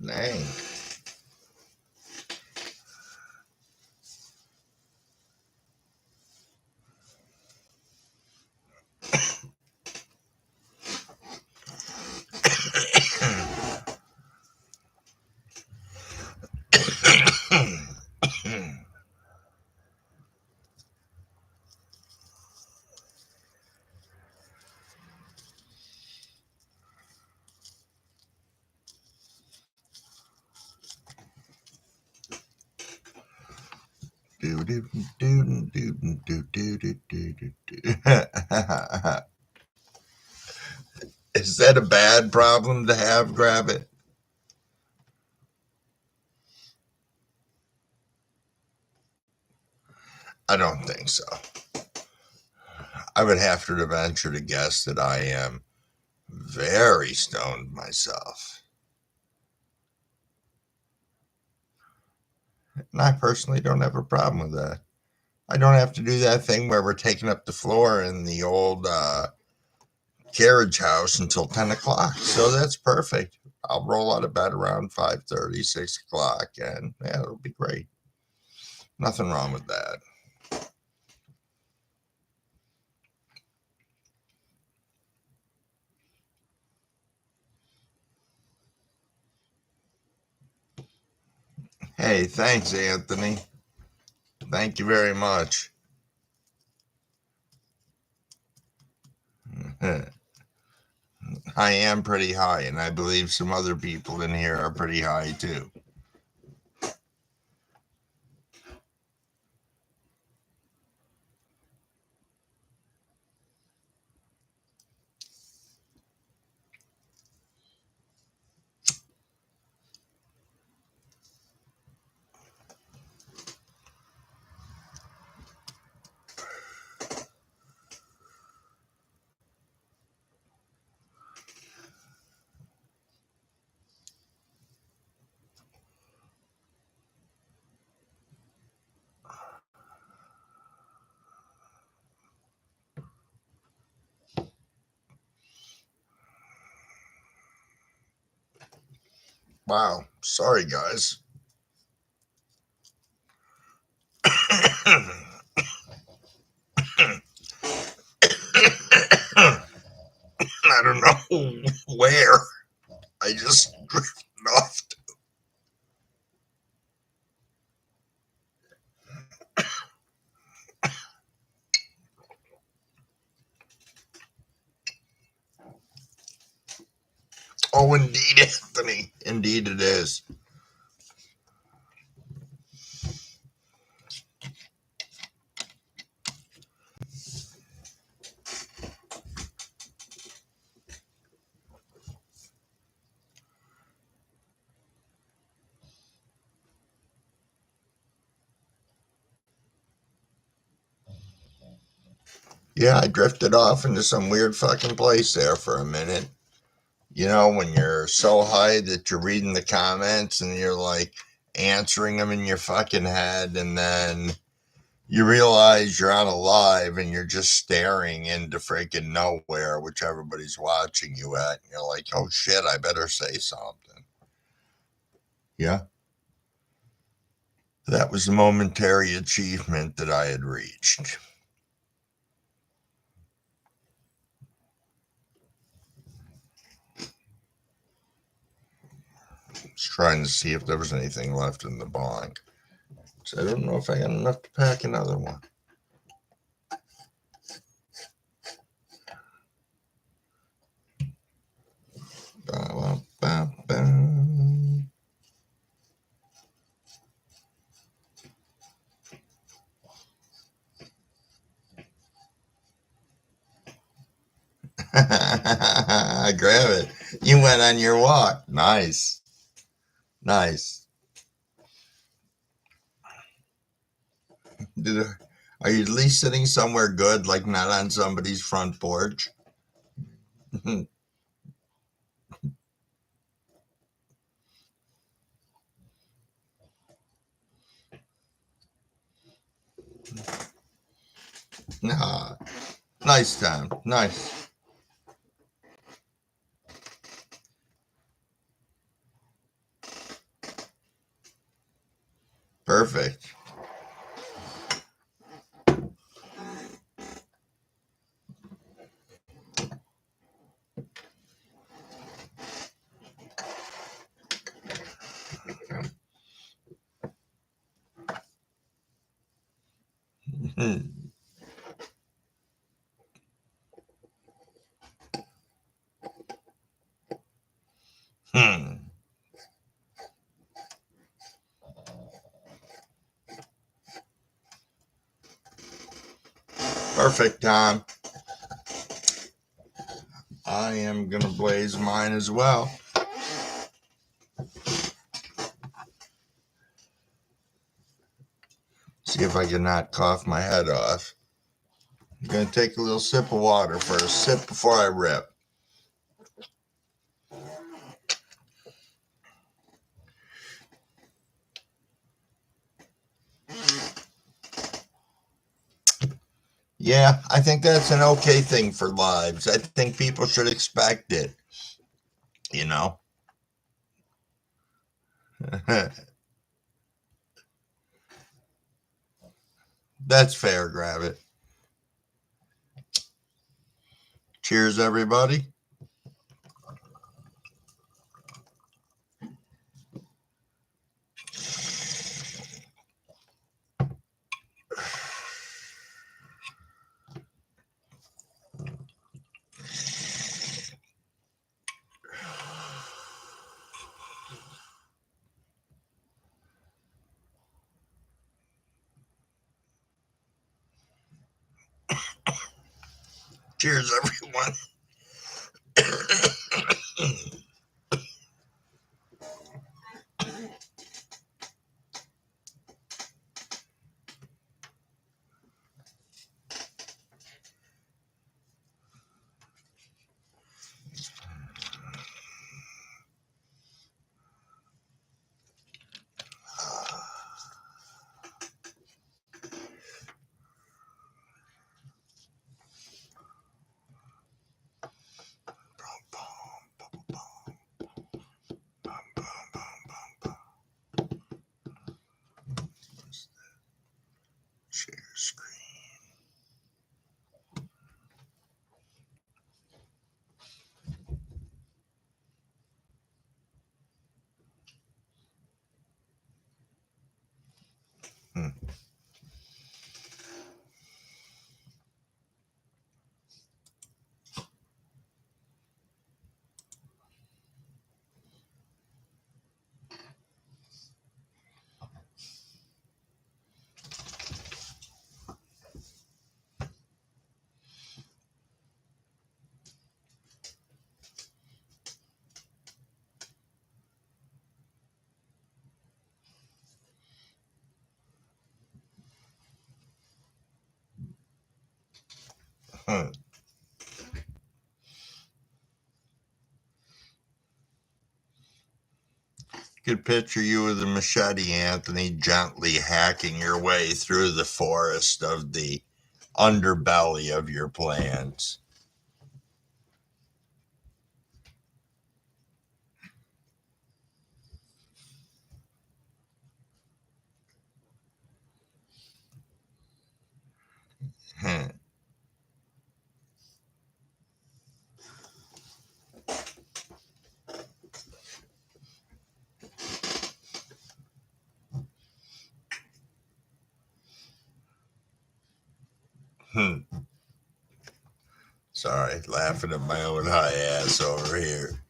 Dang. Is that a bad problem to have, Grab It? I don't think so. I would have to venture to guess that I am very stoned myself. And I personally don't have a problem with that. I don't have to do that thing where we're taking up the floor in the old carriage house until 10 o'clock. So that's perfect. I'll roll out of bed around 5:30, 6 o'clock, and yeah, it'll be great. Nothing wrong with that. Hey, thanks, Anthony. Thank you very much. I am pretty high, and I believe some other people in here are pretty high too. Wow. Sorry, guys. I don't know where. I just drifted off. Oh, indeed, Anthony. Indeed, it is. Yeah, I drifted off into some weird fucking place there for a minute. You know, when you're so high that you're reading the comments and you're like answering them in your fucking head, and then you realize you're on a live and you're just staring into freaking nowhere, which everybody's watching you at. And you're like, oh shit, I better say something. Yeah. That was a momentary achievement that I had reached. Just trying to see if there was anything left in the bong. So I don't know if I got enough to pack another one. Ba, ba, ba. Grab it. You went on your walk. Nice. Nice. Are you at least sitting somewhere good, like not on somebody's front porch? Nah. Nice time. Nice. Perfect. Hmm. Perfect, Tom. I am going to blaze mine as well. See if I can not cough my head off. I'm going to take a little sip of water first. Sip before I rip. Yeah, I think that's an okay thing for lives. I think people should expect it. You know? That's fair, grab it. Cheers, everybody. Cheers, everyone. Share screen. Could picture you with a machete, Anthony, gently hacking your way through the forest of the underbelly of your plants. Sorry, laughing at my own high ass over here.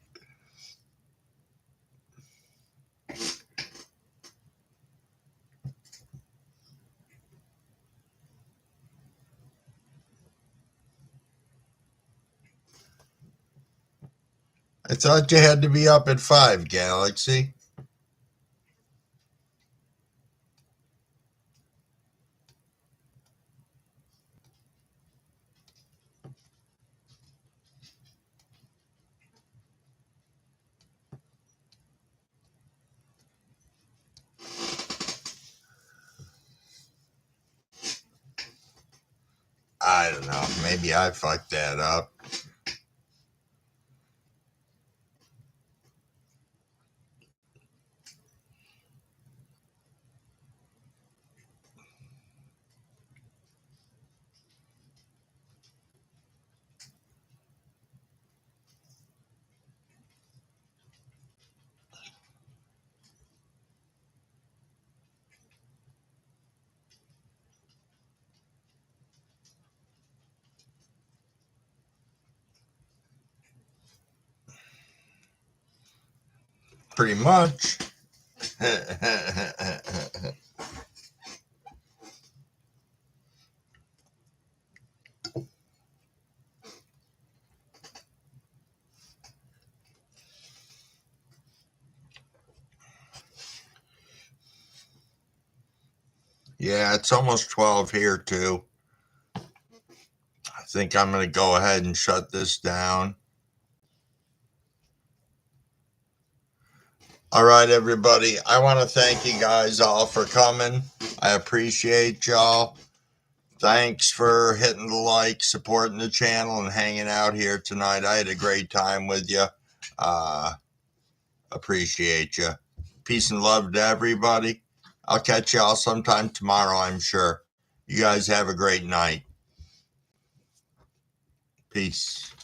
I thought you had to be up at 5, Galaxy. I don't know. Maybe I fucked that up. Pretty much. Yeah, it's almost 12 here, too. I think I'm going to go ahead and shut this down. All right, everybody. I want to thank you guys all for coming. I appreciate y'all. Thanks for hitting the like, supporting the channel, and hanging out here tonight. I had a great time with you. Appreciate you. Peace and love to everybody. I'll catch y'all sometime tomorrow, I'm sure. You guys have a great night. Peace.